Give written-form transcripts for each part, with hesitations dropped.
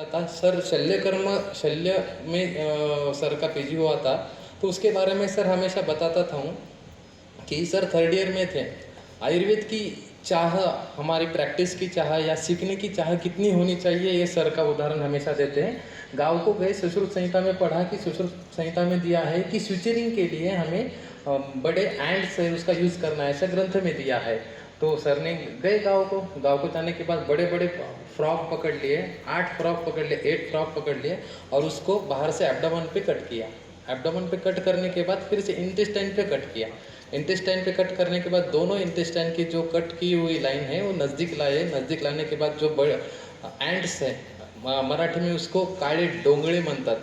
था सर, शल्य में सर का पीजी हुआ था। तो उसके बारे में सर हमेशा बताता था हूँ कि सर थर्ड ईयर में थे, आयुर्वेद की चाह, हमारी प्रैक्टिस की चाह या सीखने की चाह कितनी होनी चाहिए, ये सर का उदाहरण हमेशा देते हैं। गाँव को गए, सुश्रुत संहिता में पढ़ा कि सुश्रुत संहिता में दिया है कि स्विचरिंग के लिए हमें बड़े एंड से उसका यूज़ करना है, ऐसा ग्रंथ में दिया है। तो सर ने गए गाँव को जाने के बाद बड़े बड़े फ्रॉक पकड़ लिए, 8 फ्रॉक पकड़ लिए, 8 फ्रॉक पकड़ लिए और उसको बाहर से एब्डोमेन पे कट किया। एब्डोमेन पे कट करने के बाद फिर से इंटेस्टाइन पे कट किया। इंटेस्टाइन पे कट करने के बाद दोनों इंटेस्टाइन की जो कट की हुई लाइन है वो नज़दीक लाए। नज़दीक लाने के बाद जो बड़े एंड्स है, मराठी में उसको काले डोंगड़े म्हणतात,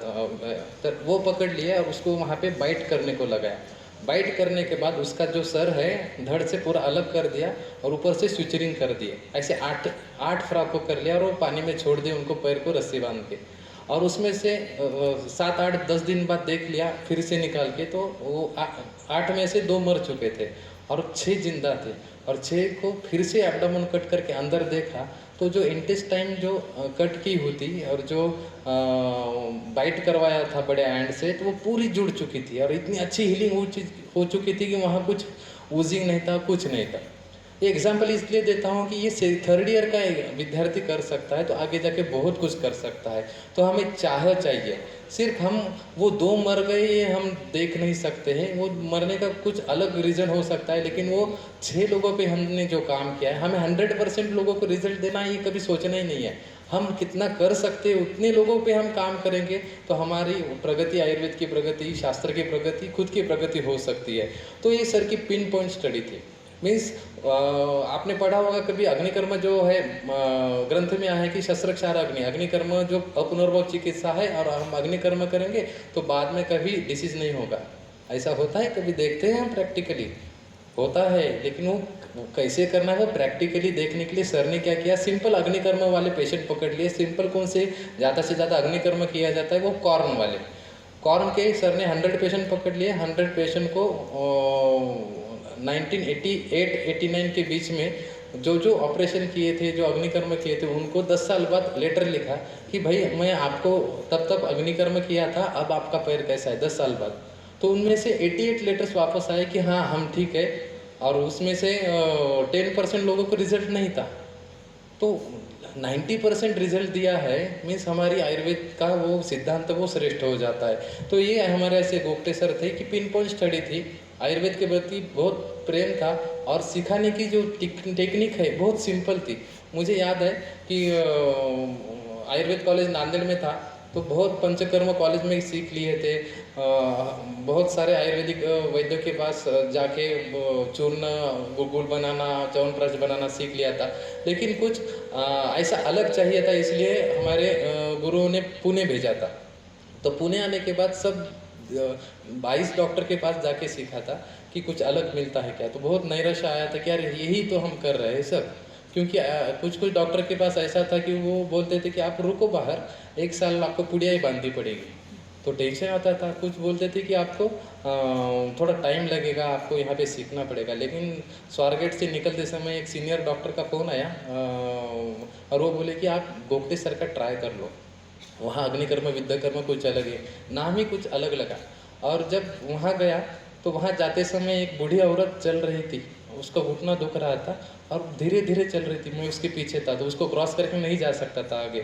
तो वो पकड़ लिया और उसको वहाँ पे बाइट करने को लगाया। बाइट करने के बाद उसका जो सर है धड़ से पूरा अलग कर दिया और ऊपर से स्विचरिंग कर दिए। ऐसे 8 फ्रॉक को कर लिया और वो पानी में छोड़ दिए उनको, पैर को रस्सी बांध के। और उसमें से 7, 8, 10 दिन बाद देख लिया फिर से निकाल के, तो वो 8 में से 2 मर चुके थे और 6 जिंदा थे। और 6 को फिर से एब्डोमेन कट करके अंदर देखा तो जो इंटेस्टाइन जो कट की होती और जो बाइट करवाया था बड़े एंड से, तो वो पूरी जुड़ चुकी थी और इतनी अच्छी हीलिंग हो चुकी थी कि वहाँ कुछ वूजिंग नहीं था, कुछ नहीं था। ये एग्जाम्पल इसलिए देता हूँ कि ये थर्ड ईयर का विद्यार्थी कर सकता है तो आगे जाके बहुत कुछ कर सकता है। तो हमें चाह चाहिए। सिर्फ हम वो 2 मर गए ये हम देख नहीं सकते हैं, वो मरने का कुछ अलग रीज़न हो सकता है, लेकिन वो 6 लोगों पे हमने जो काम किया है, हमें 100% लोगों को रिजल्ट देना ये कभी सोचना ही नहीं है। हम कितना कर सकते हैं उतने लोगों पे हम काम करेंगे तो हमारी प्रगति, आयुर्वेद की प्रगति, शास्त्र की प्रगति, खुद की प्रगति हो सकती है। तो ये सर की पिन पॉइंट स्टडी थी। मीन्स आपने पढ़ा होगा कभी अग्निकर्म जो है, ग्रंथ में आया है कि शस्त्रक्षार अग्निकर्म जो अपुनर्भव चिकित्सा है और हम अग्निकर्म करेंगे तो बाद में कभी डिसीज नहीं होगा। ऐसा होता है, कभी देखते हैं हम प्रैक्टिकली होता है, लेकिन वो कैसे करना है वो प्रैक्टिकली देखने के लिए सर ने क्या किया, सिंपल अग्निकर्म वाले पेशेंट पकड़ लिए। सिंपल कौन से ज़्यादा से ज़्यादा अग्निकर्म किया जाता है, वो कॉर्न वाले। कॉर्न के सर ने 100 पेशेंट पकड़ लिए। 100 पेशेंट को 1988-89 के बीच में जो ऑपरेशन किए थे, जो अग्निकर्म किए थे, उनको 10 साल बाद लेटर लिखा कि भाई मैं आपको तब अग्निकर्म किया था, अब आपका पैर कैसा है 10 साल बाद। तो उनमें से 88 लेटर्स वापस आए कि हाँ हम ठीक है, और उसमें से 10% लोगों को रिजल्ट नहीं था। तो 90% रिजल्ट दिया है, मीन्स हमारी आयुर्वेद का वो सिद्धांत वो श्रेष्ठ हो जाता है। तो ये हमारे ऐसे गोप्टे सर थे कि पिन पॉइंट स्टडी थी, आयुर्वेद के प्रति बहुत प्रेम था और सिखाने की जो टेक्निक है बहुत सिंपल थी। मुझे याद है कि आयुर्वेद कॉलेज नांदेड़ में था तो बहुत पंचकर्म कॉलेज में सीख लिए थे। बहुत सारे आयुर्वेदिक वैद्यों के पास जाके चूर्ण, गुगुल बनाना, च्यवनप्राश बनाना सीख लिया था। लेकिन कुछ ऐसा अलग चाहिए था, इसलिए हमारे गुरुओं ने पुणे भेजा था। तो पुणे आने के बाद सब 22 डॉक्टर के पास जाके सीखा था कि कुछ अलग मिलता है क्या। तो बहुत नैराश्य आया था कि यार यही तो हम कर रहे हैं सब। क्योंकि कुछ डॉक्टर के पास ऐसा था कि वो बोलते थे कि आप रुको बाहर, 1 साल आपको पुड़िया ही बांधनी पड़ेगी। तो टेंशन आता था। कुछ बोलते थे कि आपको थोड़ा टाइम लगेगा, आपको यहाँ पे सीखना पड़ेगा। लेकिन स्वारगेट से निकलते समय एक सीनियर डॉक्टर का फ़ोन आया और वो बोले कि आप गोप्टे सर का ट्राई कर लो, वहाँ अग्निकर्म विद्याकर्म कुछ अलग है, नाम ही कुछ अलग लगा। और जब वहाँ गया तो वहाँ जाते समय एक बूढ़ी औरत चल रही थी, उसका घुटना दुख रहा था और धीरे धीरे चल रही थी। मैं उसके पीछे था तो उसको क्रॉस करके नहीं जा सकता था आगे।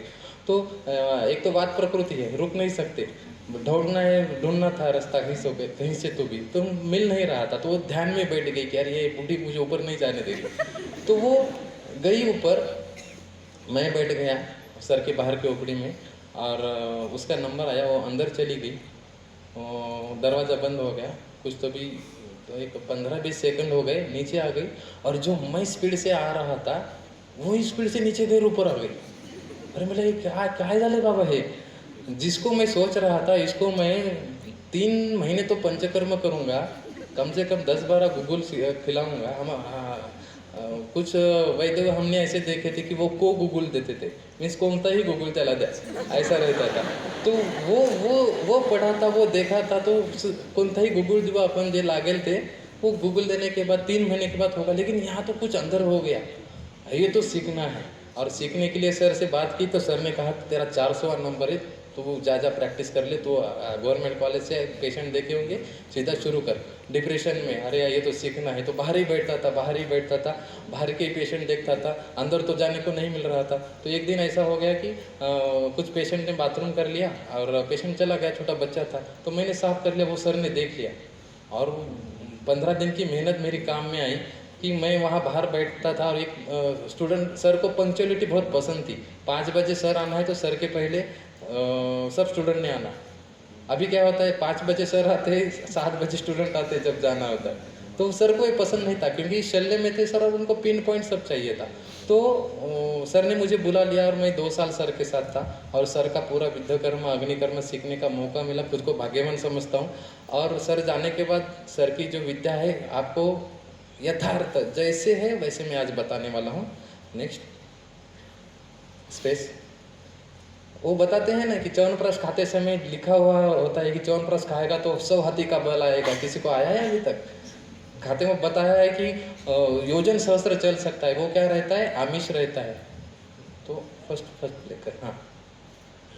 तो एक तो बात प्रकृति है, रुक नहीं सकते, ढूंढना है, ढूंढना था रास्ता कहीं से तो भी तो मिल नहीं रहा था। तो वो ध्यान में बैठ गई कि यार ये बूढ़ी मुझे ऊपर नहीं जाने देगी। तो वो गई ऊपर, मैं बैठ गया सर के बाहर के ओपड़ी में और उसका नंबर आया, वो अंदर चली गई, दरवाज़ा बंद हो गया। कुछ तो भी तो एक 15-20 सेकंड हो गए, नीचे आ गई और जो मैं स्पीड से आ रहा था वही स्पीड से नीचे गई, ऊपर आ गई। अरे बोले ये क्या झाले बाबा, है जिसको मैं सोच रहा था इसको मैं 3 महीने तो पंचकर्म करूँगा, कम से कम 10-12 गुगुल खिलाऊँगा। कुछ वैद्य हमने ऐसे देखे थे कि वो को गुगुल देते थे, मीन्स कोणता ही गुगुल त्याला द्या, ऐसा रहता था। तो वो पढ़ा था, वो देखा था, तो कोणताही गुगुल जो अपन जे लागेल थे वो गुगुल देने के बाद 3 महीने के बाद होगा। लेकिन यहाँ तो कुछ अंदर हो गया, ये तो सीखना है। और सीखने के लिए सर से बात की तो सर ने कहा कि तेरा 400वां नंबर है, तो वो जा प्रैक्टिस कर ले, तो गवर्नमेंट कॉलेज से पेशेंट देखे होंगे, सीधा शुरू कर। डिप्रेशन में अरे यार ये तो सीखना है, तो बाहर ही बैठता था, बाहर के ही पेशेंट देखता था, अंदर तो जाने को नहीं मिल रहा था। तो एक दिन ऐसा हो गया कि कुछ पेशेंट ने बाथरूम कर लिया और पेशेंट चला गया, छोटा बच्चा था, तो मैंने साफ कर लिया, वो सर ने देख लिया। और 15 दिन की मेहनत मेरी काम में आई कि मैं वहाँ बाहर बैठता था और एक स्टूडेंट, सर को पंक्चुअलिटी बहुत पसंद थी। 5 बजे सर आना है तो सर के पहले सब स्टूडेंट ने आना। अभी क्या होता है, 5 बजे सर आते हैं, 7 बजे स्टूडेंट आते हैं जब जाना होता है। तो सर को ये पसंद नहीं था क्योंकि शल्य में थे सर और उनको पिन पॉइंट सब चाहिए था। तो सर ने मुझे बुला लिया और मैं 2 साल सर के साथ था और सर का पूरा विद्याकर्म अग्निकर्म सीखने का मौका मिला। खुद को भाग्यवान समझता हूँ। और सर जाने के बाद सर की जो विद्या है आपको यथार्थ जैसे है वैसे मैं आज बताने वाला हूँ। Next space. वो बताते हैं ना कि च्यवनप्राश खाते समय लिखा हुआ होता है कि च्यवनप्राश खाएगा तो 100 हाथी का बल आएगा। किसी को आया है अभी तक? खाते में बताया है कि योजन सहस्त्र चल सकता है। वो क्या रहता है? आमिष रहता है। तो फर्स्ट लेकर हाँ,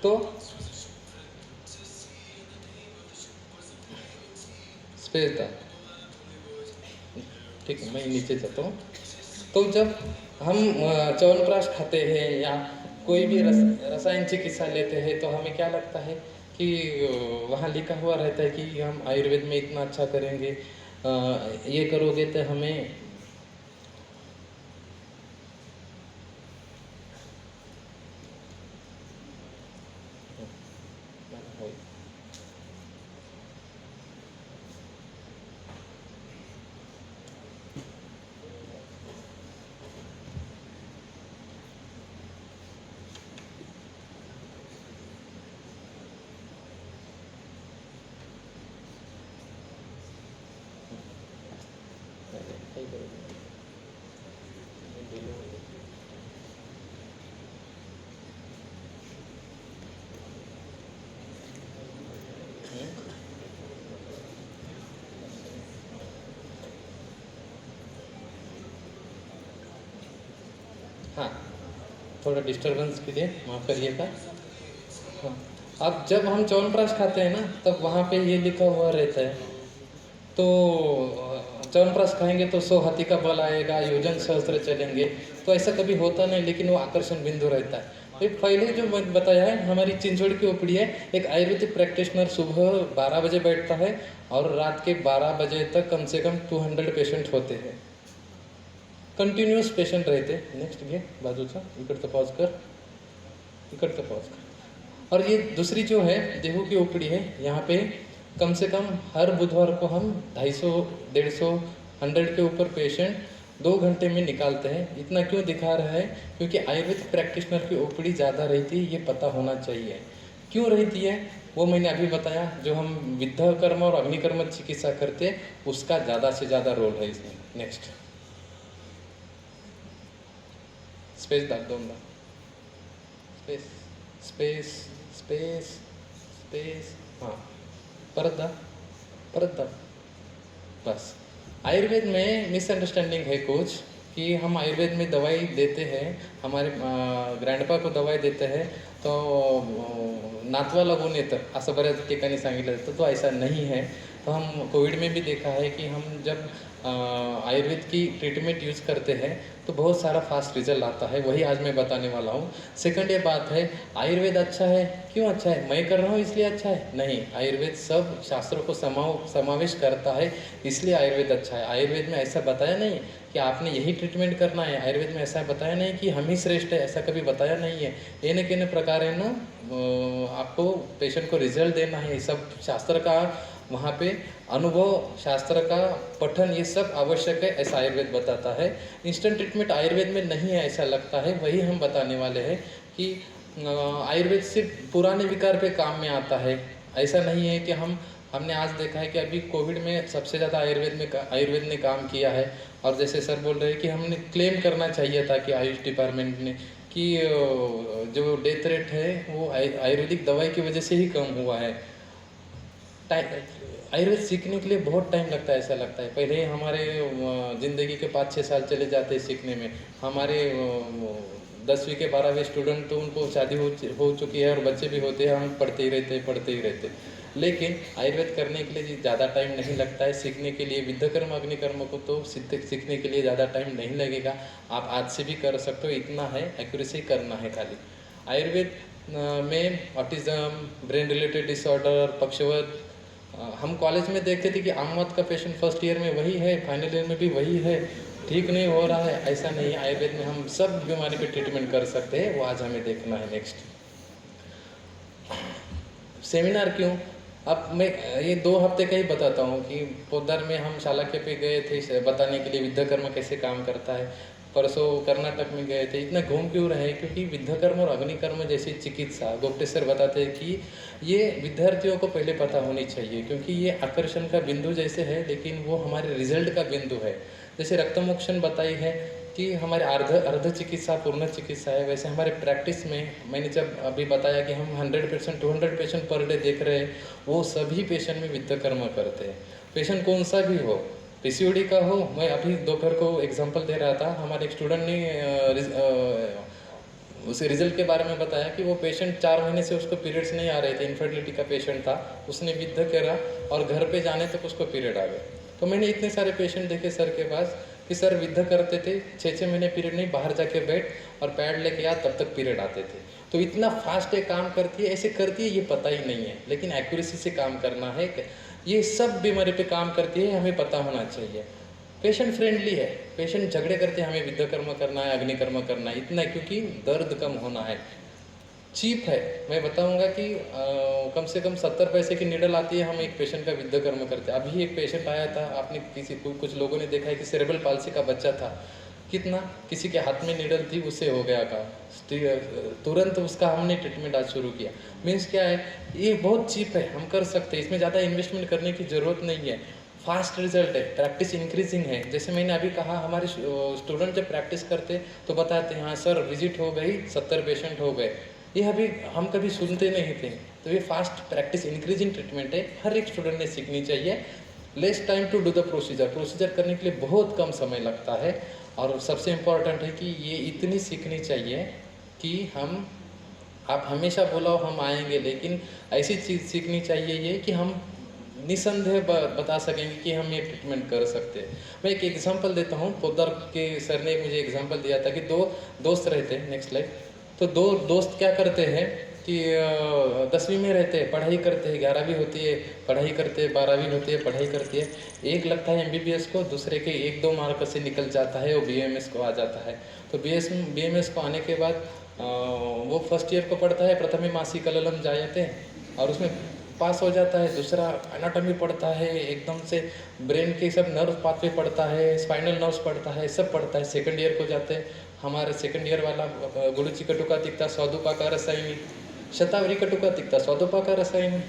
तो स्पेस था, ठीक है, मैं नीचे जाता हूँ। तो जब हम च्यवनप्राश खाते हैं या कोई भी रसायन चिकित्सा लेते हैं तो हमें क्या लगता है कि वहाँ लिखा हुआ रहता है कि हम आयुर्वेद में इतना अच्छा करेंगे, ये करोगे तो हमें हाँ, थोड़ा डिस्टरबेंस के लिए माफ़ करिएगा। हाँ, अब जब हम च्यवनप्राश खाते हैं ना तब वहाँ पे ये लिखा हुआ रहता है, तो च्यवनप्राश खाएंगे तो 100 हाथी का बल आएगा, योजन सहस्त्र चलेंगे। तो ऐसा कभी होता नहीं, लेकिन वो आकर्षण बिंदु रहता है। तो पहले जो बताया है, हमारी चिंचोड़ की ओपड़ी है, एक आयुर्वेदिक प्रैक्टिशनर सुबह 12 बजे बैठता है और रात के 12 बजे तक कम से कम 200 पेशेंट होते हैं, कंटिन्यूअस पेशंट रहते। नेक्स्ट घे बाजूचा, इकडचं पॉज कर, इकडचं पॉज कर। और ये दूसरी जो है देहू की ओपड़ी है, यहाँ पे कम से कम हर बुधवार को हम 250, 150, 100 के ऊपर पेशेंट 2 घंटे में निकालते हैं। इतना क्यों दिखा रहा है? क्योंकि आयुर्वेदिक प्रैक्टिशनर की ओपड़ी ज़्यादा रहती है, ये पता होना चाहिए। क्यों रहती है वो मैंने अभी बताया। जो हम विद्याकर्म और अग्निकर्म चिकित्सा करते हैं उसका ज़्यादा से ज़्यादा रोल है इसमें। नेक्स्ट स्पेस दाब दोनदा, स्पेस स्पेस स्पेस स्पेस, हाँ परत दा बस। आयुर्वेद में मिसअंडरस्टैंडिंग है कुछ कि हम आयुर्वेद में दवाई देते हैं, हमारे ग्रैंडपा को दवाई देते हैं तो नातवा लागून येतं असं बऱ्याच ठिकाणी सांगितलं जातं। तो ऐसा नहीं है। तो हम कोविड में भी देखा है कि हम जब आयुर्वेद की ट्रीटमेंट यूज़ करते हैं तो बहुत सारा फास्ट रिजल्ट आता है, वही आज मैं बताने वाला हूँ। सेकंड ये बात है, आयुर्वेद अच्छा है। क्यों अच्छा है? मैं कर रहा हूँ इसलिए अच्छा है? नहीं, आयुर्वेद सब शास्त्रों को समावेश करता है, इसलिए आयुर्वेद अच्छा है। आयुर्वेद में ऐसा बताया नहीं कि आपने यही ट्रीटमेंट करना है। आयुर्वेद में ऐसा बताया नहीं कि हम ही श्रेष्ठ है, ऐसा कभी बताया नहीं है। येने केने प्रकार है ना, आपको पेशेंट को रिजल्ट देना है। सब शास्त्र का वहाँ पे अनुभव, शास्त्र का पठन, ये सब आवश्यक है, ऐसा आयुर्वेद बताता है। इंस्टेंट ट्रीटमेंट आयुर्वेद में नहीं है ऐसा लगता है, वही हम बताने वाले हैं कि आयुर्वेद सिर्फ पुराने विकार पे काम में आता है। ऐसा नहीं है कि हमने आज देखा है कि अभी कोविड में सबसे ज़्यादा आयुर्वेद ने काम किया है। और जैसे सर बोल रहे हैं कि हमने क्लेम करना चाहिए था कि आयुष डिपार्टमेंट ने कि जो डेथ रेट है वो आयुर्वेदिक दवाई की वजह से ही कम हुआ है। आयुर्वेद सीखने के लिए बहुत टाइम लगता है, ऐसा लगता है। पहले ही हमारे ज़िंदगी के 5-6 साल चले जाते हैं सीखने में। हमारे 10वीं के 12वीं स्टूडेंट तो उनको शादी हो चुकी है और बच्चे भी होते हैं, हम पढ़ते ही रहते। लेकिन आयुर्वेद करने के लिए ज़्यादा टाइम नहीं लगता है, सीखने के लिए विद्याकर्म अग्निकर्म को तो सीखने के लिए ज़्यादा टाइम नहीं लगेगा, आप आज से भी कर सकते हो, इतना है एक्यूरेसी करना है खाली। आयुर्वेद में ऑटिज़म, ब्रेन रिलेटेड डिसऑर्डर, पक्षवत, हम कॉलेज में देखते थे कि आमवत का पेशेंट फर्स्ट ईयर में वही है, फाइनल ईयर में भी वही है, ठीक नहीं हो रहा है, ऐसा नहीं है। आयुर्वेद में हम सब बीमारी पे ट्रीटमेंट कर सकते हैं, वो आज हमें देखना है। नेक्स्ट सेमिनार क्यों? अब मैं ये 2 हफ्ते का ही बताता हूँ कि पोद्दार में हम शालाक्य पे गए थे बताने के लिए विद्याकर्म कैसे काम करता है। परसों कर्नाटक में गए थे। इतना घूम क्यों रहे? क्योंकि विद्याकर्म और अग्निकर्म जैसी चिकित्सा गोप्टेश्वर बताते हैं कि ये विद्यार्थियों को पहले पता होनी चाहिए, क्योंकि ये आकर्षण का बिंदु जैसे है, लेकिन वो हमारे रिजल्ट का बिंदु है। जैसे रक्तमोक्षण बताई है कि हमारे अर्ध चिकित्सा पूर्ण चिकित्सा है, वैसे हमारे प्रैक्टिस में मैंने जब अभी बताया कि हम 100% 200 पेशेंट पर डे देख रहे हैं, वो सभी पेशेंट में विद्याकर्म करते हैं। पेशेंट कौन सा भी हो, पीसीओडी का हो, मैं अभी दोपहर को एग्जांपल दे रहा था, हमारे एक स्टूडेंट ने उसे रिजल्ट के बारे में बताया कि वो पेशेंट 4 महीने से उसको पीरियड्स नहीं आ रहे थे, इनफर्टिलिटी का पेशेंट था, उसने विद्या करा और घर पे जाने तक उसको पीरियड आ गए। तो मैंने इतने सारे पेशेंट देखे सर के पास कि सर विद्या करते थे, 6-6 महीने पीरियड नहीं, बाहर जाके बैठ और पैड लेके आ, तब तक पीरियड आते थे। तो इतना फास्ट ये काम करती है, ऐसे करती है ये पता ही नहीं है, लेकिन एक्यूरेसी से काम करना है। ये सब बीमारी पे काम करती है, हमें पता होना चाहिए। पेशेंट फ्रेंडली है, पेशेंट झगड़े करते हैं हमें विद्याकर्म करना है, अग्निकर्म करना है, इतना क्योंकि दर्द कम होना है। चीप है, मैं बताऊंगा कि कम से कम 70 पैसे की नीडल आती है, हम एक पेशेंट का विद्याकर्म करते हैं। अभी एक पेशेंट आया था, आपने कुछ लोगों ने देखा है कि सेरेब्रल पाल्सी का बच्चा था, कितना किसी के हाथ में नीडल थी, उससे हो गया का, तुरंत उसका हमने ट्रीटमेंट आज शुरू किया। मीन्स क्या है, ये बहुत चीप है, हम कर सकते हैं, इसमें ज़्यादा इन्वेस्टमेंट करने की ज़रूरत नहीं है, फास्ट रिजल्ट है, प्रैक्टिस इंक्रीजिंग है। जैसे मैंने अभी कहा, हमारे स्टूडेंट जब प्रैक्टिस करते तो बताते हैं हाँ सर विजिट हो गई, 70 पेशेंट हो गए, ये अभी हम कभी सुनते नहीं थे। तो ये फास्ट प्रैक्टिस इंक्रीजिंग ट्रीटमेंट है, हर एक स्टूडेंट ने सीखनी चाहिए। Less time to do the procedure करने के लिए बहुत कम समय लगता है। और सबसे इम्पॉर्टेंट है कि ये इतनी सीखनी चाहिए कि आप हमेशा बोलो हम आएंगे, लेकिन ऐसी चीज़ सीखनी चाहिए ये कि हम निसंदेह बता सकेंगे कि हम ये ट्रीटमेंट कर सकते हैं। मैं एक एग्जांपल देता हूँ, पोद्दार के सर ने मुझे एग्जांपल दिया था कि 2 दोस्त रहते हैं, नेक्स्ट स्लाइड। तो 2 दोस्त क्या करते हैं कि 10वीं में रहते हैं, पढ़ाई करते हैं, 11वीं होती है पढ़ाई करते हैं, 12वीं होती है पढ़ाई करती है। एक लगता है MBBS को, दूसरे के 1-2 मार्क से निकल जाता है, वो BMS को आ जाता है। तो BMS को आने के बाद वो फर्स्ट ईयर को पढ़ता है, प्रथम मासी कललम जायते, और उसमें पास हो जाता है। दूसरा एनाटॉमी पढ़ता है, एकदम से ब्रेन के सब नर्व पाथवे पढ़ता है, स्पाइनल नर्व्स पढ़ता है, सब पढ़ता है। सेकंड ईयर को जाते हैं, हमारे सेकंड ईयर वाला गुरुची कटुका तिक्ता स्वादुपाका रसायनी, शतावरी कटुका तिक्ता स्वादुपाका रसायनी,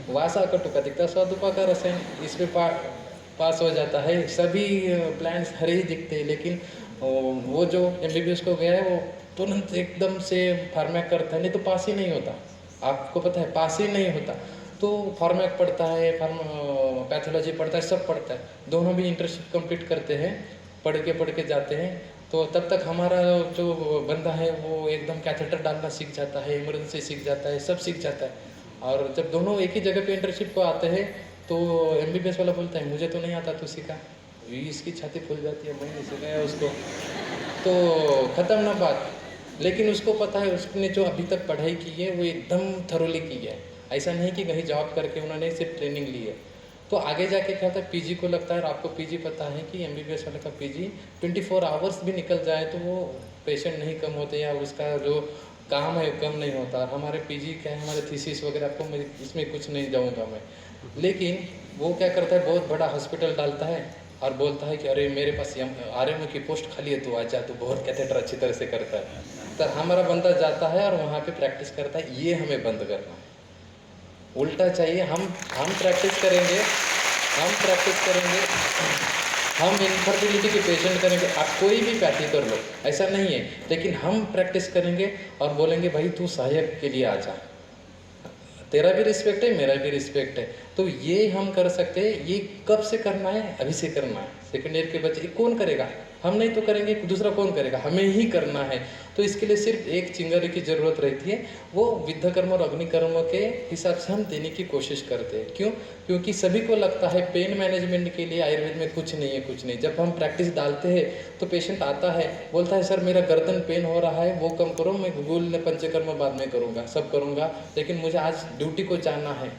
वासा कटुका तिक्ता स्वादुपाका रसायनी, इसमें पास हो जाता है। सभी प्लान्स हरे ही दिखते हैं, लेकिन वो जो MBBS को गया है वो तुरंत एकदम से फार्मैक करता है, नहीं तो पास ही नहीं होता। आपको पता है पास ही नहीं होता। तो फार्मैक पढ़ता है, पैथोलॉजी पढ़ता है, सब पढ़ता है। दोनों भी इंटर्नशिप कंप्लीट करते हैं, पढ़ के जाते हैं। तो तब तक हमारा जो बंदा है वो एकदम कैथेटर डालना सीख जाता है, इमरजेंसी सीख जाता है, सब सीख जाता है। और जब दोनों एक ही जगह पे इंटर्नशिप को आते हैं तो MBBS वाला बोलता है मुझे तो नहीं आता, तू सीखा। इसकी छाती फूल जाती है, मैंने सिखाया उसको, तो ख़त्म ना बात। लेकिन उसको पता है उसने जो अभी तक पढ़ाई की है वो एकदम थरोली की है, ऐसा नहीं कि कहीं जॉब करके उन्होंने सिर्फ ट्रेनिंग ली है। तो आगे जाके क्या होता है, PG को लगता है, और आपको PG पता है कि MBBS वाले का PG 24 आवर्स भी निकल जाए तो वो पेशेंट नहीं कम होते, या उसका जो काम है कम नहीं होता। और हमारे PG क्या है, हमारे थीसिस वगैरह, आपको मैं इसमें कुछ नहीं जाऊँगा मैं, लेकिन वो क्या करता है, बहुत बड़ा हॉस्पिटल डालता है और बोलता है कि अरे मेरे पास RMO की पोस्ट खाली है, तू आ जा, तू बहुत कैथेटर अच्छी तरह से करता है। तो हमारा बंदा जाता है और वहाँ पे प्रैक्टिस करता है। ये हमें बंद करना है, उल्टा चाहिए। हम प्रैक्टिस करेंगे, हम इनफर्टिलिटी के पेशेंट करेंगे, आप कोई भी पैथी कर लो, ऐसा नहीं है, लेकिन हम प्रैक्टिस करेंगे और बोलेंगे भाई तू सहायक के लिए आ जा, तेरा भी रिस्पेक्ट है, मेरा भी रिस्पेक्ट है। तो ये हम कर सकते हैं। ये कब से करना है, अभी से करना है। सेकेंड ईयर के बच्चे कौन करेगा, हम नहीं तो करेंगे, दूसरा कौन करेगा, हमें ही करना है। तो इसके लिए सिर्फ एक चिंगारी की जरूरत रहती है, वो विद्ध कर्म और अग्नि कर्म के हिसाब से हम देने की कोशिश करते हैं। क्यों? क्योंकि सभी को लगता है पेन मैनेजमेंट के लिए आयुर्वेद में कुछ नहीं है, कुछ नहीं। जब हम प्रैक्टिस डालते हैं तो पेशेंट आता है, बोलता है सर मेरा गर्दन पेन हो रहा है, वो कम करो, मैं गूगल पंचकर्म बाद में करूँगा, सब करूँगा, लेकिन मुझे आज ड्यूटी को जाना है,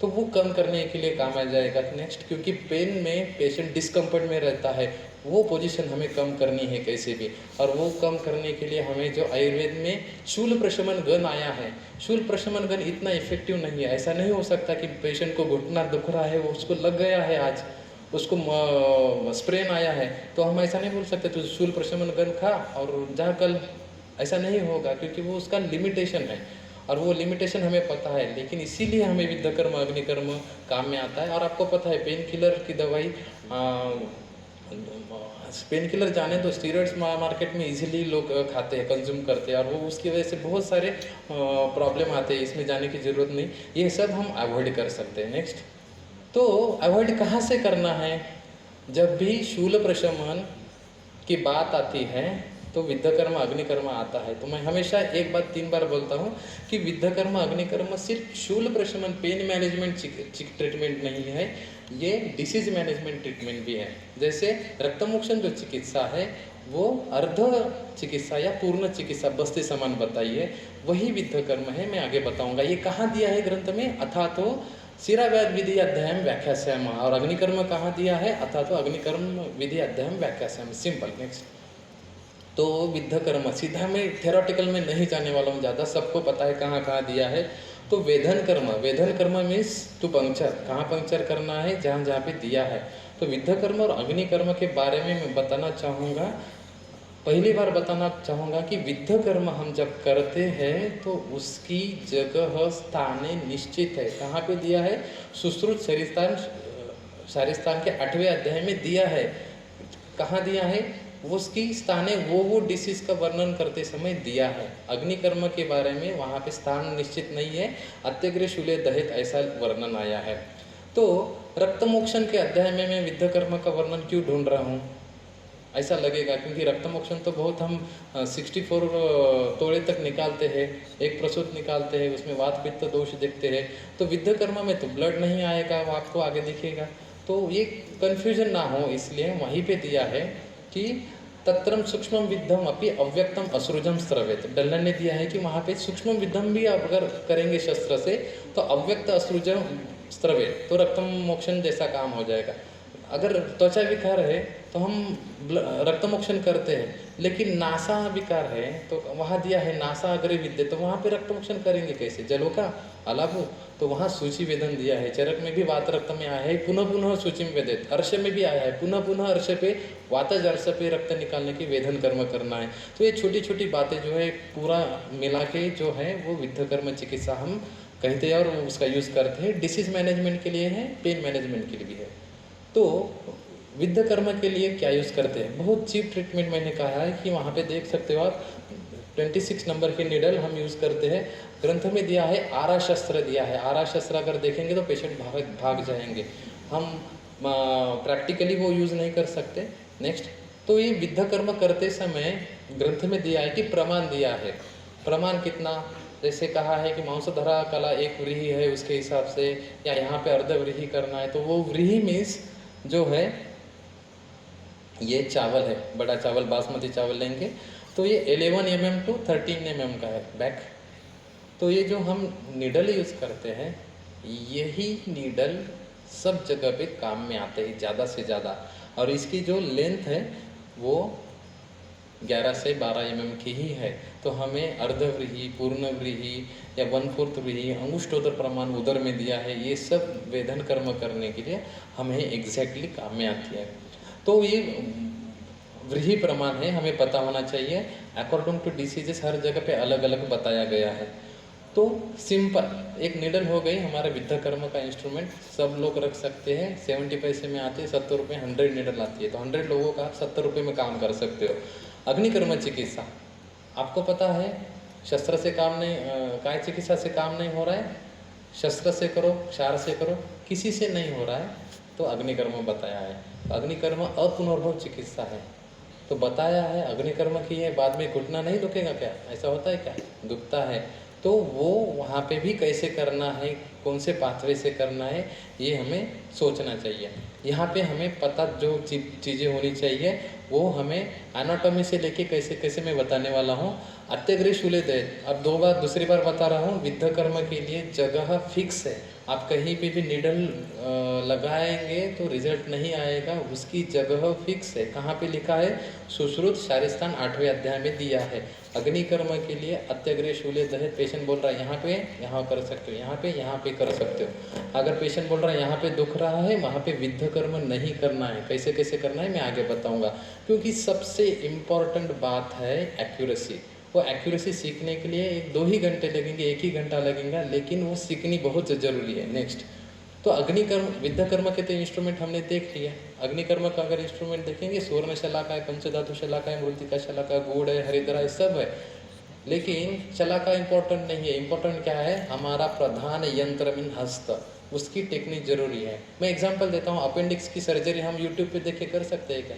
तो वो कम करने के लिए काम आ जाएगा। नेक्स्ट, क्योंकि पेन में पेशेंट डिस्कम्फर्ट में रहता है, वो पोजीशन हमें कम करनी है कैसे भी। और वो कम करने के लिए हमें जो आयुर्वेद में शूल प्रशमन गन आया है, शूल प्रशमन गन इतना इफेक्टिव नहीं है। ऐसा नहीं हो सकता कि पेशेंट को घुटना दुख रहा है, वो उसको लग गया है, आज उसको स्प्रेन आया है, तो हम ऐसा नहीं बोल सकते तो शूल प्रशमन गन खा और जा कल, ऐसा नहीं होगा, क्योंकि वो उसका लिमिटेशन है और वो लिमिटेशन हमें पता है। लेकिन इसीलिए हमें विद्ध कर्म अग्नि कर्म काम में आता है। और आपको पता है पेन किलर की दवाई, पेन किलर जाने तो स्टीरॉइड्स मार्केट में इजीली लोग खाते हैं, कंज्यूम करते हैं, और वो उसकी वजह से बहुत सारे प्रॉब्लम आते हैं, इसमें जाने की ज़रूरत नहीं, ये सब हम अवॉइड कर सकते हैं। नेक्स्ट, तो अवॉइड कहाँ से करना है? जब भी शूल प्रशमन की बात आती है तो विद्ध कर्म अग्नि कर्म आता है। तो मैं हमेशा एक बात 3 बार बोलता हूँ कि विद्ध कर्म अग्नि कर्म सिर्फ शूल प्रशमन पेन मैनेजमेंट ट्रीटमेंट नहीं है, ये डिसीज मैनेजमेंट ट्रीटमेंट भी है। जैसे रक्तमोक्षण जो चिकित्सा है वो अर्ध चिकित्सा या पूर्ण चिकित्सा बस्ती समान बताइए, वही विद्ध कर्म है, मैं आगे बताऊंगा। ये कहाँ दिया है ग्रंथ में? अथा तो शिराव्याध विधि अध्यायम व्याख्यास्याम। और अग्निकर्म कहाँ दिया है? अथा तो अग्निकर्म विधि अध्यायम व्याख्यास्याम। सिंपल। नेक्स्ट, तो विद्ध कर्म सीधा में थेरोटिकल में नहीं जाने वाला हूँ ज़्यादा, सबको पता है कहाँ कहाँ दिया है। तो वेधन कर्म, वेधन कर्म मीन्स टू पंक्चर, कहाँ पंक्चर करना है? जहाँ जहाँ पे दिया है। तो विद्ध कर्म और अग्नि कर्म के बारे में मैं बताना चाहूँगा, पहली बार बताना चाहूँगा कि विद्ध कर्म हम जब करते हैं तो उसकी जगह स्थान निश्चित है। कहाँ पे दिया है? सुश्रुत शारीस्थान के 8वें अध्याय में दिया है। कहाँ दिया है? उसकी स्थाने वो डिसीज का वर्णन करते समय दिया है। अग्निकर्म के बारे में वहाँ पे स्थान निश्चित नहीं है, अत्यग्रे शूले दहित ऐसा वर्णन आया है। तो रक्तमोक्षण के अध्याय में मैं विद्ध कर्म का वर्णन क्यों ढूंढ रहा हूँ? ऐसा लगेगा क्योंकि रक्तमोक्षण तो बहुत हम 64 तोड़े तक निकालते हैं, एक प्रसूत निकालते हैं, उसमें वात पित्त दोष देखते हैं। तो विद्ध कर्म में तो ब्लड नहीं आएगा, वो आपको आगे दिखेगा। तो ये कन्फ्यूजन ना हो इसलिए वहीं पे दिया है कि तत्रम सूक्ष्म विद्धम अपि अव्यक्तम असृजम स्रवेत। डल्लन ने दिया है कि वहाँ पे सूक्ष्म विद्धम भी अगर करेंगे शस्त्र से तो अव्यक्त असृजम स्रवेत, तो रक्तम मोक्षण जैसा काम हो जाएगा। अगर त्वचा विकार है तो हम रक्तमोक्षण करते हैं, लेकिन नासा विकार है तो वहाँ दिया है नासा अग्रे विद्य, तो वहाँ पे रक्तमोक्षण करेंगे कैसे? जलो का अलाभो, तो वहाँ सूचि वेदन दिया है। चरक में भी वात रक्त में आया है, पुनः पुनः सूचि में वेदित। अर्श में भी आया है, पुनः पुनः अर्श पे वातज अर्श पे रक्त निकालने की वेदन कर्म करना है। तो ये छोटी छोटी बातें जो है पूरा मिला के जो है वो विद्ध कर्म चिकित्सा हम कहते हैं और उसका यूज़ करते हैं। डिसीज मैनेजमेंट के लिए है, पेन मैनेजमेंट के लिए भी है। तो विद्ध कर्म के लिए क्या यूज़ करते हैं? बहुत चीप ट्रीटमेंट मैंने कहा है कि वहाँ पे देख सकते हो आप, 26 नंबर की नीडल हम यूज़ करते हैं। ग्रंथ में दिया है आरा शस्त्र दिया है। आरा शस्त्र अगर देखेंगे तो पेशेंट भाग जाएंगे, हम प्रैक्टिकली वो यूज़ नहीं कर सकते। नेक्स्ट, तो ये विद्ध कर्म करते समय ग्रंथ में दिया है कि प्रमाण दिया है। प्रमाण कितना? जैसे कहा है कि मांसधरा कला एक व्रीहि है उसके हिसाब से, या यहाँ पे अर्ध व्रीहि करना है, तो वो व्रीहि मीन्स जो है ये चावल है, बड़ा चावल बासमती चावल लेंगे तो ये 11 mm टू 13 mm का है बैक। तो ये जो हम नीडल यूज़ करते हैं, यही नीडल सब जगह पे काम में आते हैं ज़्यादा से ज़्यादा। और इसकी जो लेंथ है वो 11 से 12 mm की ही है। तो हमें अर्धव्रीहि, पूर्णव्रीहि या 1/4 व्रीहि, अंगुष्ठोदर प्रमाण उदर में दिया है, ये सब वेधन कर्म करने के लिए हमें एग्जैक्टली काम में आती है। तो ये व्रीहि प्रमाण है, हमें पता होना चाहिए। अकॉर्डिंग टू डिसीजेस हर जगह पे अलग अलग बताया गया है। तो सिंपल एक नीडल हो गई हमारे विद्ध कर्म का इंस्ट्रूमेंट, सब लोग रख सकते हैं। 70 पैसे में आती है, 70 रुपये 100 नीडल आती है, तो 100 लोगों का 70 रुपये में काम कर सकते हो। अग्निकर्म चिकित्सा आपको पता है, शस्त्र से काम नहीं, काय चिकित्सा से काम नहीं हो रहा है, शस्त्र से करो, क्षार से करो, किसी से नहीं हो रहा है, तो अग्निकर्म बताया है। अग्निकर्म अपुनर्भव चिकित्सा है। तो बताया है अग्निकर्म किए, बाद में घुटना नहीं दुखेगा क्या? ऐसा होता है क्या? दुखता है। तो वो वहाँ पे भी कैसे करना है, कौन से पाथवे से करना है, ये हमें सोचना चाहिए। यहाँ पे हमें पता जो चीज़ें होनी चाहिए वो हमें एनाटॉमी से लेके कैसे कैसे मैं बताने वाला हूँ। अत्यग्रे शूले दहेज, अब दूसरी बार बता रहा हूँ, विद्ध कर्म के लिए जगह फिक्स है। आप कहीं पे भी निडल लगाएंगे तो रिजल्ट नहीं आएगा, उसकी जगह फिक्स है। कहाँ पे लिखा है? सुश्रुत शारीस्थान 8वें अध्याय में दिया है। अग्निकर्म के लिए अत्यग्रे शूले दहेज, पेशेंट बोल रहा है यहाँ पे यहाँ कर सकते हो, यहाँ पे कर सकते हो। अगर पेशेंट बोल रहा है यहाँ पे दुख रहा है, वहाँ पे विद्ध कर्म नहीं करना है। कैसे कैसे करना है मैं आगे बताऊंगा, क्योंकि सबसे इम्पॉर्टेंट बात है एक्यूरेसी। वो एक्यूरेसी सीखने के लिए 2 ही घंटे लगेंगे, 1 ही घंटा लगेगा, लेकिन वो सीखनी बहुत ज़रूरी है। नेक्स्ट, तो अग्निकर्म विद्ध कर्म के तो इंस्ट्रूमेंट हमने देख लिया। अग्निकर्म का अगर इंस्ट्रूमेंट देखेंगे, सुवर्ण शलाका है, पंचधातु शलाका है, मृतिका शलाका, गुड़ है, हरिद्रा है, सब है। लेकिन शलाका इम्पोर्टेंट नहीं है। इम्पोर्टेंट क्या है? हमारा प्रधान यंत्र मीन हस्त, उसकी टेक्निक जरूरी है। मैं एग्जांपल देता हूँ, अपेंडिक्स की सर्जरी हम यूट्यूब पे देख के कर सकते हैं क्या?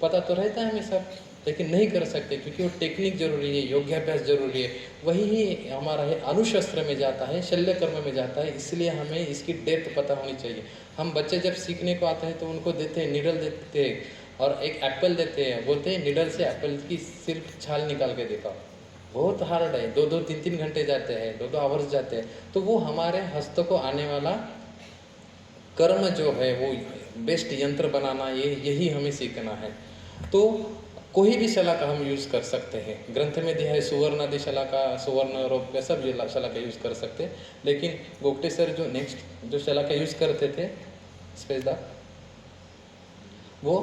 पता तो रहता है हमें सब, लेकिन नहीं कर सकते क्योंकि वो टेक्निक जरूरी है, योगाभ्यास जरूरी है। वही ही हमारा है अनुशस्त्र में जाता है, शल्य कर्म में जाता है, इसलिए हमें इसकी डेप्थ पता होनी चाहिए। हम बच्चे जब सीखने को आते हैं तो उनको देते हैं, निडल देते हैं और एक एप्पल देते हैं, बोलते हैं निडल से एप्पल की सिर्फ छाल निकाल के दिखाओ। बहुत हार्ड है, 2-2 3-3 घंटे जाते हैं, 2-2 आवर्स जाते हैं। तो वो हमारे हस्त को आने वाला कर्म जो है वो बेस्ट यंत्र बनाना, यही हमें सीखना है। तो कोई भी शलाका हम यूज़ कर सकते हैं। ग्रंथ में दिया है सुवर्ण आदि शलाका, सुवर्ण रौप्य सब शलाका यूज़ कर सकते हैं। लेकिन गोगटे सर जो नेक्स्ट जो शलाका यूज़ करते थे स्पेदा, वो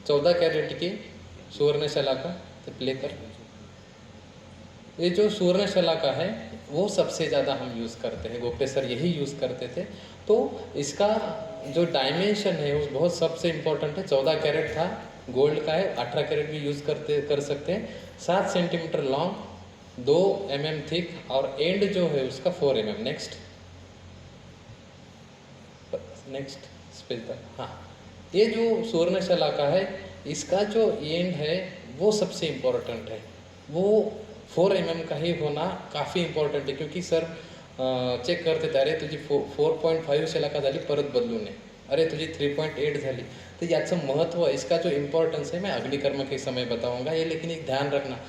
14 कैरेट की सुवर्ण शलाका प्ले कर। ये जो सुवर्ण शलाका है वो सबसे ज़्यादा हम यूज़ करते हैं, गोगटे सर यही यूज़ करते थे। तो इसका जो डायमेंशन है वो बहुत सबसे इम्पोर्टेंट है। 14 कैरेट था, गोल्ड का है, 18 कैरेट भी यूज़ कर सकते हैं। 7 सेंटीमीटर लॉन्ग, 2 mm थिक, और एंड जो है उसका 4 mm। नेक्स्ट स्पेस पर, हाँ, ये जो सुवर्ण शलाका है इसका जो एंड है वो सबसे इम्पोर्टेंट है। वो 4 mm का ही होना काफ़ी इम्पॉर्टंट आहे, क्योंकि सर चेक करते थे, अरे तुझी 4.5 शलाका झाली, परत बदलून ये, अरे तुझी 3.8 झाली। तो याचं महत्त्व, इसका जो इम्पोर्टेंस है मैं अग्निकर्म के समय बताऊंगा ये, लेकिन एक ध्यान रखना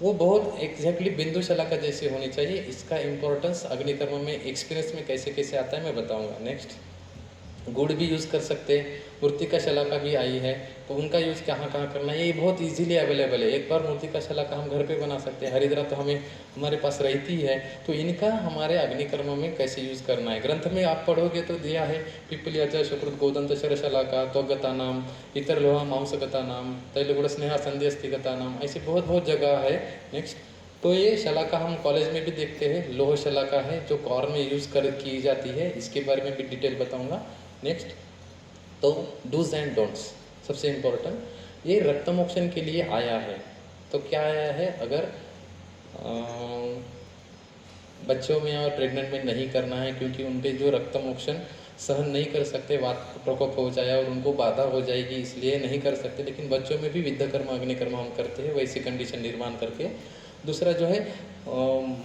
वो बहुत एग्जैक्टली बिंदु शलाका जैसी होनी चाहिए। इसका इम्पोर्टेंस अग्निकर्म में एक्सपीरियंस में कैसे कैसे आता है मैं बताऊँगा। नेक्स्ट, गुड़ भी यूज़ कर सकते हैं, मूर्तिका शलाका भी आई है, तो उनका यूज़ कहाँ कहाँ करना है ये बहुत इजीली अवेलेबल है। एक बार मूर्तिका शलाका हम घर पे बना सकते हैं, हरिद्रा तो हमारे पास रहती है, तो इनका हमारे अग्निकर्म में कैसे यूज़ करना है ग्रंथ में आप पढ़ोगे तो दिया है। पिपलियाचा सुकृत गोदंत शर शलाका, त्वगता नाम, इतर लोहा मांसगता नाम, तैलगुड़ स्नेहा संधि अस्थिगता नाम, ऐसी बहुत जगह है। नेक्स्ट, तो ये शलाका हम कॉलेज में भी देखते हैं, लोह शलाका है जो कॉर में यूज़ की जाती है, इसके बारे में भी डिटेल बताऊँगा। नेक्स्ट, तो डूज एंड डोंट्स सबसे इम्पोर्टेंट, ये रक्तमोक्षण के लिए आया है। तो क्या आया है? अगर बच्चों में और प्रेग्नेंट में नहीं करना है, क्योंकि उनके जो रक्तमोक्षण सहन नहीं कर सकते, वात प्रकोप हो जाए और उनको बाधा हो जाएगी, इसलिए नहीं कर सकते। लेकिन बच्चों में भी विद्ध कर्म अग्निकर्म हम करते हैं, वैसी कंडीशन निर्माण करके। दूसरा जो है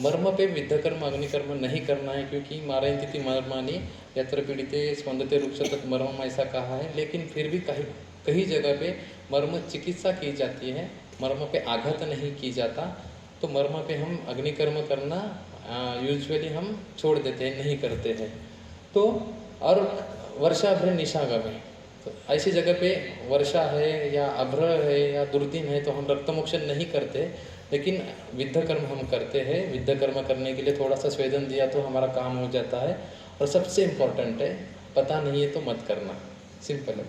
मर्म पे विद्ध कर्म अग्निकर्म नहीं करना है, क्योंकि मारयन्ति मर्माणि यत्र पीड़िते स्पंदते रुक्षत मर्मम ऐसा कहा है। लेकिन फिर भी कई जगह पे मर्म चिकित्सा की जाती है, मर्म पे आघात नहीं की जाता, तो मर्म पे हम अग्निकर्म करना यूजुअली हम छोड़ देते हैं, नहीं करते हैं। तो और वर्षाभ्र निशागमे, तो ऐसी जगह पे वर्षा है या अभ्र है या दुर्दिन है तो हम रक्तमोक्षण नहीं करते, लेकिन विद्ध कर्म हम करते हैं। विद्ध कर्म करने के लिए थोड़ा सा स्वेदन दिया तो हमारा काम हो जाता है। और सबसे इम्पोर्टेंट है, पता नहीं है तो मत करना, सिंपल है।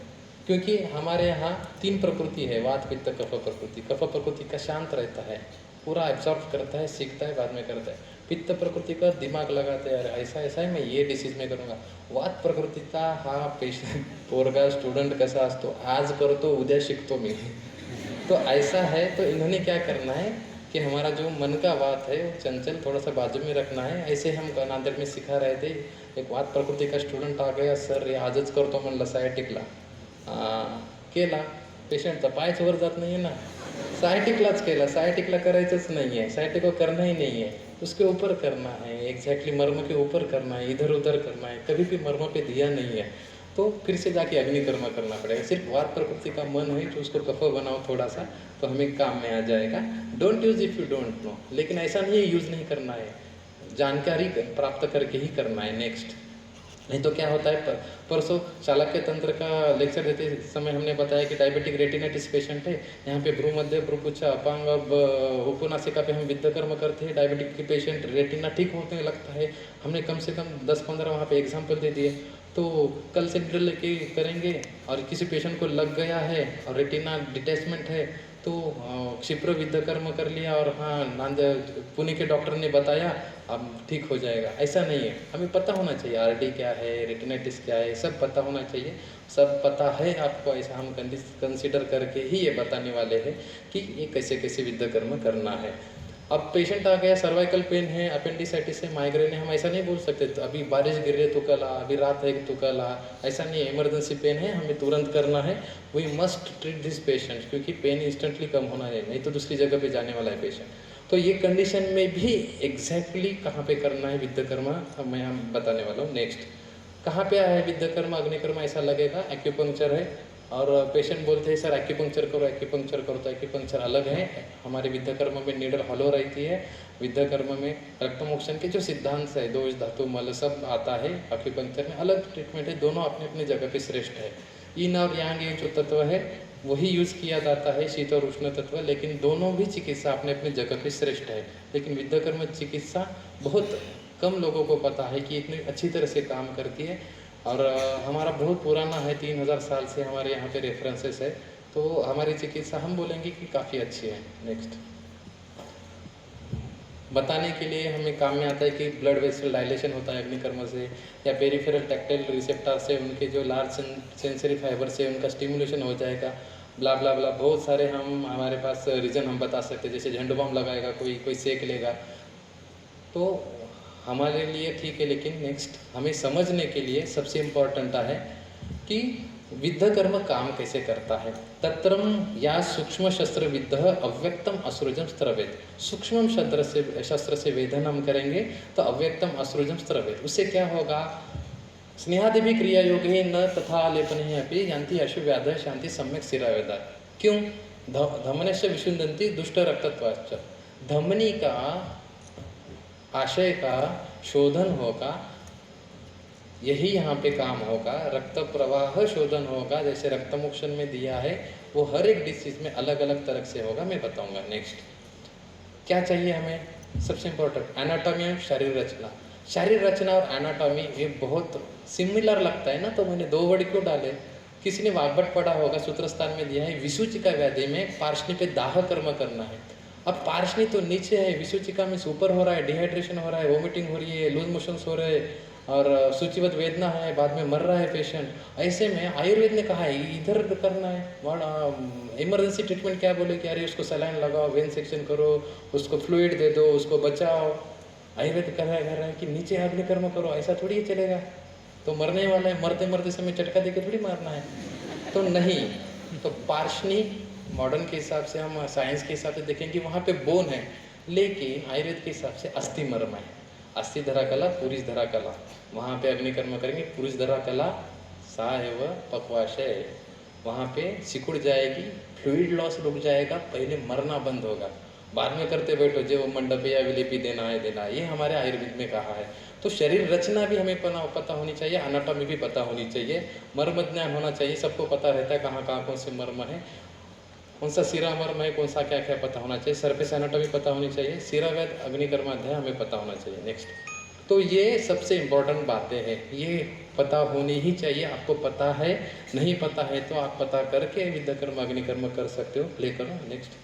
क्योंकि हमारे यहाँ 3 प्रकृति है, वात पित्त कफ प्रकृति। कफ प्रकृति का शांत रहता है, पूरा एब्जॉर्व करता है, सीखता है, बाद में करता है। पित्त प्रकृति का दिमाग लगाते हैं, अरे ऐसा है, मैं ये डिसीज में करूँगा। वात प्रकृतीचा हा पेशंट पोरगा स्टुडंट कसा असतो, आज करतो उद्या शिकतो मी, तो ऐसा है। तो इन्होंने क्या करना है कि हमारा जो मन का वात है वो चंचल थोड़ा सा बाजू में रखना है। ऐसे हम नांदेड़ में सिखा रहे थे, एक वात प्रकृति का स्टुडंट आ गया, सर ये आजच करतो म्हणलं सायटिकला केला, पेशंटचा पायच वर जात नाही आहे ना, सायटिकलाच केला, सायटिकला करायचंच नाही आहे, सायटिक को करना ही नहीं है, उसके ऊपर करना है, एग्जैक्टली मर्म के ऊपर करना है, इधर उधर करना है, कभी भी मर्म पे दिया नहीं है, तो फिर से जाके अग्निकर्म करना पड़ेगा। सिर्फ वात प्रकृति का मन है जो उसको कफ बनाओ थोड़ा सा, तो हमें काम में आ जाएगा। Don't use if you don't know, लेकिन ऐसा नहीं है यूज़ नहीं करना है, जानकारी प्राप्त करके ही करना है। नेक्स्ट, नहीं तो क्या होता है, परसों चाणक्य तंत्र का लेक्चर देते समय हमने बताया कि डायबिटिक रेटिनाइटिस पेशेंट है, यहाँ पे भ्रूमध्य, भ्रूपुच्छा, अपांग, अब उपनासिका पे हम विद्ध कर्म करते हैं, डायबिटिक के पेशेंट रेटिना ठीक होने लगता है। हमने कम से कम 10-15 वहाँ पे एग्जाम्पल दे दिए। तो कल से ड्रिल लेके करेंगे, और किसी पेशेंट को लग गया है और रेटिना डिटैचमेंट है, तो क्षिप्र विद्ध कर्म कर लिया और हाँ नांद पुणे के डॉक्टर ने बताया अब ठीक हो जाएगा, ऐसा नहीं है। हमें पता होना चाहिए आरडी क्या है, रेटिनाइटिस क्या है, सब पता होना चाहिए। सब पता है आपको, ऐसा हम कंसिडर करके ही ये बताने वाले हैं कि ये कैसे कैसे विद्ध कर्म करना है। अब पेशेंट आ गया, सर्वाइकल पेन है, अपेंडिसाइटिस है, माइग्रेन है, हम ऐसा नहीं बोल सकते तो अभी बारिश गिर रही है तो कल आ, अभी रात है तो कल आ, ऐसा नहीं है। इमरजेंसी पेन है, हमें तुरंत करना है। We must treat this patient, क्योंकि पेन इंस्टेंटली कम होना है, नहीं तो दूसरी जगह पे जाने वाला है पेशेंट। तो ये कंडीशन में भी एग्जैक्टली कहाँ पे करना है विद्ध कर्म मैं हम बताने वाला हूँ। नेक्स्ट, कहाँ पे आया है विद्ध कर्म अग्निकर्म, ऐसा लगेगा एक्यूपंक्चर है, और पेशेंट बोलते हैं सर एक्यूपंक्चर करो एक्यूपंक्चर करो, तो एक्यूपंक्चर अलग है। हमारे विद्ध कर्म में नीडल हॉलो रहती है, विद्ध कर्म में रक्तमोक्षण के जो सिद्धांत है, दोष धातु मल सब आता है। एक्यूपंक्चर में अलग ट्रीटमेंट है, दोनों अपने अपनी जगह पे श्रेष्ठ है। इन और यांग ये जो तत्व है वही यूज़ किया जाता है, शीत और उष्ण तत्व, लेकिन दोनों भी चिकित्सा अपने अपनी जगह पे श्रेष्ठ है। लेकिन विद्ध कर्म चिकित्सा बहुत कम लोगों को पता है कि इतनी अच्छी तरह से काम करती है, और हमारा बहुत पुराना है, 3000 साल से हमारे यहाँ पे रेफरेंसेस है, तो हमारी चिकित्सा हम बोलेंगे कि काफ़ी अच्छी है। नेक्स्ट, बताने के लिए हमें काम में आता है कि ब्लड वेसल डायलेशन होता है अग्निकर्म से, या पेरिफेरल टैक्टाइल रिसेप्टर से उनके जो लार्ज सेंसरी फाइबर से उनका स्टिमुलेशन हो जाएगा, ब्ला ब्ला ब्ला, बहुत सारे हम हमारे पास रीज़न हम बता सकते हैं। जैसे झंडू बम लगाएगा कोई, कोई सेक लेगा, तो हमारे लिए ठीक है। लेकिन नेक्स्ट, हमें समझने के लिए सबसे इम्पोर्टेंट है कि विद्ध कर्म काम कैसे करता है। तत्रम या सूक्ष्म शस्त्र विद्ध अव्यक्तम असृजम स्त्रवेद। सूक्ष्म शस्त्र से वेदन हम करेंगे तो अव्यक्तम असृजम स्त्रवेद, उससे क्या होगा, स्नेहादिभी क्रिया योग ही न तथा लेपन ही अपनी यान्ति अशुव्याध शांति सम्यक सिरावेदा। क्यों, धमनस्य विशुद्धंति दुष्ट रक्तत्वाच्च, धमनी का आशय का शोधन होगा, यही यहाँ पे काम होगा। रक्त प्रवाह शोधन होगा, जैसे रक्तमोक्षण में दिया है, वो हर एक डिसीज में अलग अलग तरह से होगा, मैं बताऊंगा। नेक्स्ट, क्या चाहिए हमें, सबसे इम्पोर्टेंट एनाटॉमी और शरीर रचना। शरीर रचना और एनाटॉमी ये बहुत सिमिलर लगता है ना, तो मैंने 2 वर्ड क्यों डाले। किसी ने वाग्भट पढ़ा होगा, सूत्रस्थान में दिया है, विसूचिका व्याधि में पार्श्वनी पे दाह कर्म करना है। अब पार्श्वनी तो नीचे है, विसूचिका में ऊपर हो रहा है, डिहाइड्रेशन हो रहा है, वोमिटिंग हो रही है, लूज मोशंस हो रहे हैं, और सूचिवत वेदना है, बाद में मर रहा है पेशेंट। ऐसे में आयुर्वेद ने कहा है इधर करना है। इमरजेंसी ट्रीटमेंट क्या बोले कि अरे उसको सलाइन लगाओ, वेन सेक्शन करो, उसको फ्लूइड दे दो, उसको बचाओ। आयुर्वेद कह रहा है कि नीचे अग्निकर्म करो, ऐसा थोड़ी ही चलेगा, तो मरने वाला है, मरते मरते समय चटका दे के थोड़ी मारना है, तो नहीं। तो पार्श्वनी मॉडर्न के हिसाब से, हम साइंस के हिसाब से देखेंगे वहाँ पे बोन है, लेकिन आयुर्वेद के हिसाब से अस्थि मर्म है। अस्थि धरा कला, पुरुष धरा कला, वहाँ पे अग्निकर्म करेंगे। पुरुष धरा कला सा एव पक्वाशय, वहाँ पे सिकुड़ जाएगी, फ्लूइड लॉस रुक जाएगा, पहले मरना बंद होगा, बाद में करते बैठो जो मंडप या विलेपी देना है, ये हमारे आयुर्वेद में कहा है। तो शरीर रचना भी हमें पता होनी चाहिए, एनाटॉमी भी पता होनी चाहिए, मर्म ज्ञान होना चाहिए। सबको पता रहता है कहाँ कहाँ कौन से मर्म है, कौन सा सिरा मर्म है, कौन सा क्या क्या पता होना चाहिए। सरफेस एनाटॉमी पता होनी चाहिए, सिरावेद अग्निकर्माध्याय हमें पता होना चाहिए। नेक्स्ट, तो ये सबसे इम्पोर्टेंट बातें हैं, ये पता होनी ही चाहिए। आपको पता है, नहीं पता है तो आप पता करके विद्ध कर्म अग्निकर्म कर सकते हो। प्ले करो। नेक्स्ट,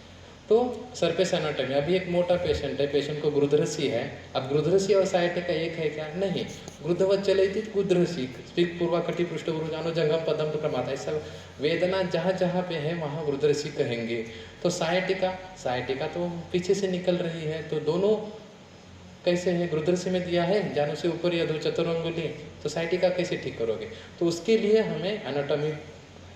तो सरफेस एनाटॉमी, अभी एक मोटा पेशेंट है, पेशेंट को गुरुधरसी है। अब गुरुधरसी और साइटिका एक है क्या, नहीं। गुरुधवत चलेती गुरुधरसी, स्पीक पूर्वा कटी पृष्ठभुज जानो जंगम पदम तो प्रमाता, ऐसा वेदना जहाँ जहाँ पे है वहाँ गुरुधरसी कहेंगे। तो साइटिका तो पीछे से निकल रही है, तो दोनों कैसे है, गुरुधरसी में दिया है जानो से ऊपर या दो चतुरंगुली, तो साइटिका कैसे ठीक करोगे। तो उसके लिए हमें एनाटॉमी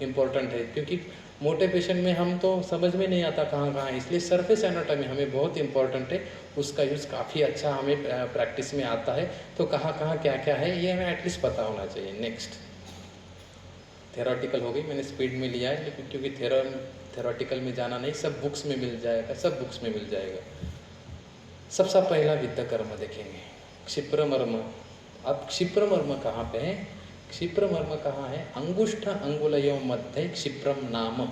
इम्पोर्टेंट है, क्योंकि मोटे पेशेंट में हम तो समझ में नहीं आता कहाँ कहाँ है, इसलिए सरफेस एनाटॉमी हमें बहुत इंपॉर्टेंट है, उसका यूज़ काफ़ी अच्छा हमें प्रैक्टिस में आता है। तो कहाँ कहाँ क्या क्या है ये हमें एटलीस्ट पता होना चाहिए। नेक्स्ट थेरोटिकल हो गई, मैंने स्पीड में लिया है, लेकिन क्योंकि थेरोटिकल में जाना नहीं, सब बुक्स में मिल जाएगा, सब बुक्स में मिल जाएगा। सबसे पहला विद्या कर्म देखेंगे, क्षिप्रमर्म। अब क्षिप्रमर्म कहाँ पे है? क्षिप्रमर्म कहाँ है? अंगुष्ठ अंगुलयों मध्य क्षिप्रम नाम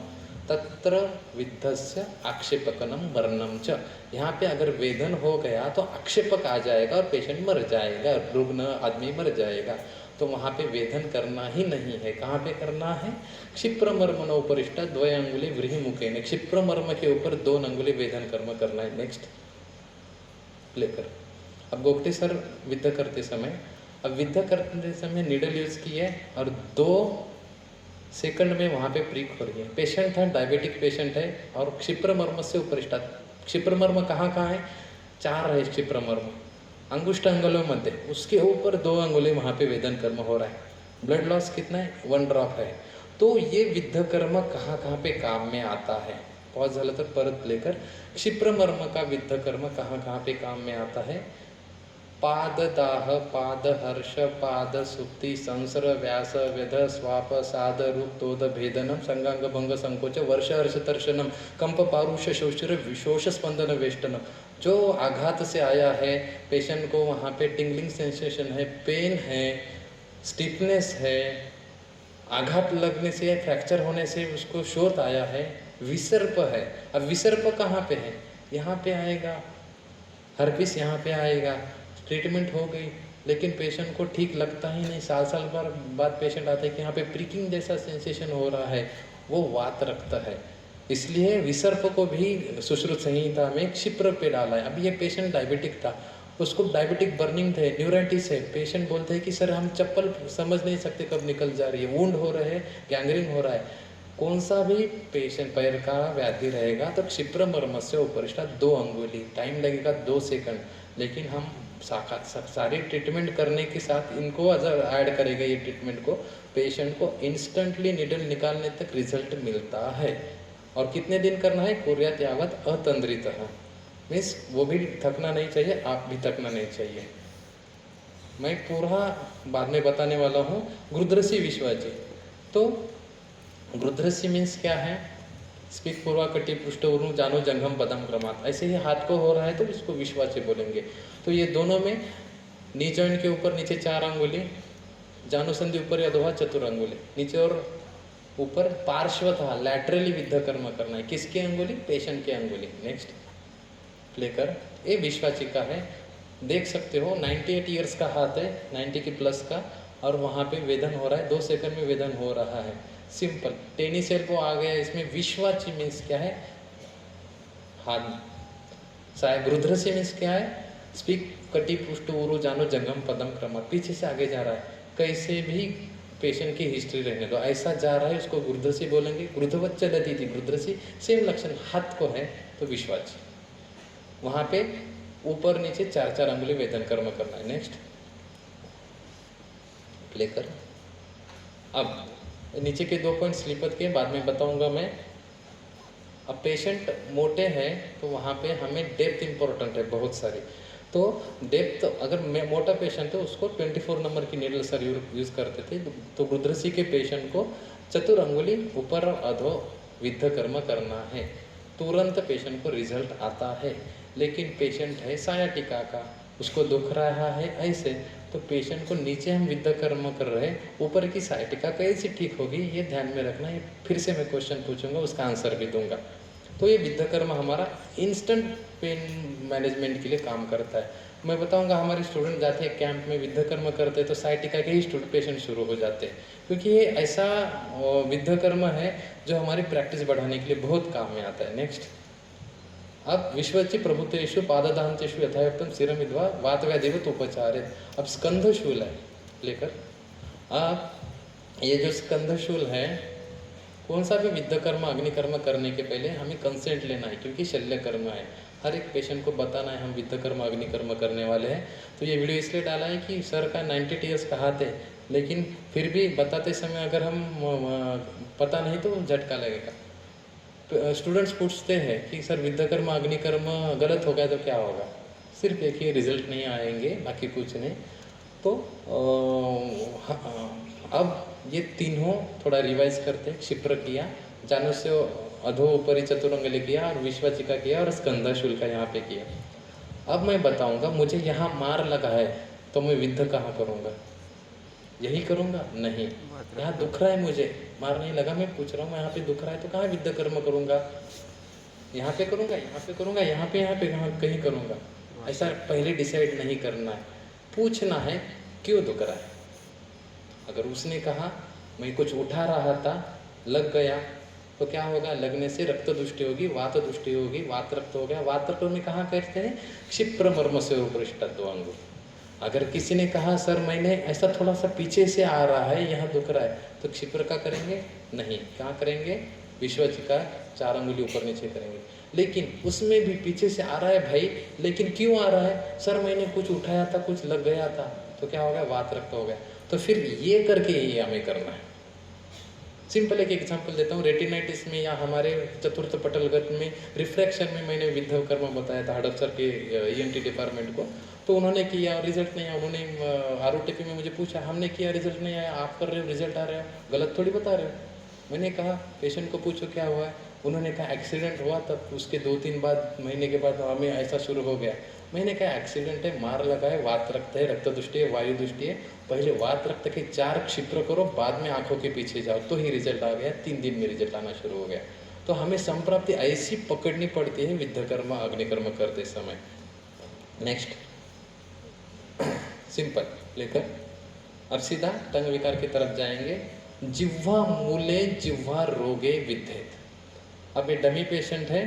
तत्र विद्धस्य आक्षेपकनम वर्णम च। यहाँ पे अगर वेदन हो गया तो आक्षेपक आ जाएगा और पेशेंट मर जाएगा, रुग्ण आदमी मर जाएगा। तो वहाँ पे वेदन करना ही नहीं है। कहाँ पे करना है? क्षिप्रमर्मण उपरिष्ट द्वय अंगुली व्रीहिमुखेन, क्षिप्रमर्म के ऊपर 2 अंगुली वेदन कर्म करना है। नेक्स्ट लेकर अब गोगटे सर विद्या करते समय, अब विद्या करते समय नीडल यूज़ की है और 2 सेकंड में वहाँ पे प्रीक हो रही है। पेशेंट है, डायबिटिक पेशेंट है और क्षिप्रमर्म से उपरिष्ट। क्षिप्रमर्म कहाँ कहाँ है? 4 है क्षिप्रमर्म, अंगुष्ठ अंगुलों मध्य, उसके ऊपर 2 अंगुली वहाँ पे वेदन कर्म हो रहा है। ब्लड लॉस कितना है? 1 ड्रॉप है। तो ये विद्या कर्म कहाँ कहाँ पे काम में आता है? पॉज झालं तर परत लेकर, क्षिप्रमर्म का विद्या कर्म कहाँ कहाँ पे काम में आता है? पाद दाह, पाद हर्ष, पाद सुक्ति, संसर, व्यास, व्यध, स्वाप, साद, रूप, तोद, भेदनम, संगांग भंग, संकोच, वर्ष हर्ष तर्शनम, कंप, पारुष, शोषर, विशोष, स्पंदन, वेष्टनम। जो आघात से आया है पेशेंट को, वहाँ पे टिंगलिंग सेंसेशन है, पेन है, स्टिफनेस है, आघात लगने से, फ्रैक्चर होने से उसको शोथ आया है, विसर्प है। अब विसर्प कहाँ पे है? यहाँ पे आएगा, हर्पिस यहाँ पे आएगा। ट्रीटमेंट हो गई लेकिन पेशेंट को ठीक लगता ही नहीं, साल बाद पेशेंट आता है कि यहाँ पे प्रिकिंग जैसा सेंसेशन हो रहा है, वो वात रक्त है। इसलिए विसर्प को भी सुश्रुत संहिता में क्षिप्र पे डाला है। अब ये पेशेंट डायबिटिक था, उसको डायबिटिक बर्निंग थे, न्यूराइटिस है, पेशेंट बोलते हैं कि सर हम चप्पल समझ नहीं सकते कब निकल जा रही है, वुंड हो रहे हैं, गैंग्रीन हो रहा है। कौन सा भी पेशेंट पैर का व्याधि रहेगा तो क्षिप्रमर्म से उपरिष्ट 2 अंगुली, टाइम लगेगा 2 सेकंड, लेकिन हम सारी ट्रीटमेंट करने के साथ इनको अगर ऐड करेगा ये ट्रीटमेंट को, पेशेंट को इंस्टेंटली निडल निकालने तक रिजल्ट मिलता है। और कितने दिन करना है? कुर्यात यावत अतंद्रितः, मीन्स वो भी थकना नहीं चाहिए, आप भी थकना नहीं चाहिए। मैं पूरा बाद में बताने वाला हूँ। गृध्रसी विश्वाची, तो गृध्रसी मीन्स क्या है? स्पीक पूर्वा कटी पृष्ठवरून जानो जंगम पदम क्रमात, ऐसे ही हाथ को हो रहा है तो इसको विश्वाची बोलेंगे। तो ये दोनों में नी जॉइंट के ऊपर नीचे 4 अंगुली, जानु संधि ऊपर या दोहा चतुर अंगुली, नीचे और ऊपर पार्श्वतः लैटरली विद्या कर्म करना है। किसकी अंगुली? पेशेंट की अंगुली। नेक्स्ट लेकर, ये विश्वाची का है, देख सकते हो 98 ईयर्स का हाथ है, 90 के प्लस का, और वहाँ पे वेदन हो रहा है, 2 सेकंड में वेदन हो रहा है। सिंपल टेनिस एल्बो आ गया इसमें। विश्वाची मीन्स क्या है? हाथ। साय गृध्रसी मीन्स क्या है? स्पीक कटी पृष्ठ उरु जानो जंगम पदम क्रम, पीछे से आगे जा रहा है, कैसे भी पेशेंट की हिस्ट्री रहने दो, ऐसा जा रहा है उसको गृध्रसी बोलेंगे। गृध्रवत चलती थी गृध्रसी, सेम लक्षण हाथ को है तो विश्वाची। वहाँ पे ऊपर नीचे 4 अंगुली वेदन कर्म करना है। नेक्स्ट प्ले कर। अब नीचे के 2 पॉइंट स्लीपत के बाद में बताऊंगा मैं। अब पेशेंट मोटे हैं तो वहाँ पे हमें डेप्थ इंपॉर्टेंट है बहुत सारी। तो डेप्थ, अगर मैं मोटा पेशेंट है उसको 24 नंबर की नीडल सर यूज़ करते थे। तो गृध्रसी के पेशेंट को चतुर अंगुली ऊपर और अधो विद्या कर्म करना है, तुरंत पेशेंट को रिजल्ट आता है। लेकिन पेशेंट है सायाटिका का, उसको दुख रहा है ऐसे, तो पेशेंट को नीचे हम विद्या कर्म कर रहे हैं, ऊपर की सायाटिका कैसे ठीक होगी ये ध्यान में रखना है। फिर से मैं क्वेश्चन पूछूंगा, उसका आंसर भी दूंगा। तो ये विद्या कर्म हमारा इंस्टेंट पेन मैनेजमेंट के लिए काम करता है। मैं बताऊंगा, हमारे स्टूडेंट जाते हैं कैंप में विद्या कर्म करते हैं तो साइटिका के ही पेशेंट शुरू हो जाते हैं, क्योंकि ये ऐसा विद्या कर्म है जो हमारी प्रैक्टिस बढ़ाने के लिए बहुत काम में आता है। नेक्स्ट, अब विश्वची प्रभुतेषु पाददांतेषु यथायुक्तम सिरम विद्वा वातव्याधिवत उपचारित। अब स्कंधशूल है लेकर, अब ये जो स्कंधशूल है, कौन सा भी विद्या कर्म अग्निकर्म करने के पहले हमें कंसेंट लेना है, क्योंकि शल्य कर्म है। हर एक पेशेंट को बताना है हम विद्या कर्म अग्निकर्म करने वाले हैं। तो ये वीडियो इसलिए डाला है कि सर का 90 ईयर्स का हाथ है, लेकिन फिर भी बताते समय अगर हम पता नहीं तो झटका लगेगा। स्टूडेंट्स पूछते हैं कि सर विद्याकर्म अग्निकर्म गलत हो गया तो क्या होगा? सिर्फ एक ही रिजल्ट नहीं आएंगे, बाकी कुछ नहीं। तो अब ये तीनों थोड़ा रिवाइज करते। क्षिप्र किया, जानुष्य अधोपरि चतुरंगले किया, और विश्वचिका किया, और स्कंद शुल्क यहाँ पे किया। अब मैं बताऊंगा, मुझे यहाँ मार लगा है तो मैं विद्ध कहाँ करूँगा? यही करूँगा? नहीं, यहाँ दुख रहा है, मुझे मार नहीं लगा, मैं पूछ रहा हूँ यहाँ पे दुख रहा है तो कहाँ विद्ध कर्म करूँगा? यहाँ पे करूँगा, यहाँ पे करूँगा, यहाँ पे कहाँ कहीं करूँगा? ऐसा पहले डिसाइड नहीं करना है, पूछना है क्यों दुख रहा है। अगर उसने कहा मैं कुछ उठा रहा था, लग गया, तो क्या होगा? लगने से रक्त दुष्टि होगी, वात दुष्टि होगी, वात रक्त हो गया। वात रक्त में कहाँ कहते हैं? क्षिप्र मर्म से उपरिष्टत्व अंगु। अगर किसी ने कहा सर मैंने ऐसा थोड़ा सा पीछे से आ रहा है, यहाँ दुख रहा है, तो क्षिप्र का करेंगे? नहीं, कहाँ करेंगे? विश्वचिका 4 अंगुली ऊपर नीचे करेंगे। लेकिन उसमें भी पीछे से आ रहा है भाई, लेकिन क्यों आ रहा है? सर मैंने कुछ उठाया था, कुछ लग गया था, तो क्या हो गया? वात रक्त हो गया। तो फिर ये करके ही हमें करना है। सिंपल एक एग्जांपल देता हूँ। रेटिनाइटिस में या हमारे चतुर्थ पटलगत में रिफ्रैक्शन में मैंने विद्ध कर्म बताया था हड़प सर के ENT डिपार्टमेंट को, तो उन्होंने किया, रिजल्ट नहीं आया। उन्होंने ROTP में मुझे पूछा, हमने किया रिजल्ट नहीं आया, आप कर रहे हो रिजल्ट आ रहा है, गलत थोड़ी बता रहे हो। मैंने कहा पेशेंट को पूछो क्या हुआ है। उन्होंने कहा एक्सीडेंट हुआ, तब उसके 2-3 महीने के बाद हमें ऐसा शुरू हो गया। मैंने कहा एक्सीडेंट है, मार लगा है, वात रक्त है, रक्त दुष्टि है, वायु दुष्टि है, पहले वात रक्त के 4 क्षिप्र करो, बाद में आंखों के पीछे जाओ, तो ही रिजल्ट आ गया। 3 दिन में रिजल्ट आना शुरू हो गया। तो हमें संप्राप्ति ऐसी पकड़नी पड़ती है विद्यकर्म अग्निकर्म करते समय। नेक्स्ट सिंपल लेकर अब सीधा टंग विकार की तरफ जाएंगे। जिह्वा मूले जिह्वा रोगे विद्धेत। अब ये डमी पेशेंट है,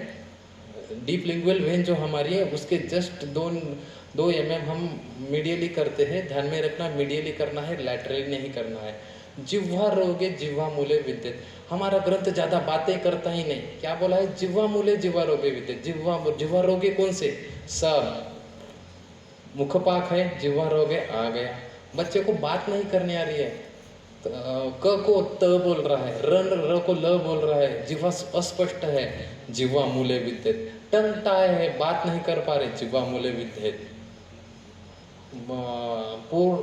डीप लिंगुअल वेन जो हमारी है उसके जस्ट 2 mm हम मीडियली करते हैं। ध्यान में रखना, मीडियली करना है, लैटरली नहीं करना है। जिह्वा रोगे जिह्वा मूले विद्येत। हमारा ग्रंथ ज़्यादा बातें करता ही नहीं। क्या बोला है? जिह्वा मूले जिह्वा रोगे विद्येत। जिह्वा रोगे कौन से? सब। मुखपाक है, जिह्वा रोगे आ गया। बच्चे को बात नहीं करने आ रही है, क को त बोल रहा है, र को ल बोल रहा है, जिह्वा अस्पष्ट है, जिह्वा मूले विद्येत। टंग टाय है, बात नहीं कर पा रहे, जिह्वा मूले विद्येत।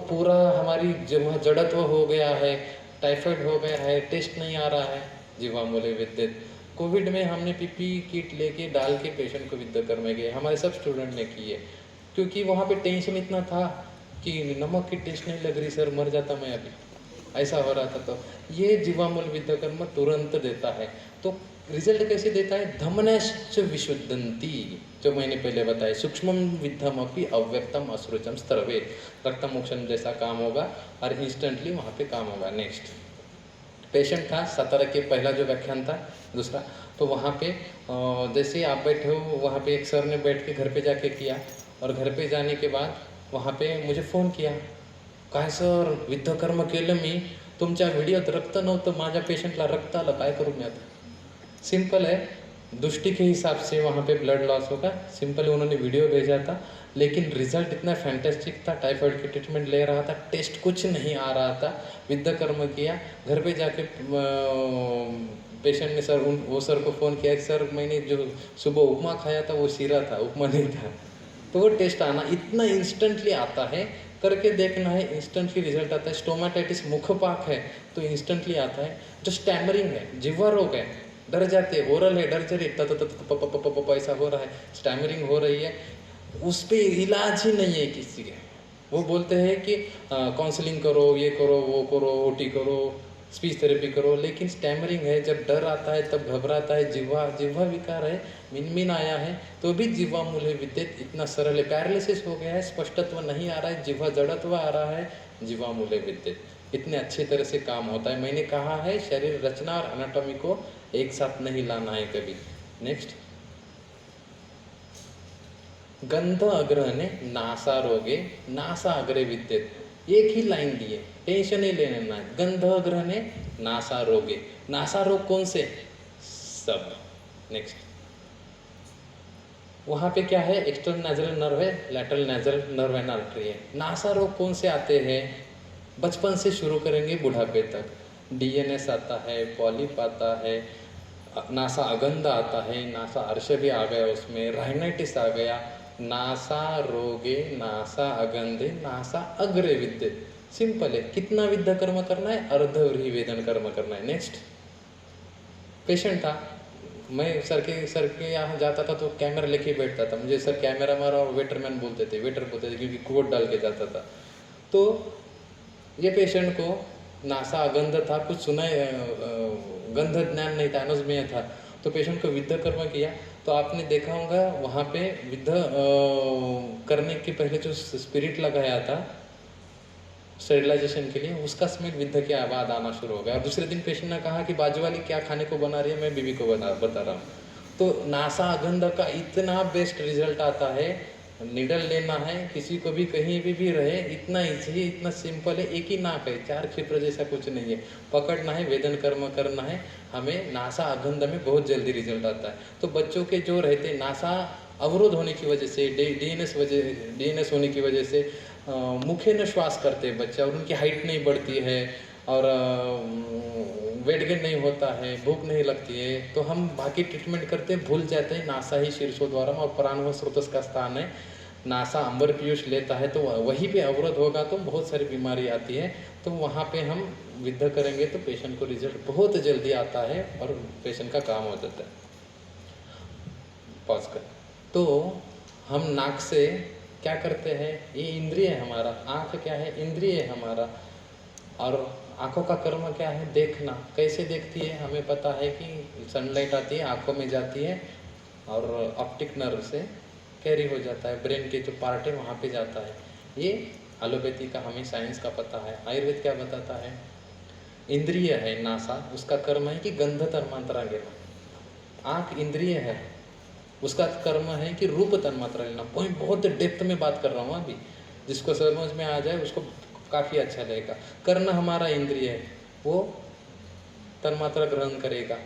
पूरा हमारी जिह्वा जड़त्व हो गया है, टाइफाइड हो गया है, टेस्ट नहीं आ रहा है, जिह्वा मूले विद्येत। कोविड में हमने PPE किट लेके डाल के पेशेंट को विद्यकर्म में गए, हमारे सब स्टूडेंट ने किए, क्योंकि वहाँ पे टेंशन इतना था कि नमक की टेस्ट नहीं लग रही सर, मर जाता मैं अभी, ऐसा हो रहा था। तो ये जीवामूल विद्यकर्म तुरंत देता है। तो रिजल्ट कैसे देता है? धमनश्च विशुद्धंती, जो मैंने पहले बताया, सूक्ष्म विद्धम अपि अव्यक्तम असृचम स्त्रवे। रक्तमोक्षण जैसा काम होगा और इंस्टेंटली वहाँ पे काम होगा। नेक्स्ट पेशेंट था 17 के पहला जो व्याख्यान था, दूसरा, तो वहाँ पे जैसे आप बैठे हो, वहाँ पे एक सर ने बैठ के घर पे जाके किया, और घर पे जाने के बाद वहाँ पे मुझे फ़ोन किया, काय सर विद्यकर्म केलं मी, तुमच्या व्हिडिओत रक्त नव्हतं, माझ्या पेशंटला रक्त आलं, काय करू मी आता? सिंपल है, दृष्टि के हिसाब से वहाँ पे ब्लड लॉस होगा। सिंपल उन्होंने वीडियो भेजा था, लेकिन रिजल्ट इतना फैंटेस्टिक था, टाइफाइड की ट्रीटमेंट ले रहा था, टेस्ट कुछ नहीं आ रहा था, विद्यकर्म किया। घर पे जाके पेशेंट ने वो सर को फ़ोन किया कि सर मैंने जो सुबह उपमा खाया था वो शीरा था, उपमा नहीं था। तो वो टेस्ट आना इतना इंस्टेंटली आता है, करके देखना है, इंस्टेंटली रिजल्ट आता है। स्टोमाटाइटिस मुखपाक है तो इंस्टेंटली आता है। जो स्टैमरिंग है, जिह्वा रोग है, डर जाते, ओरल है, डर चले ऐसा हो रहा है, स्टैमरिंग हो रही है, उस पर इलाज ही नहीं है किसी के। वो बोलते हैं कि काउंसलिंग करो, ये करो, वो करो, OT करो, स्पीच थेरेपी करो, लेकिन स्टैमरिंग है, जब डर आता है तब घबराता है, जिह्वा विकार है, मिनमिन आया है, तो भी जिह्वा मूले विद्येत। इतना सरल है। पैरालिसिस हो गया है, स्पष्टत्व नहीं आ रहा है, जिह्वा जड़त्व आ रहा है, जिह्वा मूले विद्येत। इतने अच्छे तरह से काम होता है। मैंने कहा है शरीर रचना और एनाटॉमी को एक साथ नहीं लाना है कभी। नेक्स्ट गंध अग्रहणे नासा रोगे नासा अग्रे विद्येत। एक ही लाइन दी है, टेंशन ही लेना ना। गंध अग्रहणे नासा रोगे, नासा रोग कौन से? सब। नेक्स्ट वहाँ पे क्या है? एक्सटर्नल नेजरल नर्व है, लैटरल नेजरल नर्व एंड आर्टरी है। नासा रोग कौन से आते हैं? बचपन से शुरू करेंगे बुढ़ापे तक। DNS आता है, पॉलिप आता है, नासा अगंध आता है, नासा अर्श भी आ गया, उसमें राइनाइटिस आ गया, नासा रोगे, नासा अगंधे, नासा अग्रे विद्ये। सिंपल है। कितना विद्या कर्म करना है? अर्धव्रीहि वेदन कर्म करना है। नेक्स्ट, पेशेंट था, मैं सर के यहाँ जाता था तो कैमरा लेके बैठता था, मुझे सर कैमरा मारा और वेटरमैन बोलते थे, वेटर बोलते थे, क्योंकि कोट डाल के जाता था। तो ये पेशेंट को नासा अगंध था, कुछ सुना गंध ज्ञान नहीं था, अनुस्मेय था, तो पेशेंट को विद्या कर्म किया। तो आपने देखा होगा वहाँ पे विद्या करने के पहले जो स्पिरिट लगाया था स्टेरिलाइजेशन के लिए, उसका स्मेल विद्या की आवाज़ आना शुरू हो गया। और दूसरे दिन पेशेंट ने कहा कि बाजू वाली क्या खाने को बना रही है, मैं बीवी को बता रहा हूँ। तो नासा अगंध का इतना बेस्ट रिजल्ट आता है। निडल लेना है, किसी को भी कहीं भी रहे, इतना ईजी, इतना सिंपल है। एक ही नाक है, 4 क्षिप्र जैसा कुछ नहीं है। पकड़ना है, वेदन कर्म करना है, हमें नासा अगंध में बहुत जल्दी रिजल्ट आता है। तो बच्चों के जो रहते नासा अवरोध होने की वजह से, डीएनएस होने की वजह से मुखे न श्वास करते हैं बच्चे, और उनकी हाइट नहीं बढ़ती है, और वेट गेन नहीं होता है, भूख नहीं लगती है, तो हम बाकी ट्रीटमेंट करते भूल जाते हैं नासा ही शीर्षोद्वारम और प्राणव स्रोतस का स्थान है। नासा अंबर पीयूष लेता है तो वहीं पे अवरोध होगा तो बहुत सारी बीमारी आती है। तो वहाँ पे हम विद्या करेंगे तो पेशेंट को रिजल्ट बहुत जल्दी आता है और पेशेंट का काम हो जाता है। पॉज कर। तो हम नाक से क्या करते हैं? ये इंद्रिय है हमारा। आँख क्या है? इंद्रिय है हमारा। और आँखों का कर्म क्या है? देखना। कैसे देखती है? हमें पता है कि सनलाइट आती है, आँखों में जाती है और ऑप्टिक नर्व से कैरी हो जाता है, ब्रेन के जो पार्ट है वहाँ पे जाता है। ये एलोपैथी का हमें साइंस का पता है। आयुर्वेद क्या बताता है? इंद्रिय है नासा, उसका कर्म है कि गंध तन्मात्रा लेना। आँख इंद्रिय है, उसका कर्म है कि रूप तन्मात्रा लेना। पॉइंट बहुत डेप्थ में बात कर रहा हूँ अभी, जिसको समझ में आ जाए उसको काफ़ी अच्छा लगेगा। कर्ण हमारा इंद्रिय है, वो तन्मात्रा ग्रहण करेगा।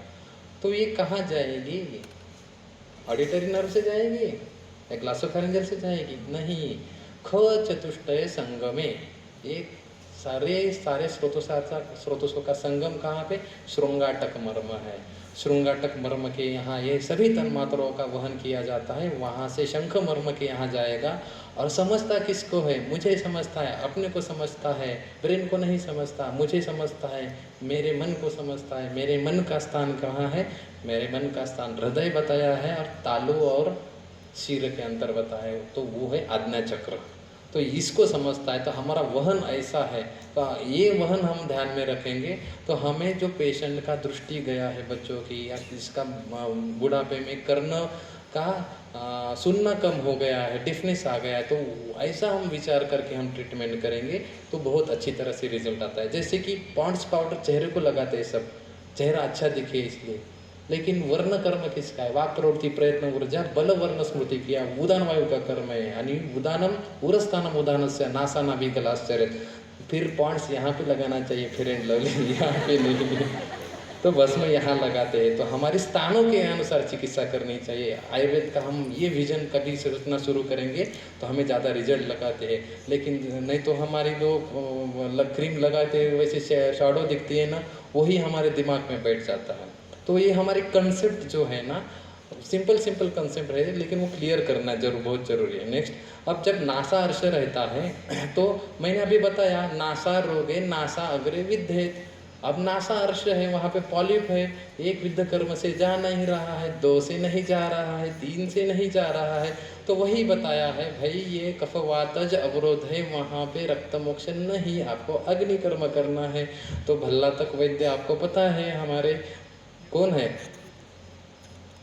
तो ये कहाँ जाएगी? ऑडिटरी नर्व से जाएगी या ग्लासोफैरिंजल से जाएगी? नहीं, ख चतुष्टय संगमे। एक सारे स्रोतों का संगम कहाँ पे? श्रृंगाटक मर्म है। श्रृंगाटक मर्म के यहाँ ये सभी तन्मात्राओं का वहन किया जाता है। वहाँ से शंख मर्म के यहाँ जाएगा। और समझता किसको है? मुझे समझता है, अपने को समझता है, ब्रेन को नहीं समझता, मुझे समझता है, मेरे मन को समझता है। मेरे मन का स्थान कहाँ है? मेरे मन का स्थान हृदय बताया है और तालु और शीर के अंतर बताया है, तो वो है आज्ञा चक्र। तो इसको समझता है, तो हमारा वहन ऐसा है। तो ये वहन हम ध्यान में रखेंगे तो हमें जो पेशेंट का दृष्टि गया है बच्चों की, या जिसका बुढ़ापे में कर्ण का सुनना कम हो गया है, डिफनेस आ गया है, तो ऐसा हम विचार करके हम ट्रीटमेंट करेंगे तो बहुत अच्छी तरह से रिजल्ट आता है। जैसे कि पॉन्ड्स पाउडर चेहरे को लगाते हैं सब, चेहरा अच्छा दिखे इसलिए, लेकिन वर्ण कर्म किसका है? वाक प्रवृत्ति प्रयत्न ऊर्जा बल वर्ण स्मृति किया, उदान वायु का कर्म है। यानी उदानम उरस्थानम उदानस्य नासा नाभिकलाश्चर्य। फिर पॉइंट्स यहाँ पे लगाना चाहिए, फेयर एंड लवली यहाँ पे नहीं। तो बस में यहाँ लगाते हैं। तो हमारे स्थानों के अनुसार चिकित्सा करनी चाहिए। आयुर्वेद का हम ये विजन कभी सोचना शुरू करेंगे तो हमें ज़्यादा रिजल्ट लगाते हैं। लेकिन नहीं तो हमारी जो क्रीम लगाते हैं वैसे शैडो दिखती है ना, वही हमारे दिमाग में बैठ जाता है। तो ये हमारे कंसेप्ट जो है ना, सिंपल कंसेप्ट है, लेकिन वो क्लियर करना बहुत ज़रूरी है। नेक्स्ट, अब जब नासा अर्श रहता है तो मैंने अभी बताया नासा रोगे नासा अग्रे विद्धेत। अब नासा अर्श है, वहाँ पे पॉलिप है, एक विद्ध कर्म से जा नहीं रहा है, 2 से नहीं जा रहा है, 3 से नहीं जा रहा है। तो वही बताया है भाई, ये कफवातज अवरोध है, वहाँ पे रक्त मोक्ष नहीं, आपको अग्नि कर्म करना है। तो भल्ला तक वैद्य आपको पता है हमारे कौन है?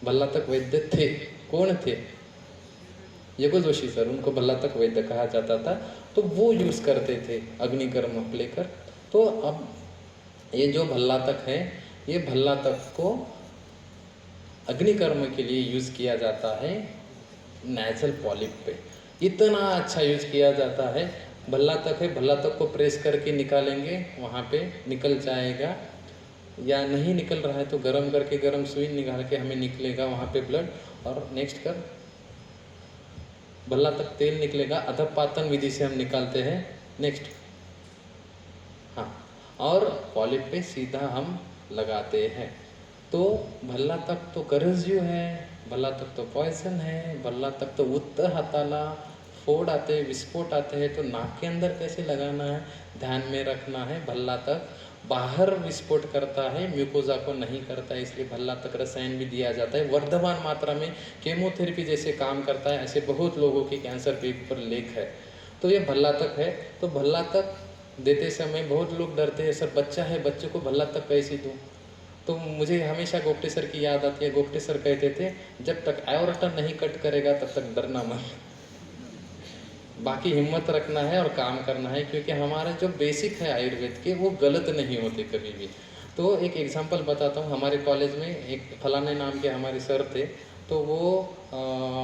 भल्ला तक वैद्य थे, कौन थे? यगो जोशी सर, उनको भल्ला तक वैद्य कहा जाता था। तो वो यूज़ करते थे अग्निकर्म लेकर। तो अब ये जो भल्ला तक है, ये भल्ला तक को अग्निकर्म के लिए यूज़ किया जाता है नेजल पॉलिप पे। इतना अच्छा यूज़ किया जाता है। भल्ला तक है, भल्ला तक को प्रेस करके निकालेंगे, वहाँ पे निकल जाएगा। या नहीं निकल रहा है तो गर्म करके, गर्म सुई निकाल के हमें निकलेगा वहाँ पे ब्लड। और नेक्स्ट कर, भल्ला तक तेल निकलेगा, अधपातन विधि से हम निकालते हैं। नेक्स्ट, हाँ, और पॉलिप पे सीधा हम लगाते हैं। तो भल्ला तक तो करंज्यू है, भल्ला तक तो पॉइजन है, भल्ला तक तो उत्तर हाताला फोड़ आते हैं, विस्फोट आते हैं, तो नाक के अंदर कैसे लगाना है ध्यान में रखना है। भल्ला तक बाहर विस्फोट करता है, म्यूकोजा को नहीं करता है, इसलिए भल्ला तक रसायन भी दिया जाता है वर्धमान मात्रा में। केमोथेरेपी जैसे काम करता है, ऐसे बहुत लोगों की कैंसर पेपर लेख है। तो ये भल्ला तक है। तो भल्ला तक देते समय बहुत लोग डरते हैं, सर बच्चा है, बच्चे को भल्ला तक कैसे दूँ। तो मुझे हमेशा गोप्टे सर की याद आती है। गोप्टे सर कहते थे, जब तक एओर्टा नहीं कट करेगा तब तक डरना मत, बाकी हिम्मत रखना है और काम करना है, क्योंकि हमारा जो बेसिक है आयुर्वेद के वो गलत नहीं होते कभी भी। तो एक एग्जांपल बताता हूँ। हमारे कॉलेज में एक फलाने नाम के हमारे सर थे, तो वो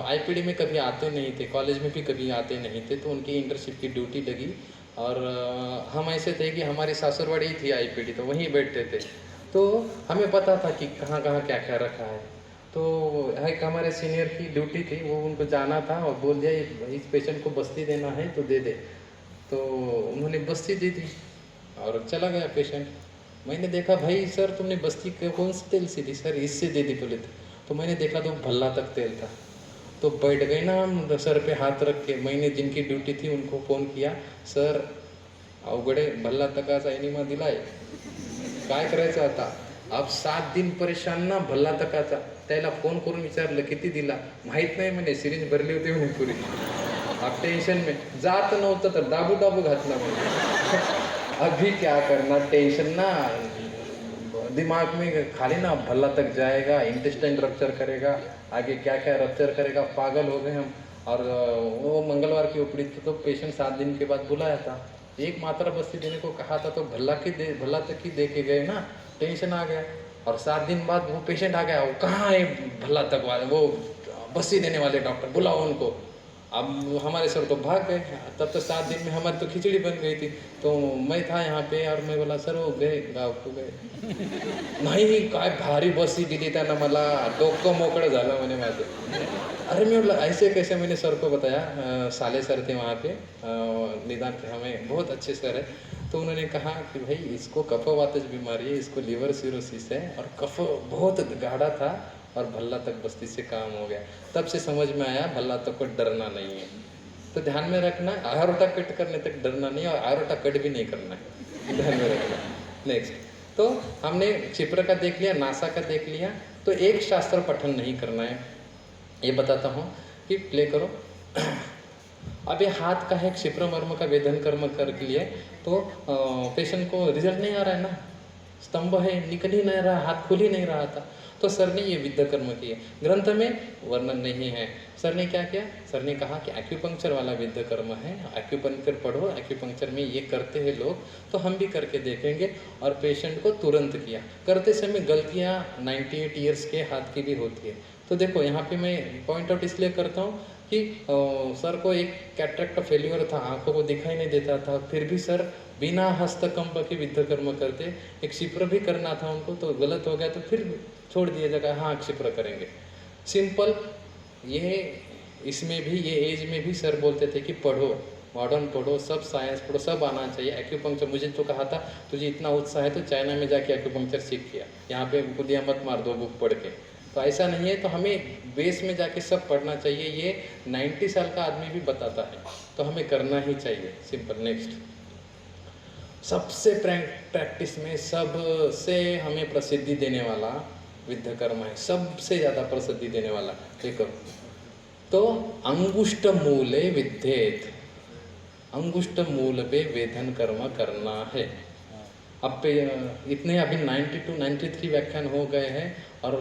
आईपीडी में कभी आते नहीं थे, कॉलेज में भी कभी आते नहीं थे। तो उनकी इंटर्नशिप की ड्यूटी लगी और हम ऐसे थे कि हमारी सासुरवाड़ी थी आईपीडी, तो वहीं बैठते थे। तो हमें पता था कि कहाँ कहाँ क्या क्या रखा है। तो एक हमारे सीनियर की ड्यूटी थी, वो उनको जाना था और बोल दिया इस पेशेंट को बस्ती देना है तो दे दे। तो उन्होंने बस्ती दे दी और चला गया पेशेंट। मैंने देखा, भाई सर तुमने बस्ती कौन सी तेल सी दी। सर इससे दे दी बोले तो मैंने देखा तो भल्ला तक तेल था। तो बैठ गए ना हम सर पे हाथ रख के। मैंने जिनकी ड्यूटी थी उनको फ़ोन किया, सर अवघडे भल्ला तकाचा एनिमा दिलाय, काय करायचं आता। अब 7 दिन परेशान ना भल्ला तकाचा। त्याला फोन करून विचारलं किती दिला, माहीत नाही म्हणे, सिरिंज भरली होती म्हणे पुरी। अब टेंशन में जात नव्हतं तर दाबू दाबू घातला म्हणे। अभी क्या करना, टेंशन ना दिमाग में खाली ना भल्ला तक जाएगा, इंटेस्टाइन रप्चर करेगा, आगे क्या क्या रप्चर करेगा, पागल हो गए हम। और वो मंगलवार की ओपीडी थी, तो पेशेंट 7 दिन के बाद बुलाया था। एक मात्रा बस्ती देने को कहा था, तो भल्ला तक ही दे के गए ना, टेंशन आ गया। और 7 दिन बाद वो पेशेंट आ गया, वो कहाँ है भल्ला तक वाले, वो बस्ती देने वाले डॉक्टर, बुलाओ उनको। अब हमारे सर तो भाग गए। तब तो 7 दिन में हमारी तो खिचड़ी बन गई थी। तो मैं था यहाँ पे और मैं बोला, सर वो गए गाव को गए। नाही काय भारी बस्ती दिली त्यांना, मला डोकं मोकळं झालं म्हणे माझं। अरे मैं बोला ऐसे कैसे, मैंने सर को बताया। साले सर थे वहाँ पे, निदान के हमें बहुत अच्छे सर है। तो उन्होंने कहा कि भाई इसको कफवातज बीमारी है, इसको लीवर सिरोसिस है और कफ बहुत गाढ़ा था और भल्ला तक बस्ती से काम हो गया। तब से समझ में आया भल्ला तक को डरना नहीं है। तो ध्यान में रखना, आयोटा कट करने तक डरना नहीं और आयोटा कट भी नहीं करना है, ध्यान में रखना। नेक्स्ट, तो हमने क्षिप्र का देख लिया, नासा का देख लिया। तो एक शास्त्र पठन नहीं करना है, ये बताता हूँ कि प्ले करो। अब ये हाथ का है, क्षिप्र मर्म का वेदन कर्म कर लिए, तो पेशेंट को रिजल्ट नहीं आ रहा है ना, स्तंभ है, निकल ही नहीं रहा, हाथ खुल ही नहीं रहा था। तो सर ने ये विद्या कर्म किए, ग्रंथ में वर्णन नहीं है। सर ने क्या किया, सर ने कहा कि एक्यूपंक्चर वाला विद्या कर्म है, एक्यूपंक्चर पढ़ो, एक्यूपंक्चर में ये करते हैं लोग, तो हम भी करके देखेंगे। और पेशेंट को तुरंत किया। करते समय गलतियाँ 98 ईयर्स के हाथ की भी होती है। तो देखो यहाँ पे मैं पॉइंट आउट इसलिए करता हूँ कि सर को एक कैटरेक्ट फेल्यूर था, आंखों को दिखाई नहीं देता था, फिर भी सर बिना हस्तकंप के विद्या कर्म करते। एक क्षिप्र भी करना था उनको, तो गलत हो गया, तो फिर छोड़ दिया जगह, हाँ क्षिप्र करेंगे, सिंपल। ये इसमें भी, ये एज में भी सर बोलते थे कि पढ़ो, मॉडर्न पढ़ो, सब साइंस पढ़ो, सब आना चाहिए। एक्यूपंक्चर मुझे तो कहा था तुझे इतना उत्साह है तो चाइना में जाके एक्यूपंक्चर सीख किया, यहाँ पे खुदिया मत मार दो बुक पढ़ के। तो ऐसा नहीं है, तो हमें बेस में जाके सब पढ़ना चाहिए। ये 90 साल का आदमी भी बताता है, तो हमें करना ही चाहिए, सिंपल। नेक्स्ट, सबसे प्रैक्टिस में सबसे हमें प्रसिद्धि देने वाला विद्या कर्म है, सबसे ज़्यादा प्रसिद्धि देने वाला। देखो, तो अंगुष्ठ मूले विद्येत, अंगुष्ठ मूल पे वेदन कर्म करना है। अब पे इतने अभी 92 93 व्याख्यान हो गए हैं और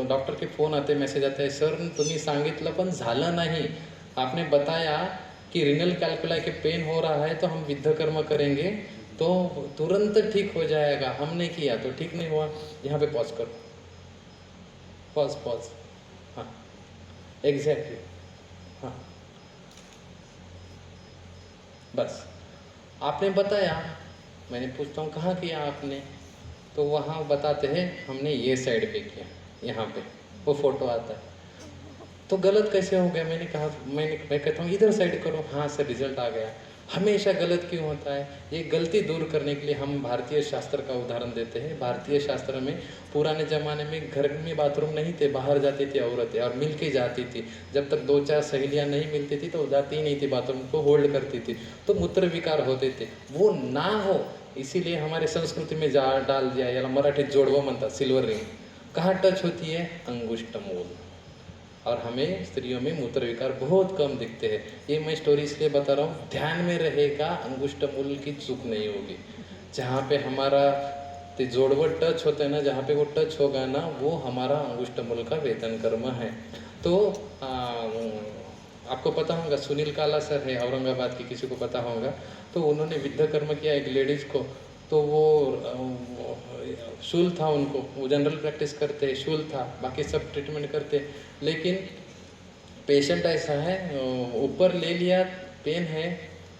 डॉक्टर के फ़ोन आते, मैसेज आते हैं, सर तुम्ही सांगितलं पण झालं नाही, आपने बताया कि रिनल कैल्कुला के पेन हो रहा है तो हम विद्या कर्म करेंगे तो तुरंत ठीक हो जाएगा, हमने किया तो ठीक नहीं हुआ। यहाँ पे पॉज करो, पॉज, हाँ एग्जैक्टली, हाँ बस आपने बताया, मैंने पूछता हूँ कहाँ किया आपने, तो वहाँ बताते हैं हमने ये साइड पे किया, यहाँ पे वो फोटो आता है। तो गलत कैसे हो गया, मैंने कहा, मैं कहता हूँ इधर साइड करो, हाँ सर रिजल्ट आ गया। हमेशा गलत क्यों होता है? ये गलती दूर करने के लिए हम भारतीय शास्त्र का उदाहरण देते हैं। भारतीय शास्त्र में पुराने ज़माने में घर में बाथरूम नहीं थे, बाहर जाती थी औरतें और मिल के जाती थी। जब तक 2-4 सहेलियाँ नहीं मिलती थी तो जाती ही नहीं थी बाथरूम को, होल्ड करती थी, तो मूत्र विकार होते थे। वो ना हो इसीलिए हमारे संस्कृति में जा डाल दिया, याला मराठीत जोडवं म्हणतात, सिल्वर रिंग। कहाँ टच होती है? अंगुष्ठ मूल। और हमें स्त्रियों में मूत्र विकार बहुत कम दिखते हैं। ये मैं स्टोरी इसलिए बता रहा हूँ, ध्यान में रहेगा, अंगुष्ठ मूल की चूक नहीं होगी। जहाँ पे हमारा ते जोड़वट टच होता है ना, जहाँ पे वो टच होगा ना, वो हमारा अंगुष्ठ मूल का वेतन कर्म है। तो आपको पता होगा, सुनील काला सर है औरंगाबाद की, किसी को पता होगा, तो उन्होंने विद्या कर्म किया एक लेडीज़ को। तो वो शूल था उनको, वो जनरल प्रैक्टिस करते, शूल था, बाकी सब ट्रीटमेंट करते, लेकिन पेशेंट ऐसा है, ऊपर ले लिया, पेन है,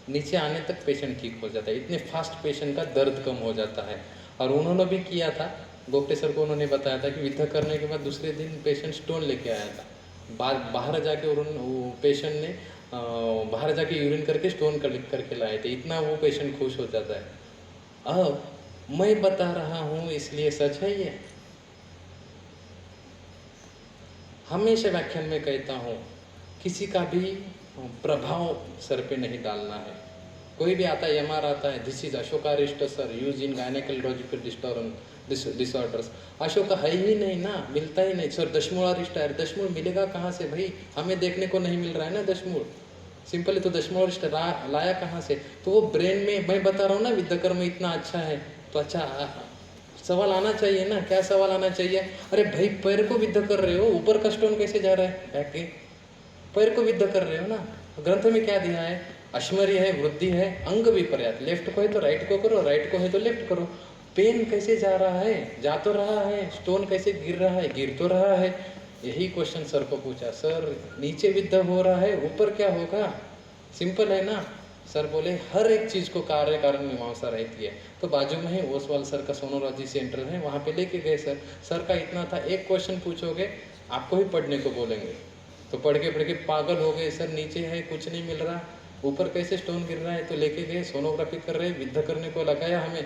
नीचे आने तक पेशेंट ठीक हो जाता है, इतने फास्ट पेशेंट का दर्द कम हो जाता है। और उन्होंने भी किया था, गोप्टे सर को उन्होंने बताया था कि विद्या करने के बाद दूसरे दिन पेशेंट स्टोन लेके आया था। बाहर जाके वो पेशेंट ने बाहर जाके यूरिन करके स्टोन करके लाए थे, इतना वो पेशेंट खुश हो जाता है। अब मैं बता रहा हूँ इसलिए सच है ये। हमेशा व्याख्यान में कहता हूँ, किसी का भी प्रभाव सर पे नहीं डालना है। कोई भी आता है, एमआर आता है, this is Ashokarishta sir, use in gynaecological disorders. Ashoka है ही नहीं ना, मिलता ही नहीं सर, दशमूलारिष्ट है। दशमूल मिलेगा कहाँ से भाई? हमें देखने को नहीं मिल रहा है ना दशमूल, सिंपल है। तो दशमूलारिष्ट लाया कहाँ से? तो वो ब्रेन में, मैं बता रहा हूँ ना विद्याकर्म इतना अच्छा है, तो अच्छा सवाल आना चाहिए ना। क्या सवाल आना चाहिए? अरे भाई पैर को विद्या कर रहे हो, ऊपर का स्टोन कैसे जा रहा है? बैक के पैर को विद्या कर रहे हो ना। ग्रंथ में क्या दिया है? अश्मर्य है, वृद्धि है, अंग विपर्यात। लेफ्ट को है तो राइट को करो, राइट को है तो लेफ्ट करो। पेन कैसे जा रहा है? जा तो रहा है। स्टोन कैसे गिर रहा है? गिर तो रहा है। यही क्वेश्चन सर को पूछा, सर नीचे विद्या हो रहा है, ऊपर क्या होगा? सिंपल है ना। सर बोले हर एक चीज़ को कार्य कारण मीमांसा रहती है। तो बाजू में ही ओसवाल सर का सोनोलॉजी सेंटर है, वहाँ पे लेके गए सर। सर का इतना था, एक क्वेश्चन पूछोगे आपको ही पढ़ने को बोलेंगे, तो पढ़ के पागल हो गए। सर नीचे है, कुछ नहीं मिल रहा, ऊपर कैसे स्टोन गिर रहा है? तो लेके गए, सोनोग्राफी कर रहे, विद्या करने को लगाया हमें।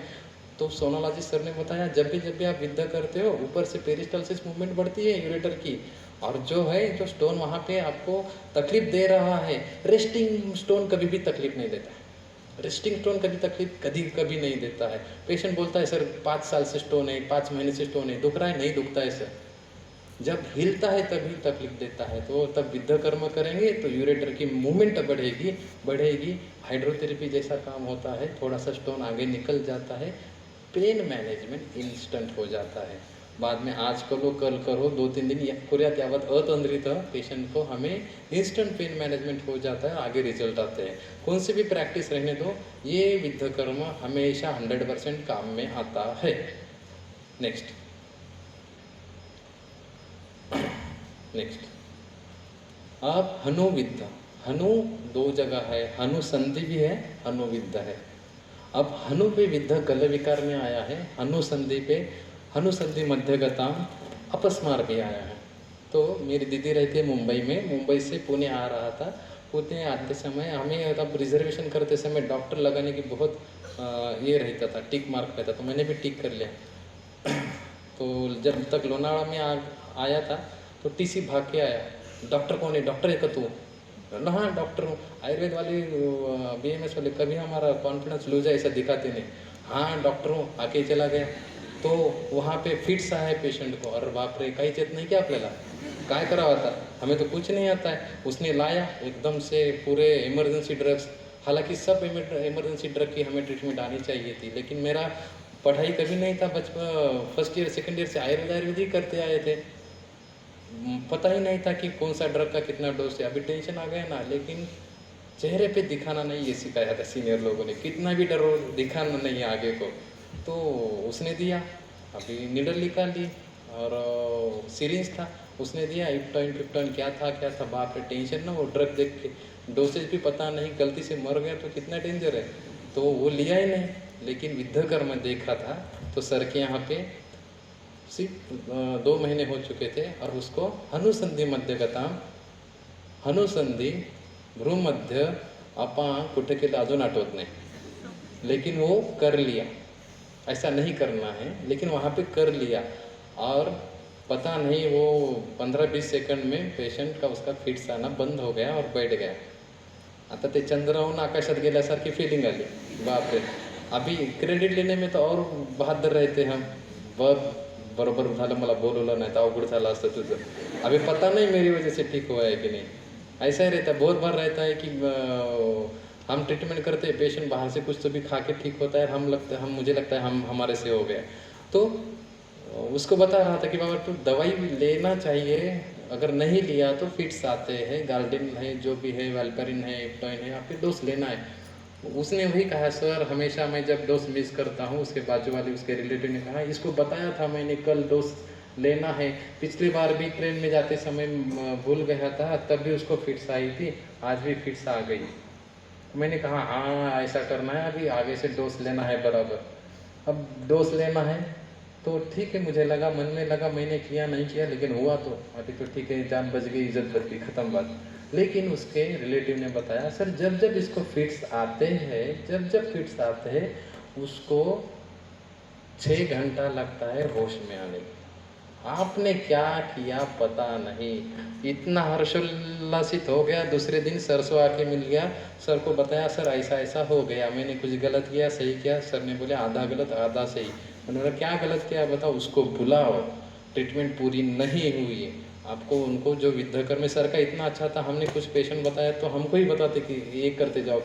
तो सोनोलॉजी सर ने बताया, जब भी आप विद्या करते हो, ऊपर से पेरिस्टालसिस मूवमेंट बढ़ती है यूरेटर की, और जो है जो स्टोन वहाँ पे आपको तकलीफ दे रहा है, रेस्टिंग स्टोन कभी भी तकलीफ नहीं देता है। रेस्टिंग स्टोन कभी तकलीफ कभी नहीं देता है। पेशेंट बोलता है सर 5 साल से स्टोन है, 5 महीने से स्टोन है, दुख रहा है? नहीं दुखता है सर। जब हिलता है तभी तकलीफ देता है। तो तब विद्या कर्म करेंगे तो यूरेटर की मूवमेंट बढ़ेगी। हाइड्रोथेरेपी जैसा काम होता है, थोड़ा सा स्टोन आगे निकल जाता है, पेन मैनेजमेंट इंस्टेंट हो जाता है। बाद में आज करो कल करो, 2-3 दिन कुर्यात यावत अतंद्रित पेशेंट को हमें इंस्टेंट पेन मैनेजमेंट हो जाता है, आगे रिजल्ट आते हैं। कौन सी भी प्रैक्टिस रहने दो, ये विद्या कर्म हमेशा 100% काम में आता है। नेक्स्ट अब हनुविद्या। हनु 2 जगह है, हनु संधि भी है, हनु विद्या है। अब हनु पे विद्या गल विकार में आया है, हनु संधि पे हनु संधि मध्यगताम अपस्मार भी आया है। तो मेरी दीदी रहती है मुंबई में, मुंबई से पुणे आ रहा था। पुणे आते समय हमें तब रिजर्वेशन करते समय डॉक्टर लगाने की बहुत ये रहता था, टिक मार्क रहता, तो मैंने भी टिक कर लिया। तो जब तक लोनावाला में आया था तो टीसी भाग के आया, डॉक्टर कौन है? डॉक्टर है का तू? हाँ डॉक्टर हूँ। आयुर्वेद वाले बीएमएस वाले कभी हमारा कॉन्फिडेंस लूज है ऐसा दिखाते नहीं। हाँ डॉक्टर हूँ, आके चला गया। तो वहाँ पे फिट्स आया पेशेंट को, और बाप रे काही चेत नहीं क्या आपल्याला काय करावा था, हमें तो कुछ नहीं आता है। उसने लाया एकदम से पूरे इमरजेंसी ड्रग्स, हालांकि सब इमरजेंसी ड्रग की हमें ट्रीटमेंट आनी चाहिए थी, लेकिन मेरा पढ़ाई कभी नहीं था। बचपन फर्स्ट ईयर सेकंड ईयर से आयुर्वेद ही करते आए थे, पता ही नहीं था कि कौन सा ड्रग का कितना डोज है। अभी टेंशन आ गया ना, लेकिन चेहरे पे दिखाना नहीं ये सिखाया था सीनियर लोगों ने, कितना भी डरो दिखाना नहीं आगे को। तो उसने दिया, अभी निडल निकाल ली और सीरीज था, उसने दिया इप्टॉइन क्या था, बाप रे टेंशन ना, वो ड्रग देख के डोसेज भी पता नहीं, गलती से मर गया तो कितना डेंजर है। तो वो लिया ही नहीं, लेकिन विद्याकर में देखा था तो सर के यहाँ पे सिर्फ 2 महीने हो चुके थे, और उसको हनुसंधि मध्यगताम, हनुसंधि भ्रूमध्य आपण कुठे केलं अजून आठवत नाही, लेकिन वो कर लिया। ऐसा नहीं करना है, लेकिन वहाँ पे कर लिया। और पता नहीं वो 15-20 सेकंड में पेशेंट का उसका फिट्स आना बंद हो गया और बैठ गया। आता ते चंद्राहून आकाशात गेल्यासारखी फीलिंग आली। बाप रे! अभी क्रेडिट लेने में तो और बहादुर रहते हम, बरोबर झालं, मला बोलवलं नाही तर अवघड झालं असतं तुझं। अभी पता नहीं मेरी वजह से ठीक हुआ है कि नहीं। ऐसा ही रहता है, बहुत बार रहता है कि हम ट्रीटमेंट करते हैं, पेशेंट बाहर से कुछ तो भी खा के ठीक होता है, मुझे लगता है हम हमारे से हो गया। तो उसको बता रहा था कि बाबा तू दवाई लेना चाहिए, अगर नहीं लिया तो फिट्स आते हैं, गार्डिन है, जो भी है, वेलपेरिन है, एप्टोइन है, आपके डोज लेना है। उसने वही कहा, सर हमेशा मैं जब डोज मिस करता हूँ, उसके बाजू वाले उसके रिलेटिव ने कहा इसको बताया था मैंने कल डोज लेना है, पिछली बार भी ट्रेन में जाते समय भूल गया था, तब भी उसको फिट्स आई थी, आज भी फिट्स आ गई। मैंने कहा हाँ ऐसा करना है, अभी आगे से डोज लेना है बराबर। अब डोज लेना है तो ठीक है, मुझे लगा, मन में लगा, मैंने किया नहीं किया, लेकिन हुआ तो अभी तो ठीक है, जान बच गई, इज्जत बच गई, ख़त्म बात। लेकिन उसके रिलेटिव ने बताया सर जब जब इसको फिट्स आते हैं, जब जब फिट्स आते हैं उसको 6 घंटा लगता है होश में आने में। आपने क्या किया पता नहीं, इतना हर्षोल्लासित हो गया। दूसरे दिन सर से आके मिल गया, सर को बताया सर ऐसा ऐसा हो गया, मैंने कुछ गलत किया, सही किया। सर ने बोले आधा गलत आधा सही। मैंने बोला क्या गलत किया बताओ, उसको बुलाओ, ट्रीटमेंट पूरी नहीं हुई है। आपको उनको जो विद्याकर्मी सर का इतना अच्छा था, हमने कुछ पेशेंट बताया तो हमको ही बताते कि ये करते जाओ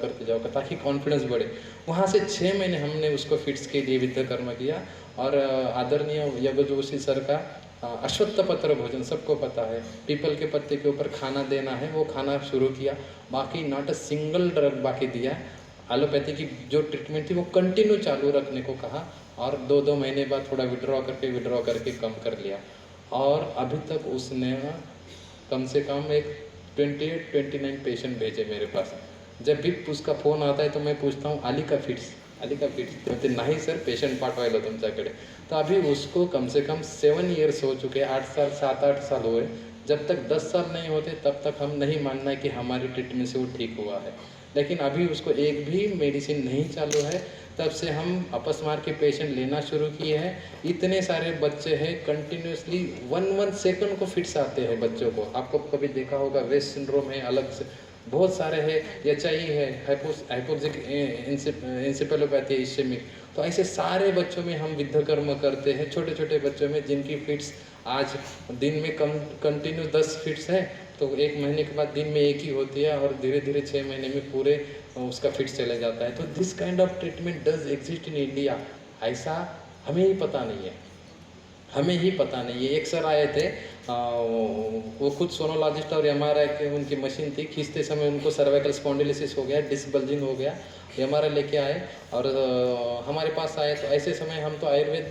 ताकि कॉन्फिडेंस बढ़े। वहाँ से 6 महीने हमने उसको फिट्स के लिए विद्याकर्म किया। और आदरणीय यज्ञ जोशी सर का अश्वत्थ पत्र भोजन सबको पता है, पीपल के पत्ते के ऊपर खाना देना है, वो खाना शुरू किया। बाकी नॉट अ सिंगल ड्रग बाकी दिया। एलोपैथी की जो ट्रीटमेंट थी वो कंटिन्यू चालू रखने को कहा, और 2-2 महीने बाद थोड़ा विड्रॉ करके कम कर लिया। और अभी तक उसने कम से कम एक 28-29 पेशेंट भेजे मेरे पास। जब भी उसका फ़ोन आता है तो मैं पूछता हूँ आली का फिट्स बोलते नाही सर पेशंट पाठवायला तुमच्याकडे। तो अभी उसको कम से कम 7 ईयर्स हो चुके, 8 साल 7-8 साल हुए। जब तक 10 साल नहीं होते तब तक हम नहीं मानना है कि हमारी ट्रीटमेंट से वो ठीक हुआ है। लेकिन अभी उसको एक भी मेडिसिन नहीं चालू है। तब से हम अपस्मार के पेशेंट लेना शुरू किए हैं। इतने सारे बच्चे हैं, कंटिन्यूसली 1 सेकंड को फिट्स आते हैं बच्चों को। आपको कभी देखा होगा, वेस्ट सिंड्रोम है, अलग से बहुत सारे हैं, एचआई है, हाइपोक्सिक एन्सेफेलोपैथी इश्केमिक। तो ऐसे सारे बच्चों में हम विद्याकर्म करते हैं, छोटे छोटे बच्चों में जिनकी फिट्स आज दिन में कंटिन्यू 10 फिट्स है तो 1 महीने के बाद दिन में 1 ही होती है, और धीरे धीरे 6 महीने में पूरे उसका फिट्स चले जाता है। तो this kind of treatment does exist in India. ऐसा हमें ही पता नहीं है। एक सर आए थे, वो खुद सोनोलॉजिस्ट और एमआरआई के उनकी मशीन थी, खींचते समय उनको सर्वाइकल स्पॉन्डिलोसिस हो गया, डिस्क बल्जिंग हो गया। एमआरआई लेके आए और हमारे पास आए। तो ऐसे समय हम तो आयुर्वेद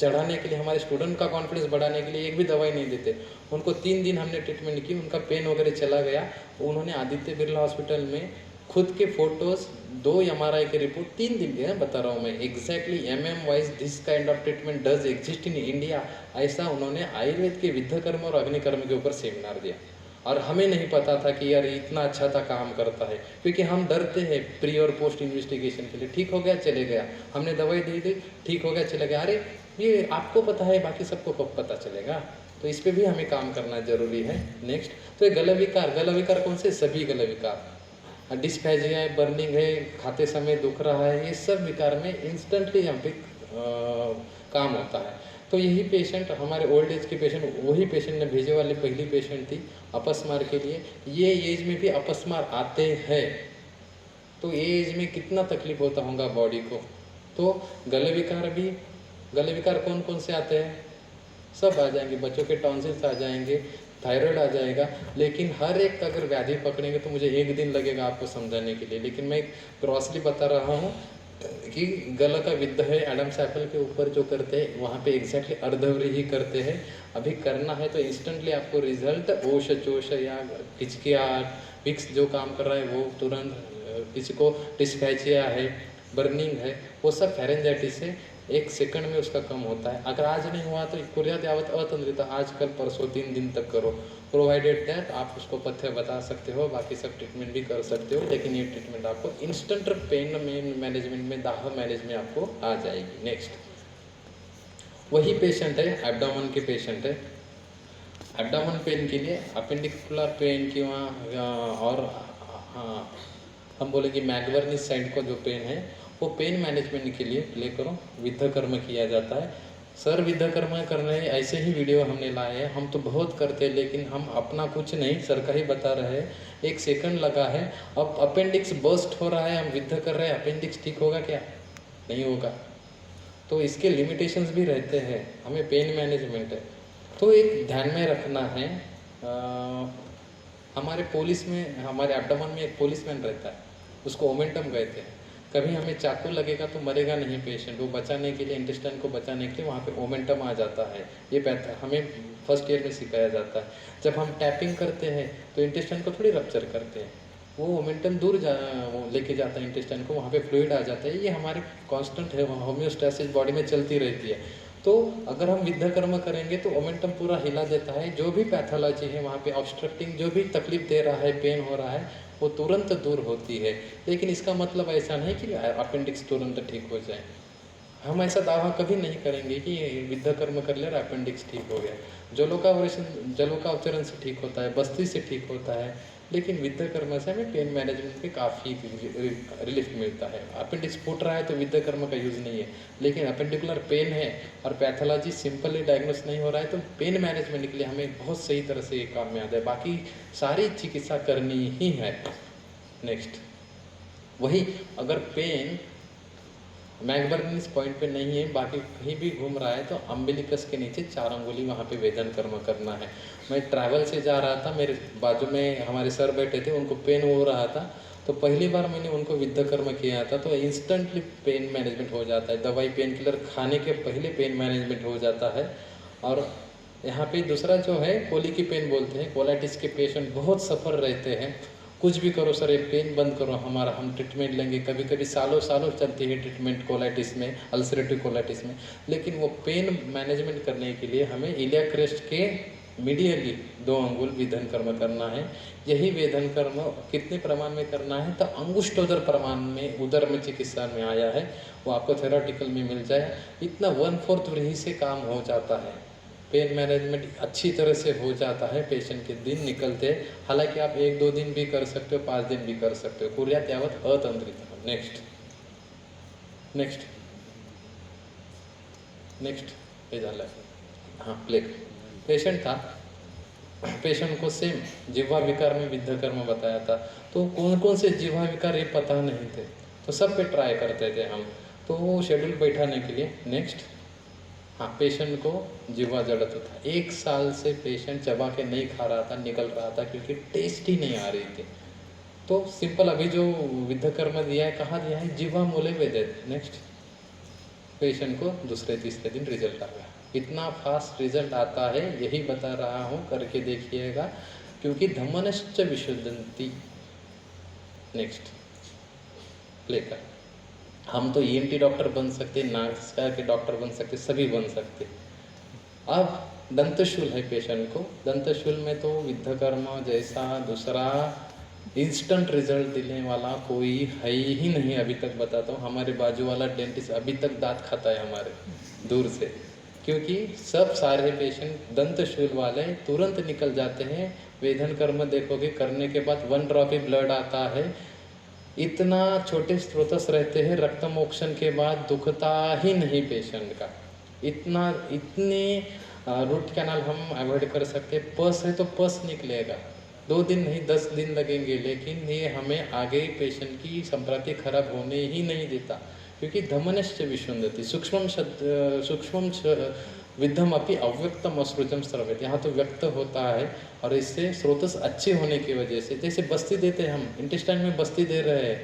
चढ़ाने के लिए, हमारे स्टूडेंट का कॉन्फिडेंस बढ़ाने के लिए एक भी दवाई नहीं देते। उनको 3 दिन हमने ट्रीटमेंट की, उनका पेन वगैरह चला गया। उन्होंने आदित्य बिरला हॉस्पिटल में खुद के फोटोज़, 2 एमआरआई की रिपोर्ट 3 दिन के बता रहा हूँ मैं exactly wise. This kind of treatment does exist in India. ऐसा उन्होंने आयुर्वेद के विद्याकर्म और अग्निकर्म के ऊपर सेमिनार दिया, और हमें नहीं पता था कि यार इतना अच्छा था काम करता है। क्योंकि हम डरते हैं प्री और पोस्ट इन्वेस्टिगेशन के लिए। ठीक हो गया चले गया, हमने दवाई दे दी, ठीक हो गया चले गया। अरे ये आपको पता है, बाकी सबको कब पता चलेगा? तो इस पर भी हमें काम करना जरूरी है। नेक्स्ट, तो ये गलविकार कौन से? सभी गलविकार, डिस्फेजिया है, बर्निंग है, खाते समय दुख रहा है, ये सब विकार में इंस्टेंटली यहाँ पे काम होता है। तो यही पेशेंट, हमारे ओल्ड एज के पेशेंट, वही पेशेंट ने भेजे वाली पहली पेशेंट थी अपस्मार के लिए। ये एज में भी अपस्मार आते हैं, तो ये एज में कितना तकलीफ होता होगा बॉडी को। तो गले विकार कौन कौन से आते हैं? सब आ जाएंगे, बच्चों के टॉन्सिल्स आ जाएंगे, थायराइड आ जाएगा। लेकिन हर एक अगर व्याधि पकड़ेंगे तो मुझे 1 दिन लगेगा आपको समझाने के लिए। लेकिन मैं क्रॉसली बता रहा हूँ कि गला का विद्ध है, एडम्स एप्पल के ऊपर जो करते हैं वहाँ पे एग्जैक्टली अर्धवरी ही करते हैं। अभी करना है तो इंस्टेंटली आपको रिजल्ट, ओश चोश या हिचकियाहट, विक्स जो काम कर रहा है वो तुरंत, किसी को डिस्फेजिया है, बर्निंग है, वो सब फेरेंजाइटिस है। 1 सेकंड में उसका कम होता है। अगर आज नहीं हुआ तो कुर्यात यावत अतंत्रिता, आज कल परसों 3 दिन तक करो, प्रोवाइडेड दैट आप उसको पथ्य बता सकते हो, बाकी सब ट्रीटमेंट भी कर सकते हो, लेकिन ये ट्रीटमेंट आपको इंस्टेंट पेन में मैनेजमेंट में, दाह मैनेज में आपको आ जाएगी। नेक्स्ट, वही पेशेंट है, एब्डोमेन के पेशेंट है। एब्डोमेन पेन के लिए अपेंडिकुलर पेन की और हम बोलेंगे मैगवर्निस साइड को जो पेन है, वो पेन मैनेजमेंट के लिए प्ले करो विद्ध कर्म किया जाता है। सर विद्ध कर्म करने ऐसे ही वीडियो हमने लाए हैं, हम तो बहुत करते हैं, लेकिन हम अपना कुछ नहीं, सर का ही बता रहे हैं। 1 सेकंड लगा है, अब अपेंडिक्स बर्स्ट हो रहा है, हम विद्ध कर रहे हैं, अपेंडिक्स ठीक होगा क्या? नहीं होगा। तो इसके लिमिटेशंस भी रहते हैं, हमें पेन मैनेजमेंट है तो एक ध्यान में रखना है। हमारे पुलिस में, हमारे एब्डोमेन में एक पुलिसमैन रहता है, उसको ओमेंटम कहते हैं। कभी हमें चाकू लगेगा तो मरेगा नहीं पेशेंट, वो बचाने के लिए, इंटेस्टाइन को बचाने के लिए वहाँ पे ओमेंटम आ जाता है। ये हमें फर्स्ट ईयर में सिखाया जाता है। जब हम टैपिंग करते हैं तो इंटेस्टाइन को थोड़ी रप्चर करते हैं, वो मोमेंटम दूर वो लेके जाता है इंटेस्टाइन को, वहाँ पे फ्लूइड आ जाता है। ये हमारे कांस्टेंट है, होम्योस्टैसिस बॉडी में चलती रहती है। तो अगर हम विद्ध कर्म करेंगे तो मोमेंटम पूरा हिला देता है, जो भी पैथोलॉजी है वहाँ पे ऑब्स्ट्रक्टिंग, जो भी तकलीफ दे रहा है, पेन हो रहा है, वो तुरंत दूर होती है। लेकिन इसका मतलब ऐसा नहीं कि अपेंडिक्स तुरंत ठीक हो जाए। हम ऐसा दावा कभी नहीं करेंगे कि विद्ध कर्म कर ले और अपेंडिक्स ठीक हो गया। जलोकावचरण से ठीक होता है, बस्ती से ठीक होता है, लेकिन विद्ध कर्म से हमें पेन मैनेजमेंट में काफ़ी रिलीफ मिलता है। अपेंडिक्स फूट रहा है तो विद्ध कर्म का यूज़ नहीं है, लेकिन अपेंडिकुलर पेन है और पैथोलॉजी सिंपली डायग्नोस नहीं हो रहा है तो पेन मैनेजमेंट के लिए हमें बहुत सही तरह से ये काम में आता है। बाकी सारी चिकित्सा करनी ही है। नेक्स्ट, वही अगर पेन मैगवर्निस पॉइंट पे नहीं है, बाकी कहीं भी घूम रहा है, तो अम्बिलिकस के नीचे 4 अंगुली वहाँ पे वेदन कर्म करना है। मैं ट्रैवल से जा रहा था, मेरे बाजू में हमारे सर बैठे थे, उनको पेन हो रहा था, तो पहली बार मैंने उनको विद्ध कर्म किया था, तो इंस्टेंटली पेन मैनेजमेंट हो जाता है। दवाई पेन किलर खाने के पहले पेन मैनेजमेंट हो जाता है। और यहाँ पे दूसरा जो है कोली की पेन बोलते हैं, कोलाइटिस के पेशेंट बहुत सफ़र रहते हैं। कुछ भी करो सर, ये पेन बंद करो हमारा, हम ट्रीटमेंट लेंगे। कभी कभी सालों सालों चलती है ट्रीटमेंट कोलाइटिस में, अल्सरेटिव कोलाइटिस में, लेकिन वो पेन मैनेजमेंट करने के लिए हमें इलिया क्रेस्ट के मीडियली 2 अंगुल वेदन कर्म करना है। यही वेदन कर्म कितने प्रमाण में करना है, तो अंगुष्ठोदर प्रमाण में उदर में चिकित्सा में आया है, वो आपको थेराटिकल में मिल जाए। इतना 1/4 व्रीहि से काम हो जाता है, पेन मैनेजमेंट अच्छी तरह से हो जाता है, पेशेंट के दिन निकलते हैं। हालांकि आप 1-2 दिन भी कर सकते हो, 5 दिन भी कर सकते हो। कुर्यात यावत अतंत्रित। नेक्स्ट नेक्स्ट नेक्स्ट हे झालं, हाँ प्लेग पेशेंट था, पेशेंट को सेम जिह्वा विकार में विद्ध कर्म बताया था। तो कौन कौन से जिह्वा विकार ये पता नहीं थे, तो सब पे ट्राई करते थे हम, तो वो शेड्यूल बैठाने के लिए। नेक्स्ट, हाँ पेशेंट को जिह्वा जड़त था, 1 साल से पेशेंट चबा के नहीं खा रहा था, निकल रहा था क्योंकि टेस्ट ही नहीं आ रही थी। तो सिंपल अभी जो विद्ध कर्म दिया है, कहाँ दिया है, जिह्वा मूले वेदित। नेक्स्ट, पेशेंट को दूसरे तीसरे दिन रिजल्ट आ गया। इतना फास्ट रिजल्ट आता है, यही बता रहा हूँ, करके देखिएगा, क्योंकि धमनश्च विशुद्धंति। नेक्स्ट, प्ले कर। हम तो ENT डॉक्टर बन सकते, नाक के डॉक्टर बन सकते, सभी बन सकते। अब दंतशूल है पेशेंट को, दंतशूल में तो विद्ध कर्म जैसा दूसरा इंस्टेंट रिजल्ट देने वाला कोई है ही नहीं अभी तक। बताता हूँ, हमारे बाजू वाला डेंटिस्ट अभी तक दांत खाता है हमारे दूर से, क्योंकि सब सारे पेशेंट दंतशूल वाले तुरंत निकल जाते हैं। वेदन कर्म देखोगे करने के बाद 1 ड्रॉप ही ब्लड आता है। इतना छोटे स्रोतस रहते हैं, रक्त मोक्षण के बाद दुखता ही नहीं पेशेंट का। इतने रूट कैनाल हम अवॉइड कर सकते। पस है तो पस निकलेगा, 2 दिन नहीं 10 दिन लगेंगे, लेकिन ये हमें आगे पेशेंट की संप्रति खराब होने ही नहीं देता, क्योंकि धमनश्च विशुद्धति। सूक्ष्म विद्धम अपनी अव्यक्तम असृजम स्रवत, यहाँ तो व्यक्त होता है, और इससे स्रोतस अच्छे होने की वजह से, जैसे बस्ती देते हैं हम, इंटेस्टाइन में बस्ती दे रहे हैं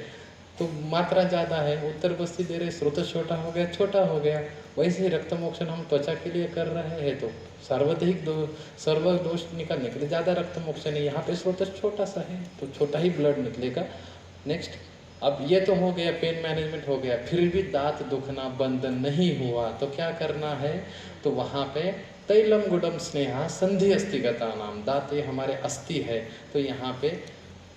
तो मात्रा ज़्यादा है, उत्तर बस्ती दे रहे, स्रोतस छोटा हो गया। वैसे ही रक्त मोक्षण हम त्वचा के लिए कर रहे हैं तो सार्वधिक सर्व दोष निकालने के लिए ज़्यादा रक्त मोक्षण है। यहाँ पे स्रोतस छोटा सा है तो छोटा ही ब्लड निकलेगा। नेक्स्ट, अब ये तो हो गया, पेन मैनेजमेंट हो गया, फिर भी दांत दुखना बंद नहीं हुआ तो क्या करना है, तो वहाँ पे तैलम गुडम स्नेहा संधि अस्थिगता नाम, दांत ये हमारे अस्थि है, तो यहाँ पे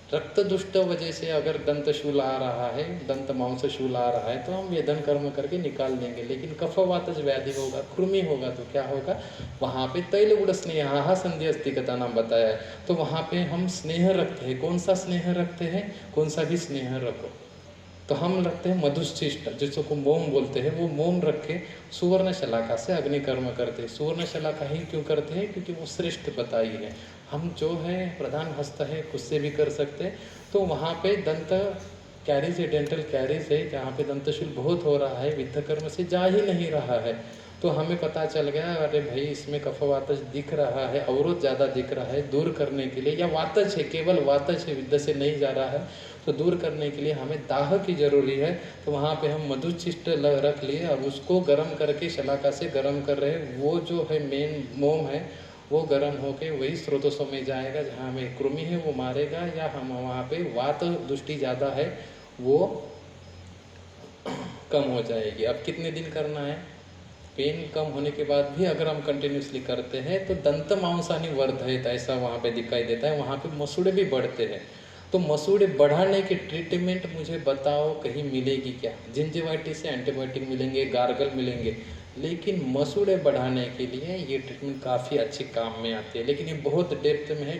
रक्त दुष्ट वजह से अगर दंत शूल आ रहा है, दंत मांस शूल आ रहा है तो हम वेदन कर्म करके निकाल देंगे। लेकिन कफवातज व्याधि होगा, कृमि होगा तो क्या होगा, वहाँ पे तैल गुड़ स्नेहा संधि अस्थिगता नाम बताया है, तो वहाँ पे हम स्नेह रखते हैं। कौन सा स्नेह रखते हैं, कौन सा भी स्नेह रखो, तो हम रखते हैं मधुशिष्ट, जिसको मोम बोलते हैं, वो मोम रख के सुवर्ण शलाका से अग्निकर्म करते हैं। सुवर्ण शलाका ही क्यों करते हैं, क्योंकि वो श्रेष्ठ बताई है। हम जो है प्रधान हस्त है उससे भी कर सकते हैं। तो वहाँ पे दंत कैरीज है, डेंटल कैरीज है, जहाँ पे दंतशूल बहुत हो रहा है, विद्ध कर्म से जा ही नहीं रहा है, तो हमें पता चल गया अरे भाई इसमें कफवातज दिख रहा है, अवरोध ज़्यादा दिख रहा है, दूर करने के लिए, या वातज है, केवल वातज है, विद्ध से नहीं जा रहा है, तो दूर करने के लिए हमें दाह की जरूरी है। तो वहाँ पे हम मधुचिष्ट रख लिए, अब उसको गर्म करके शलाका से गर्म कर रहे हैं। वो जो है मेन मोम है वो गर्म होके वही स्रोतों में जाएगा जहाँ हमें कृमि है वो मारेगा, या हम वहाँ पे वात दुष्टि ज़्यादा है वो कम हो जाएगी। अब कितने दिन करना है, पेन कम होने के बाद भी अगर हम कंटिन्यूसली करते हैं तो दंत मांसानी वर्धयत ऐसा वहाँ पे दिखाई देता है, वहाँ पे मसूड़े भी बढ़ते हैं। तो मसूड़े बढ़ाने की ट्रीटमेंट मुझे बताओ कहीं मिलेगी क्या, जिंजिवाइटिस से एंटीबायोटिक मिलेंगे, गार्गल मिलेंगे, लेकिन मसूड़े बढ़ाने के लिए ये ट्रीटमेंट काफ़ी अच्छे काम में आती है। लेकिन ये बहुत डेप्थ में है,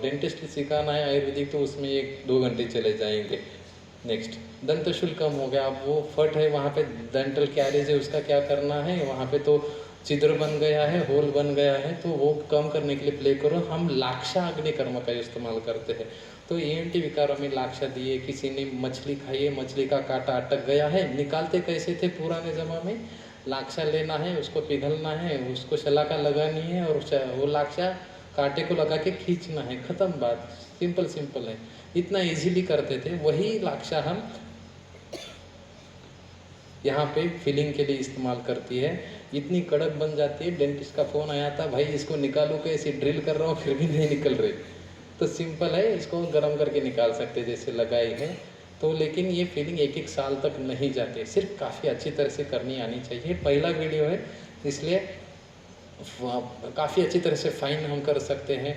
डेंटिस्ट सिखाना है आयुर्वेदिक तो उसमें 1-2 घंटे चले जाएंगे। नेक्स्ट दंतशूल कम हो गया, अब वो फट है, वहाँ पे डेंटल कैरीज है, उसका क्या करना है, वहाँ पे तो छिद्र बन गया है, होल बन गया है, तो वो कम करने के लिए प्ले करो। हम लाक्षा अग्निकर्म का इस्तेमाल करते हैं। तो ENT विकारों में लाक्षा दिए, किसी ने मछली खाई है, मछली का कांटा अटक गया है, निकालते कैसे थे पुराने ज़माने में, लाक्षा लेना है, उसको पिघलना है, उसको शलाका लगानी है, और वो लाक्षा कांटे को लगा के खींचना है, ख़त्म बात, सिंपल सिंपल है, इतना इजीली करते थे। वही लाक्षा हम यहाँ पे फिलिंग के लिए इस्तेमाल करती है, इतनी कड़क बन जाती है। डेंटिस्ट का फ़ोन आया था, भाई इसको निकालो कैसे, ड्रिल कर रहा हूँ फिर भी नहीं निकल रही, तो सिंपल है, इसको गर्म करके निकाल सकते जैसे लगाई है। तो लेकिन ये फीलिंग 1-1 साल तक नहीं जाती, सिर्फ काफ़ी अच्छी तरह से करनी आनी चाहिए। पहला वीडियो है इसलिए काफ़ी अच्छी तरह से फाइन हम कर सकते हैं।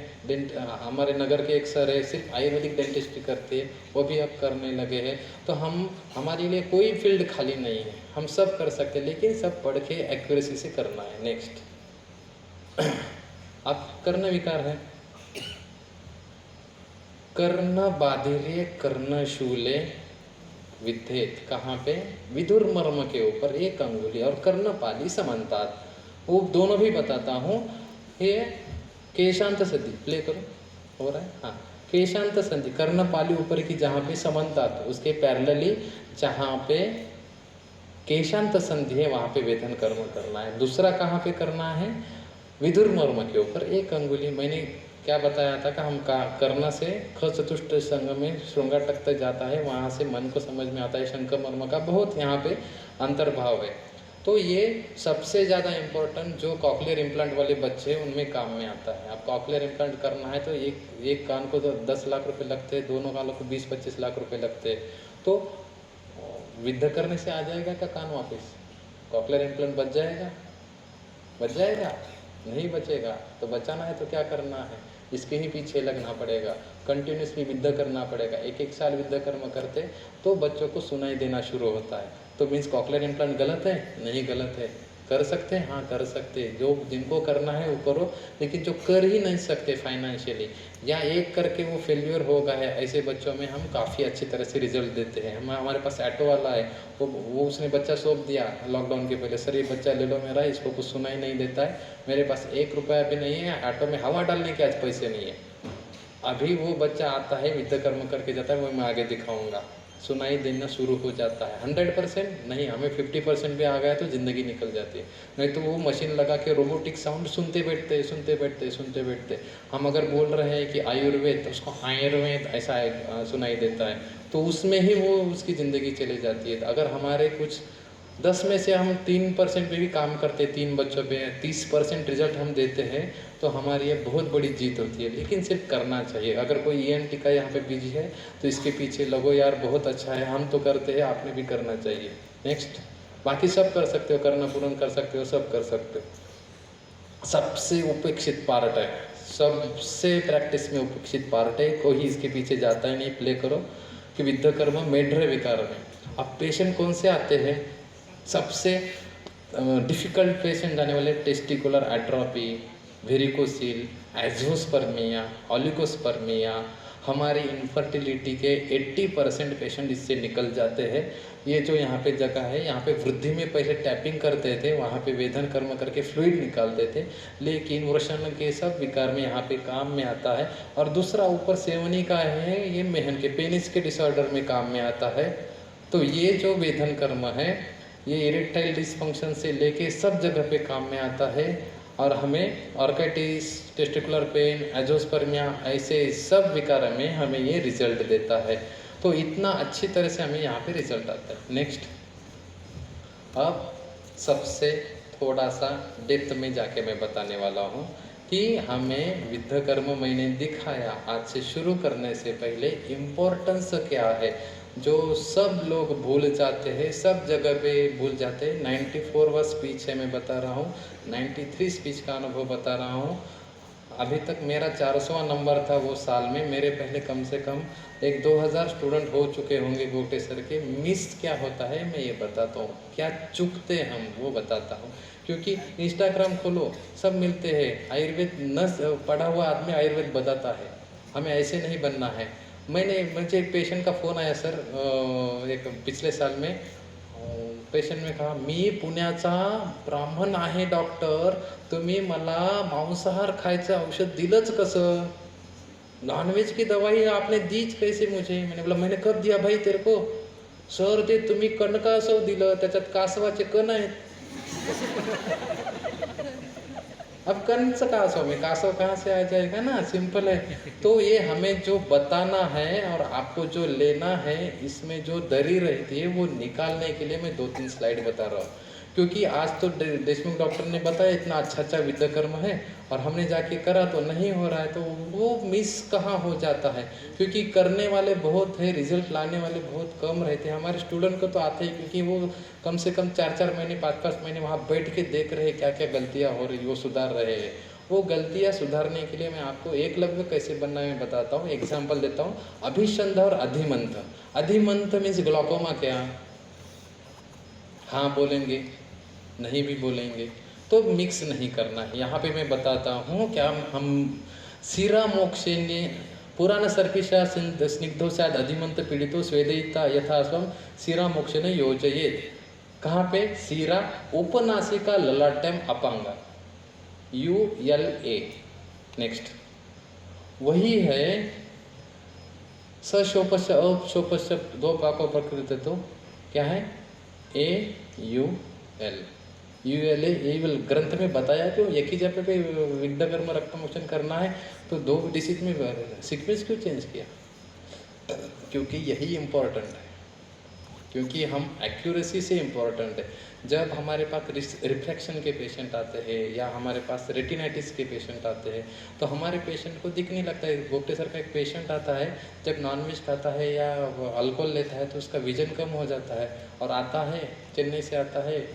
हमारे नगर के एक सर है, सिर्फ आयुर्वेदिक डेंटिस्ट्री करते हैं, वो भी अब करने लगे हैं। तो हमारे लिए कोई फील्ड खाली नहीं है, हम सब कर सकते हैं, लेकिन सब पढ़ के एक्यूरेसी से करना है। नेक्स्ट अब कर्ण विकार है, कर्ण बाधिर्य कर्ण शूले विद्धेत, कहाँ पे, विदुर मर्म के ऊपर 1 अंगुली और कर्णपाली समांतात, वो दोनों भी बताता हूँ। ये केशांत संधि प्ले करो, हो रहा है, हाँ, केशांत संधि कर्णपाली ऊपर की जहाँ पे समांतात, उसके पैरेलली जहाँ पे केशांत संधि है वहाँ पे वेदन कर्म करना है। दूसरा कहाँ पे करना है, विदुर मर्म के ऊपर 1 अंगुली। मैंने क्या बताया था कि हम कर्ण से ख चतुष्ट संघ में श्रृंगाटक तक जाता है, वहाँ से मन को समझ में आता है शंकर मर्म का बहुत यहाँ पे अंतर्भाव है। तो ये सबसे ज़्यादा इम्पोर्टेंट जो कॉकलियर इम्प्लांट वाले बच्चे हैं उनमें काम में आता है। अब कॉकलियर इम्प्लांट करना है तो एक कान को तो 10 लाख रुपए लगते हैं, दोनों कानों को 20-25 लाख रुपए लगते हैं। तो विद्ध करने से आ जाएगा क्या कान वापस, कॉकलियर इम्प्लांट बच जाएगा, बच जाएगा, नहीं बचेगा। तो बचाना है तो क्या करना है, इसके ही पीछे लगना पड़ेगा, कंटिन्यूसली विद्ध करना पड़ेगा। 1-1 साल विद्ध कर्म करते तो बच्चों को सुनाई देना शुरू होता है। तो मीन्स कॉकलियर इम्प्लांट गलत है, नहीं गलत है, कर सकते हैं, हाँ कर सकते हैं, जो जिनको करना है वो करो। लेकिन जो कर ही नहीं सकते फाइनेंशियली या एक करके वो फेल्यूर हो गया है, ऐसे बच्चों में हम काफ़ी अच्छी तरह से रिजल्ट देते हैं। हमारे पास ऑटो वाला है, वो उसने बच्चा सौंप दिया लॉकडाउन के पहले, सर ये बच्चा ले लो मेरा, इसको कुछ सुनाई नहीं देता है, मेरे पास 1 रुपया भी नहीं है, ऑटो में हवा डालने के आज पैसे नहीं है। अभी वो बच्चा आता है विद्ध कर्म करके जाता है, वो मैं आगे दिखाऊंगा, सुनाई देना शुरू हो जाता है। 100% नहीं, हमें 50% भी आ गया तो ज़िंदगी निकल जाती है। नहीं तो वो मशीन लगा के रोबोटिक साउंड सुनते बैठते सुनते बैठते सुनते बैठते। हम अगर बोल रहे हैं कि आयुर्वेद तो उसको आयुर्वेद ऐसा सुनाई देता है, तो उसमें ही वो उसकी ज़िंदगी चली जाती है। तो अगर हमारे कुछ 10 में से हम 3% पे भी काम करते हैं, 3 बच्चों पे 30% रिजल्ट हम देते हैं, तो हमारी ये बहुत बड़ी जीत होती है। लेकिन सिर्फ करना चाहिए। अगर कोई ENT का यहाँ पे बिजी है तो इसके पीछे लगो यार, बहुत अच्छा है, हम तो करते हैं, आपने भी करना चाहिए। नेक्स्ट, बाकी सब कर सकते हो, करना पूर्ण कर सकते हो, सब कर सकते हो। सबसे उपेक्षित पार्ट है, सबसे प्रैक्टिस में उपेक्षित पार्ट है, कोई इसके पीछे जाता ही नहीं। प्ले करो कि विद्ध कर्म मेढ्र विकार में। अब पेशेंट कौन से आते हैं? सबसे डिफ़िकल्ट पेशेंट आने वाले testicular atrophy, varicocele, azoospermia, oligospermia. हमारी इनफर्टिलिटी के 80% पेशेंट इससे निकल जाते हैं। ये जो यहाँ पे जगह है, यहाँ पे वृद्धि में पहले टैपिंग करते थे, वहाँ पे वेदन कर्म करके फ्लूइड निकालते थे, लेकिन वृषण के सब विकार में यहाँ पे काम में आता है। और दूसरा ऊपर सेवनी का है, ये मेहन के पेनिस के डिसऑर्डर में काम में आता है। तो ये जो वेदन कर्म है, ये इरेक्टाइल डिसफंक्शन से लेके सब जगह पे काम में आता है। और हमें ऑर्काइटिस, टेस्टिकुलर पेन, एजोस्पर्मिया, ऐसे सब विकार में हमें ये रिजल्ट देता है। तो इतना अच्छी तरह से हमें यहाँ पे रिजल्ट आता है। नेक्स्ट, अब सबसे थोड़ा सा डेप्थ में जाके मैं बताने वाला हूँ कि हमें विद्ध कर्म मैंने दिखाया, आज से शुरू करने से पहले इम्पोर्टेंस क्या है, जो सब लोग भूल जाते हैं, सब जगह पे भूल जाते हैं। 94वां स्पीच है, मैं बता रहा हूँ, 93 स्पीच का अनुभव बता रहा हूँ। अभी तक मेरा 400वां नंबर था वो साल में। मेरे पहले कम से कम 1-2 हज़ार स्टूडेंट हो चुके होंगे गोटे सर के। मिस क्या होता है मैं ये बताता हूँ, क्या चूकते हम वो बताता हूँ। क्योंकि इंस्टाग्राम खोलो, सब मिलते हैं, आयुर्वेद न पढ़ा हुआ आदमी आयुर्वेद बताता है, हमें ऐसे नहीं बनना है। मुझे एक पेशेंट का फ़ोन आया सर, एक पिछले साल में। पेशंटने कहा, मी पुण्याचा ब्राह्मण आहे डॉक्टर, तुम्ही मला मांसाहार खायचं औषध दिलंच कसं? नॉनवेज की दवाई आपने दीच कैसे मुझे? मैंने बोला मैंने कब दिया भाई तेरे को? सर ते तुम्ही कण कासव दिलं, त्याच्यात कासवाचे कण आहेत। अब कंस कासव में कासव कहाँ से आ जाएगा ना, सिंपल है। तो ये हमें जो बताना है और आपको जो लेना है, इसमें जो दरी रहती है वो निकालने के लिए मैं 2-3 स्लाइड बता रहा हूँ। क्योंकि आज तो देशमुख डॉक्टर ने बताया इतना अच्छा विद्या कर्म है, और हमने जाके करा तो नहीं हो रहा है, तो वो मिस कहाँ हो जाता है। क्योंकि करने वाले बहुत है, रिजल्ट लाने वाले बहुत कम रहते हैं। हमारे स्टूडेंट को तो आते हैं, क्योंकि वो कम से कम 4-4 महीने 5-5 महीने वहाँ बैठ के देख रहे हैं क्या क्या गलतियाँ हो रही, वो सुधार रहे हैं। वो गलतियाँ सुधारने के लिए मैं आपको एकलव्य कैसे बनना है मैं बताता हूँ, एग्जाम्पल देता हूँ। अभिसंध और अधिमंथ। अधिमंथ मीन्स ग्लॉकोमा क्या? हाँ बोलेंगे, नहीं भी बोलेंगे, तो मिक्स नहीं करना है। यहाँ पे मैं बताता हूँ क्या हम सीरा मोक्षेने पुराण सर्पिषा स्निग्धोस्याद अधिमंत पीड़ितो स्वेदयिता यथा स्वम सीरा मोक्षेन योजयेत। कहाँ पे? सीरा उपनासिका ललाटम अपांगा, ULA। नेक्स्ट, वही है सशोपश अपशोपश दो पाकों प्रकृत, तो क्या है? AUL। ULA एवल ग्रंथ में बताया कि एक ही जगह पे विद्या कर्म रक्त मोचन करना है, तो 2 डिजिट में सीक्वेंस क्यों चेंज किया? क्योंकि यही इम्पोर्टेंट है, क्योंकि हम एक्यूरेसी से इम्पोर्टेंट है। जब हमारे पास रिफ्रैक्शन के पेशेंट आते हैं या हमारे पास रेटिनाइटिस के पेशेंट आते हैं, तो हमारे पेशेंट को दिखने लगता है। गोप्टे सर का एक पेशेंट आता है, जब नॉनवेज खाता है या अल्कोहल लेता है तो उसका विजन कम हो जाता है, और आता है चेन्नई से आता है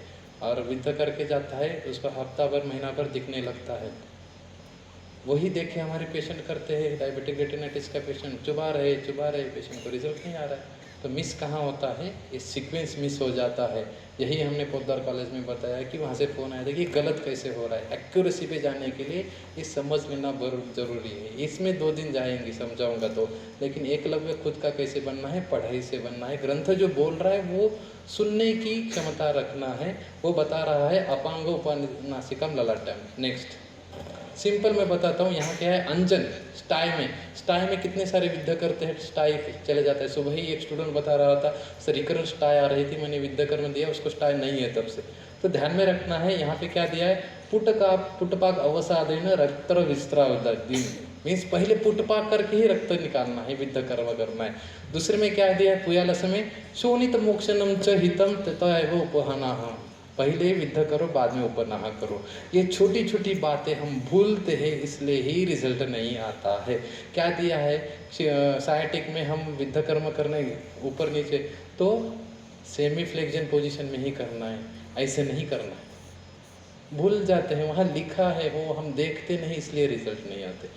और विद्या करके जाता है, उसका हफ्ता भर महीना भर दिखने लगता है। वही देखे हमारे पेशेंट करते हैं, डायबिटिक रेटिनाइटिस का पेशेंट चुबा रहे पेशेंट को रिजल्ट नहीं आ रहा है। तो मिस कहाँ होता है? ये सीक्वेंस मिस हो जाता है। यही हमने पोद्दार कॉलेज में बताया कि वहाँ से फ़ोन आया था कि गलत कैसे हो रहा है। एक्यूरेसी पे जाने के लिए ये समझ लेना बहुत ज़रूरी है। इसमें 2 दिन जाएंगे समझाऊंगा तो, लेकिन एकलव्य खुद का कैसे बनना है? पढ़ाई से बनना है। ग्रंथ जो बोल रहा है वो सुनने की क्षमता रखना है। वो बता रहा है अपांगो उपनासिकम ललाटम। नेक्स्ट, सिंपल मैं बताता हूँ। यहाँ क्या है? अंजन स्टाई में कितने सारे विद्या करते हैं, स्टाई चले जाता है। सुबह ही एक स्टूडेंट बता रहा था सर रिकरेंट स्टाई आ रही थी, मैंने विद्या कर्म दिया, उसको स्टाई नहीं है तब से। तो ध्यान में रखना है। यहाँ पे क्या दिया है? पुटपाक अवसादेन रक्त विस्त्राव दिन मीन्स पहले पुटपा करके ही रक्त निकालना है, विद्ध कर्म करना है। दूसरे में क्या दिया है पुयालस में, शोनित मोक्षणम च हितम तथा उपहना, पहले विद्ध करो बाद में उपनाह करो। ये छोटी छोटी बातें हम भूलते हैं, इसलिए ही रिजल्ट नहीं आता है। क्या दिया है साइटिक में, हम विद्ध कर्म करने ऊपर नीचे तो सेमी फ्लेक्जन पोजीशन में ही करना है, ऐसे नहीं करना है। भूल जाते हैं, वहाँ लिखा है वो हम देखते नहीं, इसलिए रिजल्ट नहीं आते।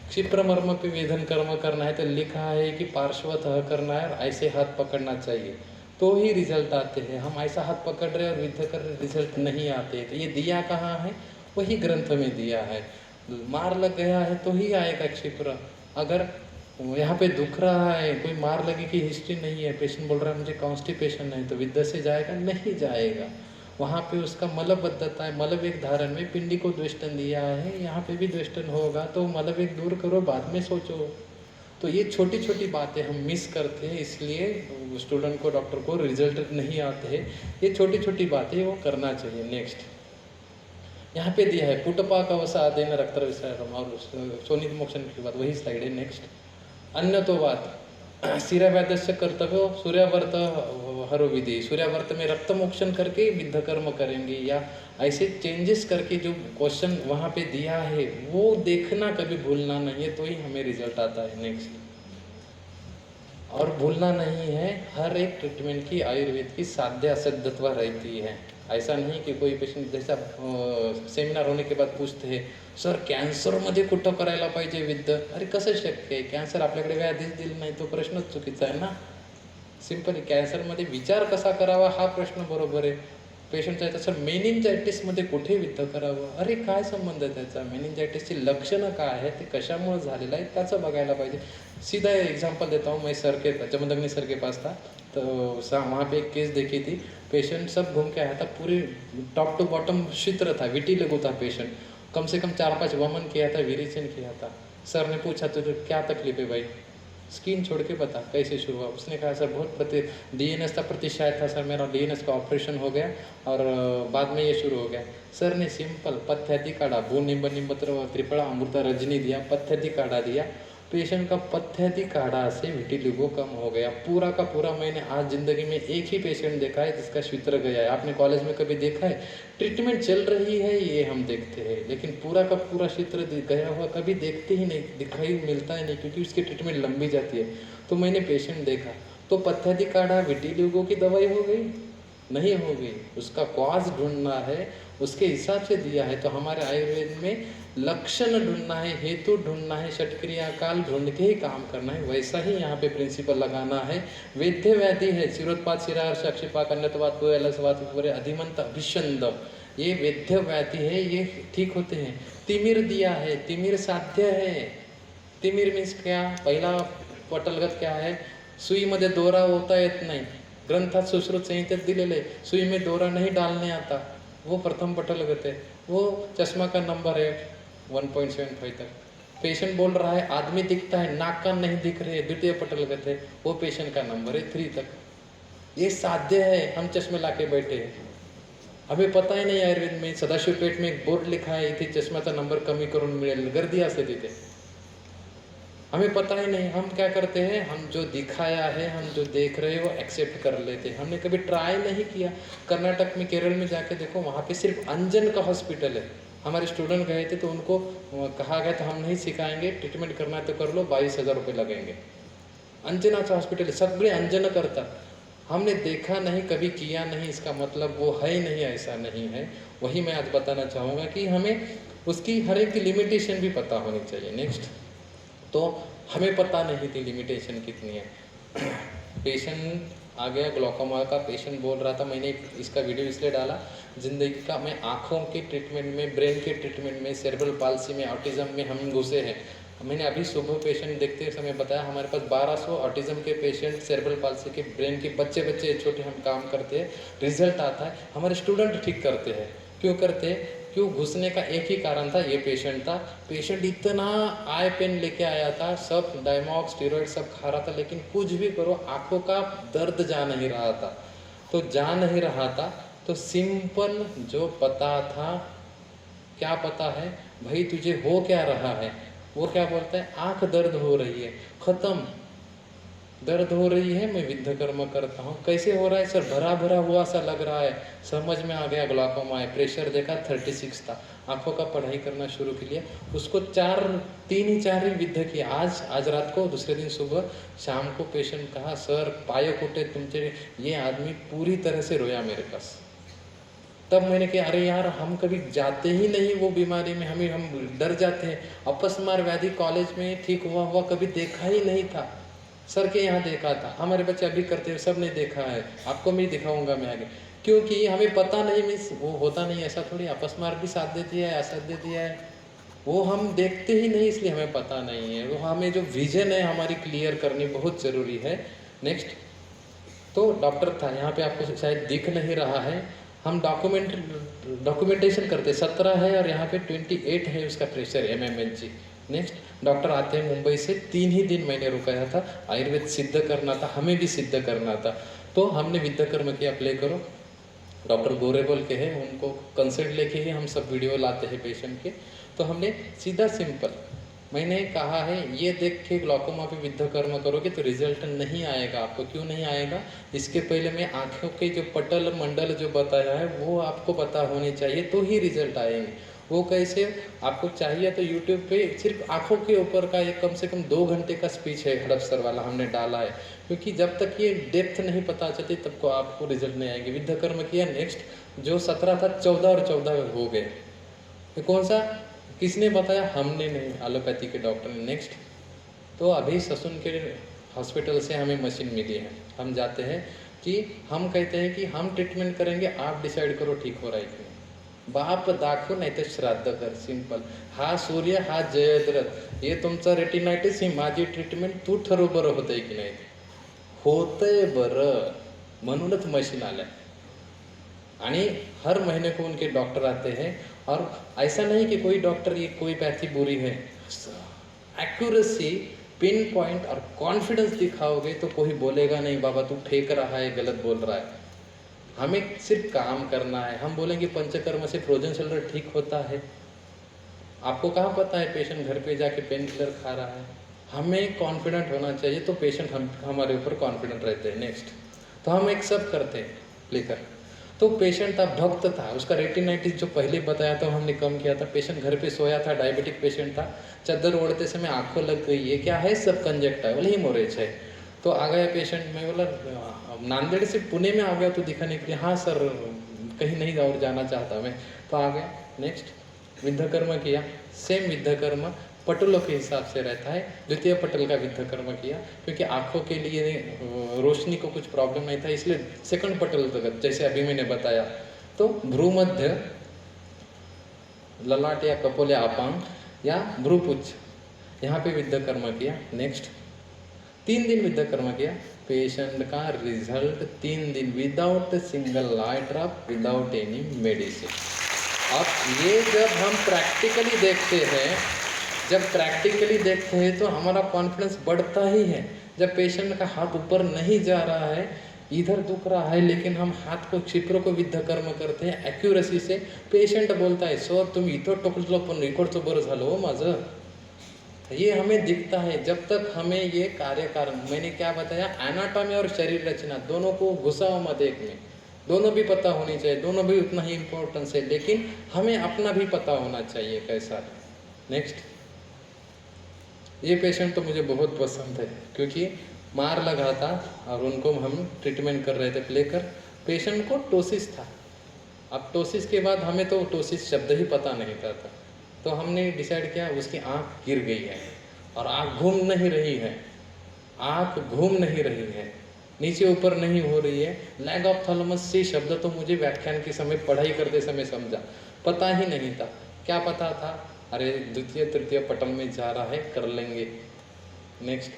क्षिप्र मर्म पे वेधन कर्म करना है तो लिखा है कि पार्श्वतः करना है और ऐसे हाथ पकड़ना चाहिए, तो ही रिजल्ट आते हैं। हम ऐसा हाथ पकड़ रहे और विद्ध कर रहे, रिजल्ट नहीं आते। तो ये दिया कहाँ है, वही ग्रंथ में दिया है। मार लग गया है तो ही आएगा क्षिप्र। अगर यहाँ पे दुख रहा है, कोई मार लगे की हिस्ट्री नहीं है, पेशेंट बोल रहा है मुझे कॉन्स्टिपेशन है, तो विद्ध से जाएगा नहीं जाएगा। वहाँ पे उसका मलबद्धता है, मलवेग धारण में पिंडी को द्वेष्टन दिया है, यहाँ पे भी द्वेष्टन होगा, तो मलवेग दूर करो बाद में सोचो। तो ये छोटी छोटी बातें हम मिस करते हैं, इसलिए स्टूडेंट को डॉक्टर को रिजल्ट नहीं आते हैं। ये छोटी छोटी बातें वो करना चाहिए। नेक्स्ट यहाँ पे दिया है पुटपा कवसादेन रक्त विसर्जन और शोनित मोक्षण की बात, वही स्लाइड है। नेक्स्ट अन्य तो बात शिराव्यादस्य कर्तव्य सूर्यावर्त हरो विधि, सूर्यावर्त में रक्त मोक्षण करके विद्ध कर्म करेंगे, या ऐसे चेंजेस करके जो क्वेश्चन वहाँ पे दिया है वो देखना, कभी भूलना नहीं है, तो ही हमें रिजल्ट आता है। नेक्स्ट और भूलना नहीं है, हर एक ट्रीटमेंट की आयुर्वेद की साध्य असाध्यत्व रहती है। ऐसा नाही की कोई पेशंट जैसा सेमिनार होने के बाद पूछते हैं सर कॅन्सरमध्ये कुठं करायला पाहिजे विद्ध, अरे कसं शक्य आहे, कॅन्सर आपल्याकडे व्याधीच दिली नाही, तो प्रश्नच चुकीचा आहे ना। सिंपली कॅन्सरमध्ये विचार कसा करावा हा प्रश्न बरोबर आहे। पेशंटचा येतं सर मेनिंजायटिसमध्ये कुठे विद्ध करावं, अरे काय संबंध आहे त्याचा, मेनिंजायटिसची लक्षणं काय आहे, ते कशामुळे झालेलं आहे त्याचं बघायला पाहिजे। सीधा एग्जांपल देता हूँ, मैं सर के जमदग्नि सर के पास था, तो वहाँ पे एक केस देखी थी, पेशेंट सब घूम के आया था, पूरी टॉप टू बॉटम शीत्र था, विटिलिगो था पेशेंट, कम से कम 4-5 वमन किया था, विरेचन किया था। सर ने पूछा तुझे क्या तकलीफ है भाई, स्किन छोड़ के बता कैसे शुरू हुआ। उसने कहा सर बहुत डीएनएस का प्रतिशायद था सर, मेरा डीएनएस का ऑपरेशन हो गया और बाद में ये शुरू हो गया। सर ने सिंपल पथ्यादि काढ़ा, भू निम्ब निम्बत्र त्रिफला अमृता रजनी दिया, पथ्यादि काढ़ा दिया, पेशेंट का पथ्यादि काढ़ा से विटिलिगो कम हो गया। पूरा का पूरा मैंने आज ज़िंदगी में एक ही पेशेंट देखा है जिसका शीत्र गया है। आपने कॉलेज में कभी देखा है, ट्रीटमेंट चल रही है ये हम देखते हैं, लेकिन पूरा का पूरा शीत्र गया हुआ कभी देखते ही नहीं, दिखाई मिलता ही नहीं, क्योंकि उसकी ट्रीटमेंट लंबी जाती है। तो मैंने पेशेंट देखा तो पथ्यादि काढ़ा विटिलिगो की दवाई हो गई नहीं हो गई, उसका कॉज ढूंढना है, उसके हिसाब से दिया है। तो हमारे आयुर्वेद में लक्षण ढूंढना है, हेतु ढूंढना है, षटक्रिया काल ढूंढ के ही काम करना है। वैसा ही यहाँ पे प्रिंसिपल लगाना है। वेद्य व्याधि है शिरोत्पाद शिराहर्ष अक्षिपाक अन्यतवात अलसवात पूरे अधिमंत अभिषंद, ये वेद्य व्याधि है, ये ठीक होते हैं। तिमिर दिया है, तिमिर साध्य है। तिमिर मीन्स क्या, पहला पटलगत क्या है, सुईमध्ये दोरा होता येत नाही, ग्रंथात सुश्रुत संहितेत दिलेले सुई में दोरा नहीं डालने आता, वो प्रथम पटलगत है। वो चश्मा का नंबर है 1.75 तक। पेशेंट बोल रहा है आदमी दिखता है, नाक कान नहीं दिख रहे, द्वितीय पटलगत है, वो पेशेंट का नंबर है 3 तक। ये साध्य है, हम चश्मे ला के बैठे हैं, हमें पता ही नहीं। आयुर्वेद में सदाशिव पेठ में एक बोर्ड लिखा है, इथे चष्म्याचा नंबर कमी करून मिळेल, गर्दी असते तिथे, हमें पता ही नहीं। हम क्या करते हैं, हम जो दिखाया है, हम जो देख रहे हैं वो एक्सेप्ट कर लेते हैं, हमने कभी ट्राई नहीं किया। कर्नाटक में, केरल में जाके देखो, वहाँ पे सिर्फ अंजन का हॉस्पिटल है। हमारे स्टूडेंट गए थे तो उनको कहा गया था हम नहीं सिखाएंगे, ट्रीटमेंट करना है तो कर लो, 22,000 रुपये लगेंगे। अंजनाचा हॉस्पिटल, सगळे अंजन करतात। हमने देखा नहीं, कभी किया नहीं, इसका मतलब वो है ही नहीं, ऐसा नहीं है। वही मैं आज बताना चाहूँगा कि हमें उसकी हर एक की लिमिटेशन भी पता होनी चाहिए। नेक्स्ट, तो हमें पता नहीं थी लिमिटेशन कितनी है। पेशेंट आ गया, ग्लॉकोमा का पेशेंट बोल रहा था, मैंने इसका वीडियो इसलिए डाला, ज़िंदगी का मैं आँखों के ट्रीटमेंट में, ब्रेन के ट्रीटमेंट में, सेरेब्रल पाल्सी में, ऑटिज़म में हम घुसे हैं। मैंने अभी सुबह पेशेंट देखते समय बताया, हमारे पास 1200 ऑटिज़म के पेशेंट, सेरेब्रल पाल्सी के, ब्रेन के बच्चे छोटे हम काम करते हैं, रिजल्ट आता है, हमारे स्टूडेंट ठीक करते हैं। क्यों करते हैं? क्यों? घुसने का एक ही कारण था, ये पेशेंट था। पेशेंट इतना आई पेन लेके आया था, सब डायमॉक्स स्टेरॉइड सब खा रहा था, लेकिन कुछ भी करो आँखों का दर्द जा नहीं रहा था। तो जा नहीं रहा था तो सिंपल जो पता था, क्या पता है भाई तुझे हो क्या रहा है, वो क्या बोलता है, आंख दर्द हो रही है, खत्म, दर्द हो रही है, मैं विद्ध कर्म करता हूँ। कैसे हो रहा है सर, भरा भरा हुआ सा लग रहा है, समझ में आ गया ग्लाकोमा है, प्रेशर देखा 36 था, आंखों का पढ़ाई करना शुरू किया, उसको 3 ही विद्ध किया। आज रात को, दूसरे दिन सुबह शाम को पेशेंट कहा, सर पायो कुटे तुमचे, ये आदमी पूरी तरह से रोया मेरे पास। तब मैंने कहा अरे यार, हम कभी जाते ही नहीं वो बीमारी में, हम डर जाते हैं। अपस्मार व्याधि कॉलेज में ठीक हुआ कभी देखा ही नहीं था, सर के यहाँ देखा था, हमारे बच्चे अभी करते हैं, सब ने देखा है, आपको मैं दिखाऊंगा मैं आगे, क्योंकि हमें पता नहीं, मीन्स वो होता नहीं, ऐसा थोड़ी अपस्मार भी साथ देती है, असर देती है, वो हम देखते ही नहीं, इसलिए हमें पता नहीं है। वो हमें जो विजन है हमारी क्लियर करनी बहुत ज़रूरी है। नेक्स्ट, तो डॉक्टर था, यहाँ पे आपको शायद दिख नहीं रहा है, हम डॉक्यूमेंटेशन करते 17 है और यहाँ पे 28 है उसका प्रेशर mmHg। नेक्स्ट, डॉक्टर आते हैं मुंबई से, 3 ही दिन मैंने रुकाया था, आयुर्वेद सिद्ध करना था, हमें भी सिद्ध करना था, तो हमने विद्ध कर्म किया। प्ले करो, डॉक्टर गोरेबल के हैं, उनको कंसल्ट लेके ही हम सब वीडियो लाते हैं पेशेंट के। तो हमने सीधा सिंपल मैंने कहा है, ये देख के ग्लाकोमा पे विद्ध कर्म करोगे तो रिजल्ट नहीं आएगा आपको। क्यों नहीं आएगा, इसके पहले मैं आँखों के जो पटल मंडल जो बताया है वो आपको पता होनी चाहिए, तो ही रिजल्ट आएंगे। वो कैसे, आपको चाहिए तो यूट्यूब पे सिर्फ आँखों के ऊपर का एक कम से कम 2 घंटे का स्पीच है, हड़प सर वाला हमने डाला है, क्योंकि जब तक ये डेप्थ नहीं पता चलती तब को आपको रिजल्ट नहीं आएंगे। विद्ध कर्म किया, नेक्स्ट जो 17 था 14 और 14 हो गए। ये कौन सा, किसने बताया, हमने नहीं, एलोपैथी के डॉक्टर ने। नेक्स्ट, तो अभी ससुन के हॉस्पिटल से हमें मशीन मिली है, हम जाते हैं कि हम कहते हैं कि हम ट्रीटमेंट करेंगे, आप डिसाइड करो ठीक हो रहा है कि नहीं। बाप दाखो नाही तर श्राद्ध कर, सिंपल। हा सूर्य हा जयद्रथ, ये तुमचा रेटिनायटिस, ही माझी ट्रीटमेंट, तू ठरव बरं होतंय की नाही, होतंय बरं, म्हणूनच मशीन आल्या। आणि हर महीने को उनके डॉक्टर आते हैं, और ऐसा नहीं कि कोई डॉक्टर ये कोई पैथी बुरी है, एक्यूरेसी, पिन पॉइंट और कॉन्फिडेंस दिखाओगे तो कोई बोलेगा नहीं बाबा तू फेंक रहा है, गलत बोल रहा है। हमें सिर्फ काम करना है। हम बोलेंगे पंचकर्म से फ्रोजन शोल्डर ठीक होता है, आपको कहाँ पता है पेशेंट घर पे जाके पेन किलर खा रहा है। हमें कॉन्फिडेंट होना चाहिए, तो पेशेंट हमारे ऊपर कॉन्फिडेंट रहते हैं। नेक्स्ट, तो हम एक सब करते हैं लेकर। तो पेशेंट था, भक्त था, उसका रेटिनाइटिस जो पहले बताया था हमने कम किया था। पेशेंट घर पे सोया था, डायबिटिक पेशेंट था, चादर ओढ़ते समय आंखों लग गई, ये क्या है, सब कंजक्टा है, बोले हीमोरेज है। तो आ गया पेशेंट, मैं बोला नांदेड़ से पुणे में आ गया तो दिखाने के लिए, हाँ सर कहीं नहीं और जाना चाहता मैं, तो आ गया। नेक्स्ट, विद्ध कर्म किया, सेम विद्ध कर्म पटलों के हिसाब से रहता है। द्वितीय पटल का विद्ध कर्म किया, क्योंकि आँखों के लिए रोशनी को कुछ प्रॉब्लम नहीं था, इसलिए सेकंड पटल तक जैसे अभी मैंने बताया। तो भ्रूमध्य, ललाट या कपोल या अपांग या भ्रूपुच्छ, यहाँ पे विद्ध कर्म किया। नेक्स्ट, 3 दिन विद्ध कर्म किया। पेशेंट का रिजल्ट 3 दिन, without single I drop, without any medicine. अब ये जब हम प्रैक्टिकली देखते हैं तो हमारा कॉन्फिडेंस बढ़ता ही है। जब पेशेंट का हाथ ऊपर नहीं जा रहा है, इधर दुख रहा है, लेकिन हम हाथ को, क्षिप्र को विद्ध कर्म करते हैं एक्यूरेसी से, पेशेंट बोलता है सर तुम्ही इथं टोकलो पण इकडचं बरं झालं हो माझं। ये हमें दिखता है। जब तक हमें ये कार्य कारण, मैंने क्या बताया, एनाटॉमी और शरीर रचना दोनों को घुसाओ मत एक में, दोनों भी पता होनी चाहिए, दोनों भी उतना ही इम्पोर्टेंस है, लेकिन हमें अपना भी पता होना चाहिए कैसा है। नेक्स्ट, ये पेशेंट तो मुझे बहुत पसंद है, क्योंकि मार लगा था और उनको हम ट्रीटमेंट कर रहे थे। प्ले कर, पेशेंट को टोसिस था। अब टोसिस के बाद हमें तो टोसिस शब्द ही पता नहीं था, तो हमने डिसाइड किया उसकी आँख गिर गई है और आँख घूम नहीं रही है, नीचे ऊपर नहीं हो रही है। लैग ऑफ थैलेमस से शब्द तो मुझे व्याख्यान के समय, पढ़ाई करते समय समझा, पता ही नहीं था। क्या पता था, अरे द्वितीय तृतीय पटल में जा रहा है, कर लेंगे। नेक्स्ट,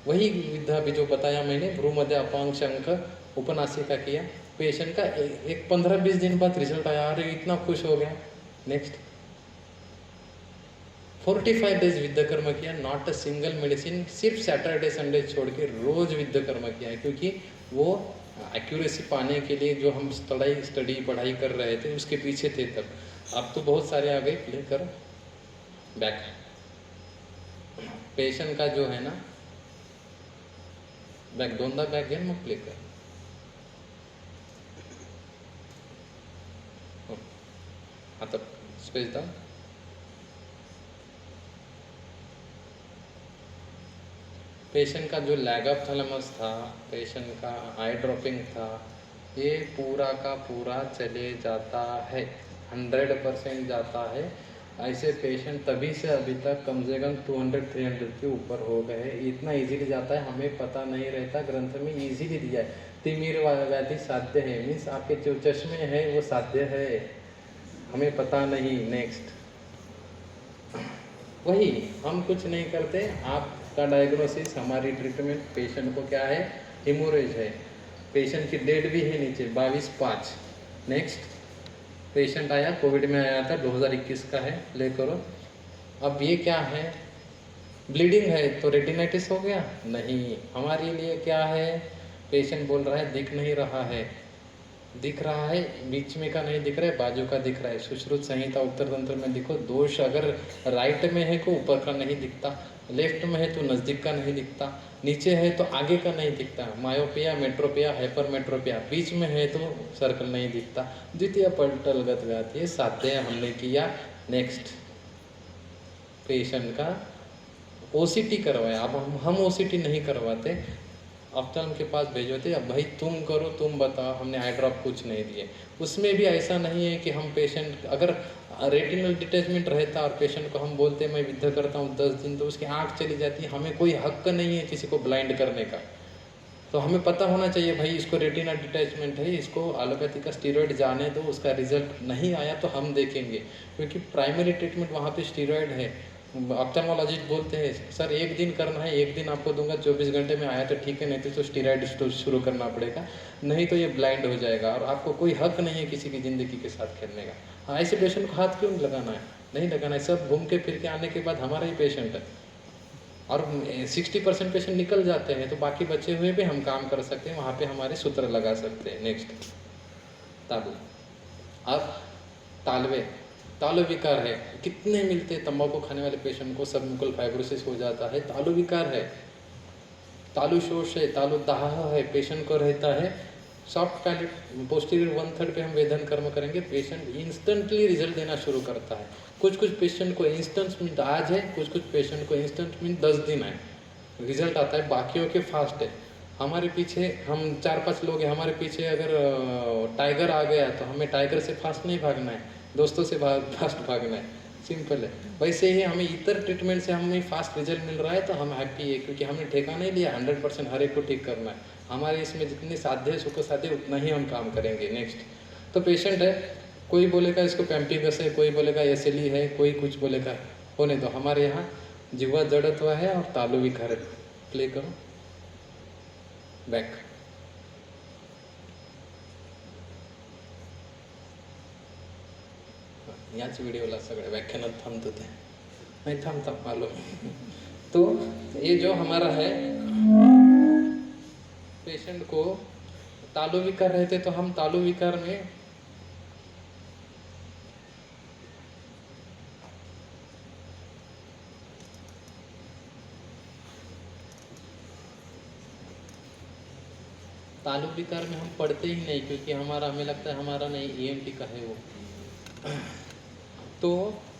वही विद्या भी जो बताया मैंने, भ्रूमध्य अपांग शंख उपनासिका किया। पेशेंट का एक 15-20 दिन बाद रिजल्ट आया, अरे इतना खुश हो गया। नेक्स्ट, 45 डेज विद्ध कर्म किया, नॉट अ सिंगल मेडिसिन, सिर्फ सैटरडे संडे छोड़ के रोज विद्ध कर्म किया है, क्योंकि वो एक्यूरेसी पाने के लिए जो हम पढ़ाई कर रहे थे उसके पीछे थे तब। अब तो बहुत सारे आ गए। लेकर बैक, पेशेंट का जो है ना बैक दोनदा बैक घेन मग प्ले कर. आता स्पेस दा. पेशेंट का जो लैग ऑफ थैलेमस था, पेशेंट का आई ड्रॉपिंग था, ये पूरा का पूरा चले जाता है, 100% जाता है. ऐसे पेशेंट तभी से अभी तक कम से कम 200-300 के ऊपर हो गए. इतना इजीली जाता है, हमें पता नहीं रहता. ग्रंथ में इजीली दिया है. तिमिर व्याधि साध्य है, मीन्स आपके जो चश्मे हैं वो साध्य है, हमें पता नहीं. नेक्स्ट वही हम कुछ नहीं करते. आपका डायग्नोसिस, हमारी ट्रीटमेंट. पेशेंट को क्या है, हेमोरेज है. पेशेंट की डेट भी है नीचे 22/5. नेक्स्ट पेशेंट आया, कोविड में आया था, 2021 का है, प्ले करो. अब ये क्या है, ब्लीडिंग है तो रेटिनाइटिस हो गया? नहीं. हमारे लिए क्या है, पेशेंट बोल रहा है दिख नहीं रहा है. दिख रहा है, बीच में का नहीं दिख रहा है, बाजू का दिख रहा है. सुश्रुत संहिता उत्तर तंत्र में देखो, दोष अगर राइट में है तो ऊपर का नहीं दिखता, लेफ्ट में है तो नज़दीक का नहीं दिखता, नीचे है तो आगे का नहीं दिखता. मायोपिया, मेट्रोपिया, हाइपरमेट्रोपिया, बीच में है तो सर्कल नहीं दिखता. द्वितीय पलटलगत व्याधि, ये साध्य हमने किया. नेक्स्ट पेशेंट का ओसीटी करवाया. अब हम ओसीटी नहीं करवाते, ऑफ्थल्म के पास भेजते. अब भाई तुम करो, तुम बताओ, हमने आई ड्रॉप कुछ नहीं दिए. उसमें भी ऐसा नहीं है कि हम पेशेंट अगर रेटिनल डिटैचमेंट रहता और पेशेंट को हम बोलते मैं विद्या करता हूँ 10 दिन, तो उसकी आँख चली जाती. हमें कोई हक नहीं है किसी को ब्लाइंड करने का. तो हमें पता होना चाहिए भाई इसको रेटिना डिटैचमेंट है, इसको एलोपैथी का स्टीरॉयड जाने दो. उसका रिजल्ट नहीं आया तो हम देखेंगे, क्योंकि प्राइमरी ट्रीटमेंट वहाँ पे स्टीरॉयड है. ऑप्थेल्मोलॉजिस्ट बोलते हैं सर 1 दिन करना है, 1 दिन आपको दूंगा, 24 घंटे में आया तो ठीक है, नहीं तो स्टीरॉयड शुरू करना पड़ेगा, नहीं तो ये ब्लाइंड हो जाएगा. और आपको कोई हक नहीं है किसी की ज़िंदगी के साथ खेलने का. हाँ, ऐसे पेशेंट को हाथ क्यों लगाना है, नहीं लगाना है. सब घूम के फिर के आने के बाद हमारा ही पेशेंट है. और 60% पेशेंट निकल जाते हैं, तो बाकी बचे हुए भी हम काम कर सकते हैं, वहाँ पे हमारे सूत्र लगा सकते हैं. नेक्स्ट तालु. अब तालवे, तालु विकार है. कितने मिलते हैं तंबाकू खाने वाले पेशेंट को, सबम्यूकल फाइब्रोसिस हो जाता है, तालु विकार है. तालु शोष है, तालु दाह है, पेशेंट को रहता है. सॉफ्ट पैलेट, पोस्टीरियर 1/3 पे हम वेदन कर्म करेंगे, पेशेंट इंस्टेंटली रिजल्ट देना शुरू करता है. कुछ पेशेंट को इंस्टेंट मीन आज है, कुछ पेशेंट को इंस्टेंट मीन 10 दिन है रिजल्ट आता है, बाकियों के फास्ट है. हमारे पीछे हम 4-5 लोग हैं, हमारे पीछे अगर टाइगर आ गया तो हमें टाइगर से फास्ट नहीं भागना है, दोस्तों से फास्ट भागना है. सिंपल है. वैसे ही हमें इतर ट्रीटमेंट से हमें फास्ट रिजल्ट मिल रहा है तो हम हैप्पी है, क्योंकि हमने ठेका नहीं लिया 100% हर एक को ठीक करना है. हमारे इसमें जितने साध्य है, सुख साध्य, उतना ही हम काम करेंगे. नेक्स्ट तो पेशेंट है, कोई बोलेगा इसको पैम्पिगस है, कोई बोलेगा एसएलई है, कोई कुछ बोलेगा. होने दो. हमारे यहाँ जिह्वा जड़त्व है और तालु विकार है. प्ले करो बॅक. याच व्हिडिओला सगळ्या व्याख्यानात थांबतो ते नाही थांबता मालूम. तो ये जो हमारा है पेशेंट को तालु विकार रहते, तो हम तालु विकार में तालु विकार में हम पढ़ते ही नहीं, क्योंकि हमें लगता है हमारा नहीं, ईएनटी का है वो. तो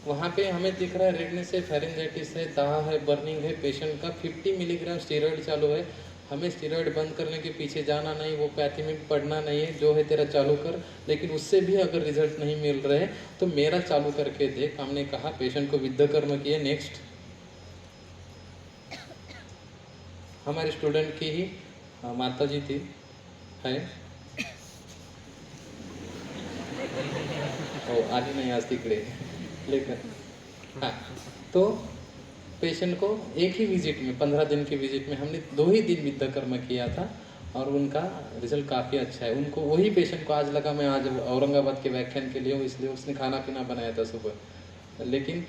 वहाँ पे हमें दिख रहा है रेडनेस है, फेरेंजाइटिस है, दाह है, बर्निंग है. पेशेंट का 50 मिलीग्राम स्टीरॉयड चालू है. हमें स्टीरॉयड बंद करने के पीछे जाना नहीं, वो पैथी में पढ़ना नहीं है, जो है तेरा चालू कर. लेकिन उससे भी अगर रिजल्ट नहीं मिल रहे तो मेरा चालू करके देख. हमने कहा पेशेंट को विद्या कर्म किए. नेक्स्ट हमारे स्टूडेंट की ही माता जी थी है, हो आली नहीं आज तिकडे लेकर. हाँ, तो पेशेंट को एक ही विजिट में 15 दिन की विजिट में हमने 2 ही दिन विद्या कर्म किया था और उनका रिजल्ट काफ़ी अच्छा है. उनको वही पेशेंट को आज लगा मैं आज औरंगाबाद के व्याख्यान के लिए हूँ, इसलिए उसने खाना पीना बनाया था सुबह. लेकिन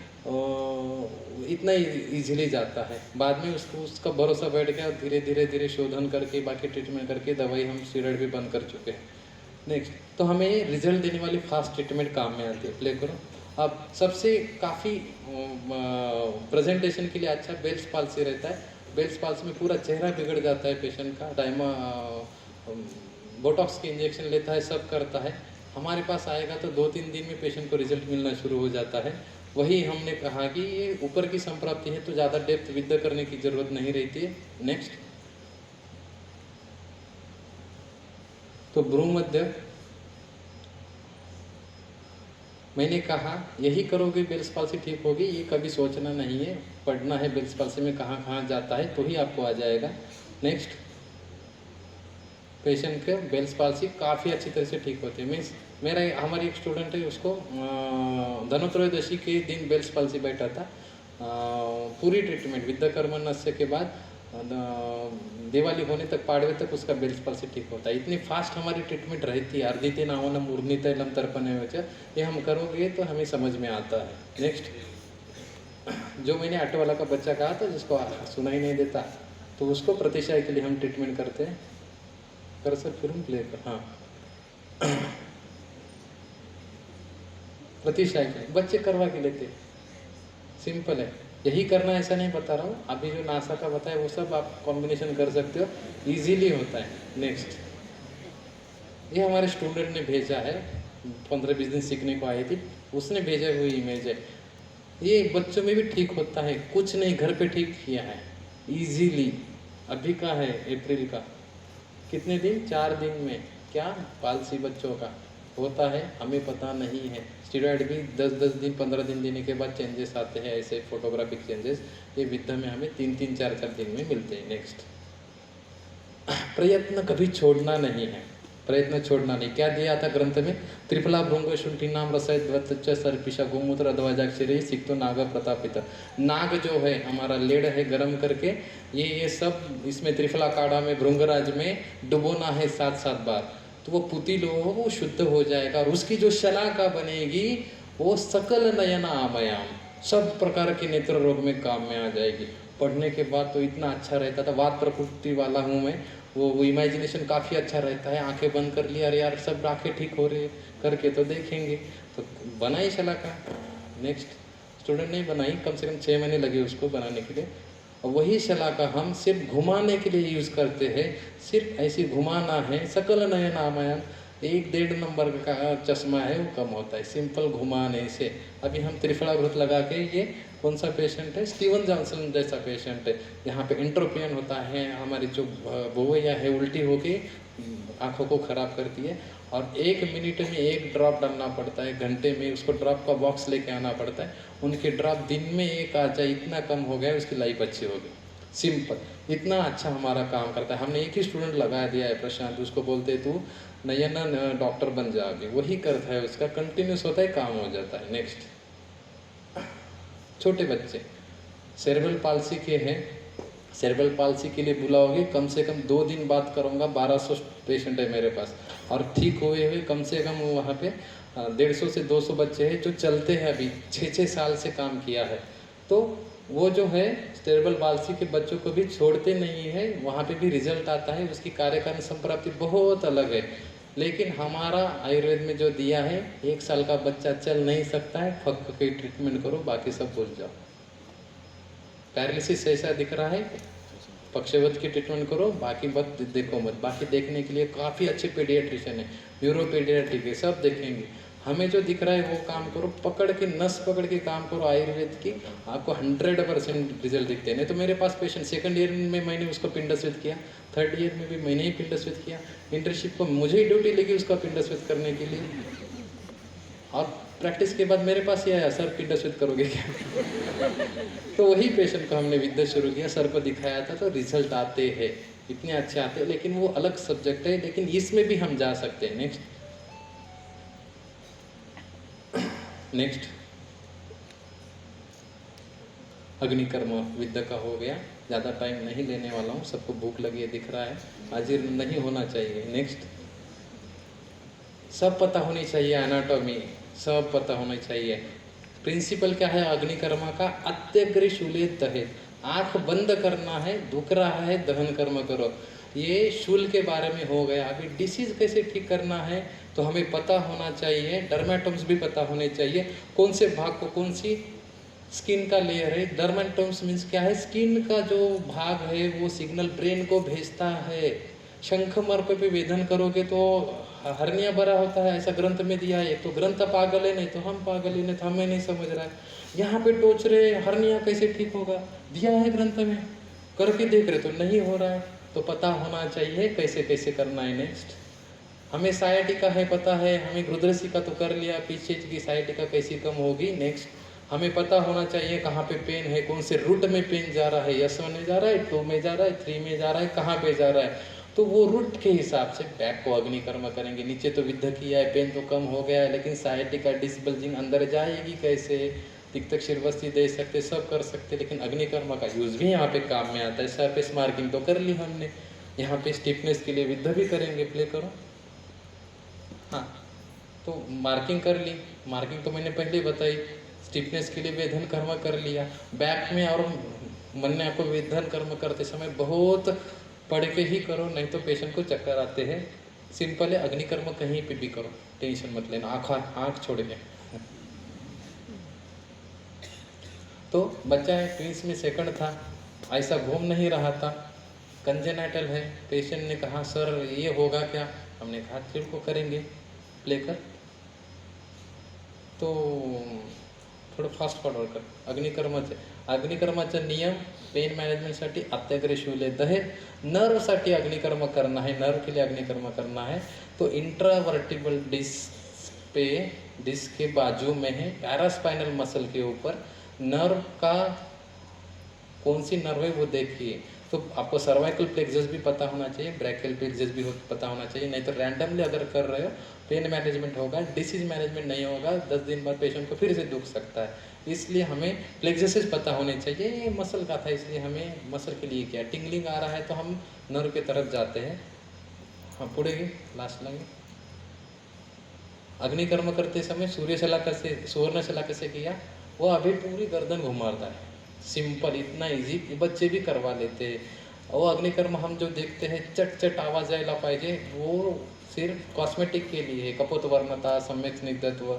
इतना इजीली जाता है. बाद में उसका भरोसा बैठ गया, धीरे धीरे शोधन करके बाकी ट्रीटमेंट करके दवाई हम स्टीरॉयड भी बंद कर चुके हैं. नेक्स्ट तो हमें रिजल्ट देने वाली फास्ट ट्रीटमेंट काम में आती है. प्ले करो. अब सबसे काफ़ी प्रेजेंटेशन के लिए अच्छा बेल्स पाल्सी रहता है। बेल्स पाल्सी में पूरा चेहरा बिगड़ जाता है पेशेंट का, बोटॉक्स के इंजेक्शन लेता है, सब करता है। हमारे पास आएगा तो 2-3 दिन में पेशेंट को रिजल्ट मिलना शुरू हो जाता है। वही हमने कहा कि ये ऊपर की संप्राप्ति है तो ज़्यादा डेप्थ विद्या करने की ज़रूरत नहीं रहती है। नेक्स्ट, तो भ्रूमध्य मैंने कहा यही करोगे बेल्स पाल्सी ठीक होगी, ये कभी सोचना नहीं है, पढ़ना है बेल्स पाल्सी में कहाँ कहाँ जाता है तो ही आपको आ जाएगा। नेक्स्ट, पेशेंट के बेल्स पाल्सी काफ़ी अच्छी तरह से ठीक होती है। मीन्स हमारी एक स्टूडेंट है, उसको धनोत्रयोदशी के दिन बेल्स पाल्सी बैठा था। पूरी ट्रीटमेंट विद्याकर्म नस्य के बाद दिवाली होने तक, पाड़वे तक उसका बेल्स पाल्सी ठीक होता है। इतनी फास्ट हमारी ट्रीटमेंट रहती है। अर्दिते नावनम ऊर्नितैलम तर्पणे वच, ये हम करोगे तो हमें समझ में आता है। नेक्स्ट, जो मैंने ऑटो वाला का बच्चा कहा था जिसको सुनाई नहीं देता, तो उसको प्रतिशय के लिए हम ट्रीटमेंट करते हैं। कर सर फिर हम प्ले कर, हाँ प्रतिशय के बच्चे करवा के लेते, सिंपल है। यही करना ऐसा नहीं बता रहा हूँ, अभी जो नासा का बताया वो सब आप कॉम्बिनेशन कर सकते हो, इजीली होता है। नेक्स्ट, ये हमारे स्टूडेंट ने भेजा है, 15-20 दिन सीखने को आई थी, उसने भेजा हुई इमेज है। ये बच्चों में भी ठीक होता है, कुछ नहीं, घर पे ठीक किया है इजीली। अभी का है अप्रैल का, कितने दिन, 4 दिन में क्या पालसी बच्चों का होता है हमें पता नहीं है। स्टीरॉयड भी 10-10 दिन 15 दिन देने के बाद चेंजेस आते हैं, ऐसे फोटोग्राफिक चेंजेस। ये विद्या में हमें 3-3, 4-4 दिन में मिलते हैं। नेक्स्ट, प्रयत्न कभी छोड़ना नहीं है, प्रयत्न छोड़ना नहीं। क्या दिया था ग्रंथ में, त्रिफला भृंग शुंठी नाम रसय सर्पिशा गोमूत्र अध्वजाक्षरी सिक्तो नाग प्रतापित। नाग जो है हमारा लेड है, गरम करके ये सब इसमें त्रिफला काढ़ा में भृंगराज में डुबोना है 7-7 बार, तो वो पुती लो, वो शुद्ध हो जाएगा। और उसकी जो शलाका बनेगी वो सकल नयन आमयाम, सब प्रकार के नेत्र रोग में काम में आ जाएगी। पढ़ने के बाद तो इतना अच्छा रहता था। वात प्रकृति वाला हूँ मैं, वो इमेजिनेशन काफ़ी अच्छा रहता है। आंखें बंद कर लिया, अरे यार सब आंखें ठीक हो रही करके तो देखेंगे, तो बनाई शलाका। नेक्स्ट, स्टूडेंट नहीं बनाई, कम से कम 6 महीने लगे उसको बनाने के लिए। और वही शलाका हम सिर्फ घुमाने के लिए यूज़ करते हैं, सिर्फ ऐसी घुमाना है। सकल नयन आमयन, 1-1.5 नंबर का चश्मा है वो कम होता है सिंपल घुमाने से। अभी हम त्रिफला घृत लगा के, ये कौन सा पेशेंट है, स्टीवन जॉनसन जैसा पेशेंट है, यहाँ पे इंट्रोपियन होता है, हमारी जो बोवैया है उल्टी होके आँखों को ख़राब करती है, और 1 मिनट में 1 ड्रॉप डालना पड़ता है, घंटे में उसको ड्रॉप का बॉक्स लेके आना पड़ता है। उनके ड्रॉप दिन में 1 आ जाए, इतना कम हो गया, उसकी लाइफ अच्छी हो गई। सिंपल, इतना अच्छा हमारा काम करता है। हमने एक ही स्टूडेंट लगा दिया है प्रशांत, उसको बोलते तू नयन डॉक्टर बन जाओगे, वही करता है, उसका कंटिन्यूस होता है, काम हो जाता है। नेक्स्ट, छोटे बच्चे सेरेब्रल पाल्सी के हैं, सेरेब्रल पाल्सी के लिए बुलाओगे, कम से कम 2 दिन बात करूँगा। 1200 पेशेंट है मेरे पास, और ठीक हुए हुए कम से कम वहाँ पे 150 से 200 बच्चे हैं जो चलते हैं, अभी 6-6 साल से काम किया है। तो वो जो है सेरेब्रल पाल्सी के बच्चों को भी छोड़ते नहीं है, वहाँ पे भी रिजल्ट आता है, उसकी कार्यकारण संप्राप्ति बहुत अलग है। लेकिन हमारा आयुर्वेद में जो दिया है, 1 साल का बच्चा चल नहीं सकता है, फक के ट्रीटमेंट करो, बाकी सब भूल जाओ। पैरालिसिस ऐसा दिख रहा है, पक्षवत की ट्रीटमेंट करो, बाकी मत देखो मत। बाकी देखने के लिए काफ़ी अच्छे पीडियाट्रिशियन है, न्यूरो पीडियाट्रिक है, सब देखेंगे। हमें जो दिख रहा है वो काम करो, पकड़ के नस पकड़ के काम करो आयुर्वेद की, आपको 100% रिजल्ट दिखते हैं। नहीं तो मेरे पास पेशेंट 2nd ईयर में मैंने उसको पिंडस्वित किया, 3rd ईयर में भी मैंने ही पिंडस्वित किया, इंटर्नशिप को मुझे ही ड्यूटी लगी उसका पिंडस्वित करने के लिए, और प्रैक्टिस के बाद मेरे पास ही आया, सर पिंडस्वित करोगे क्या तो वही पेशेंट को हमने विद्या शुरू किया, सर को दिखाया था, तो रिजल्ट आते हैं, इतने अच्छे आते हैं। लेकिन वो अलग सब्जेक्ट है, लेकिन इसमें भी हम जा सकते हैं। नेक्स्ट, नेक्स्ट, अग्निकर्म विद्या का हो गया, ज़्यादा टाइम नहीं लेने वाला हूँ, सबको भूख लगी है दिख रहा है, हाजिर नहीं होना चाहिए। नेक्स्ट, सब पता होनी चाहिए, एनाटॉमी सब पता होना चाहिए। प्रिंसिपल क्या है अग्निकर्म का, अत्यग्र शूले दहे, आँख बंद करना है, दुख रहा है दहन कर्म करो। ये शूल के बारे में हो गया। अभी डिसीज कैसे ठीक करना है तो हमें पता होना चाहिए, डर्मेटोम्स भी पता होने चाहिए, कौन से भाग को कौन सी स्किन का लेयर है। डर्मेटोम्स मीन्स क्या है, स्किन का जो भाग है वो सिग्नल ब्रेन को भेजता है। शंखमर्क पे वेदन करोगे तो हर्निया भरा होता है, ऐसा ग्रंथ में दिया है। तो ग्रंथ पागल है, नहीं तो हम पागल है, नहीं तो हमें नहीं समझ रहा है। यहाँ पे टोच रहे हर्निया कैसे ठीक होगा, दिया है ग्रंथ में, करके देख रहे तो नहीं हो रहा है। तो पता होना चाहिए कैसे कैसे करना है। नेक्स्ट हमें सायाटिका है पता है, हमें ग्रुद्रसी का तो कर लिया, पीछे की सायाटिका कैसी कम होगी। नेक्स्ट हमें पता होना चाहिए कहाँ पे पेन है, कौन से रूट में पेन जा रहा है, S1 में जा रहा है, 2 में जा रहा है, 3 में जा रहा है, कहाँ पे जा रहा है। तो वो रूट के हिसाब से बैक को अग्निकर्म करेंगे। नीचे तो विद्ध किया है, पेन तो कम हो गया है, लेकिन सायाटिका डिसबल्जिंग अंदर जाएगी कैसे, तिक्तक शिरवस्ती दे सकते, सब कर सकते, लेकिन अग्निकर्म का यूज भी यहाँ पे काम में आता है। सरफेस मार्किंग तो कर ली हमने, यहाँ पे स्टिफनेस के लिए विद्ध भी करेंगे। प्ले करो। हाँ, तो मार्किंग कर ली, मार्किंग तो मैंने पहले बताई। स्टिफनेस के लिए वेधन कर्म कर लिया। बैक में और मन्या को वेधन कर्म करते समय बहुत पढ़ के ही करो, नहीं तो पेशेंट को चक्कर आते हैं। सिंपल है, अग्निकर्म कहीं पे भी करो, टेंशन मत लेना, आँख छोड़ के। तो बच्चा है, ट्विंस में सेकंड था, ऐसा घूम नहीं रहा था, कंजेनाइटल है। पेशेंट ने कहा सर ये होगा क्या, हमने कहा थ्रिल को करेंगे। प्ले कर। तो थोडं फास्ट फॉरवर्ड कर। अग्निकर्माचा नियम पेन मॅनेजमेंटसाठी अत्याग्रह शिवले दहे। नर्वसाठी अग्निकर्म करना है, नर्व के लिए अग्निकर्म करना है तो इंट्रावर्टिबल डिस्क पे, डिस्क के बाजू में है, पैरास्पाइनल मसल के ऊपर नर्व का कौन सी नर्व है वो देखिए। तो आपको सर्वाइकल प्लेक्सस भी पता होना चाहिए, ब्रैकियल प्लेक्सस भी पता होना चाहिए, नहीं तो रैंडमली अगर कर रहे हो पेन मैनेजमेंट होगा, डिसीज मैनेजमेंट नहीं होगा। 10 दिन बाद पेशेंट को फिर से दुख सकता है। इसलिए हमें प्लेक्सस पता होने चाहिए। ये मसल का था इसलिए हमें मसल के लिए किया। टिंगलिंग आ रहा है तो हम नर्व की तरफ जाते हैं। हाँ पुढे लास्ट लगे। अग्निकर्म करते समय सूर्यशला कैसे, सुवर्णशला कैसे किया, वो अभी पूरी गर्दन घुमाता है। सिंपल, इतना इजी, बच्चे भी करवा लेते हैं। वो अग्निकर्म हम जो देखते हैं चट चट आवाज यायला पाहिजे, वो सिर्फ कॉस्मेटिक के लिए है। कपोतवर्णता, सम्यक स्निग्धत्व,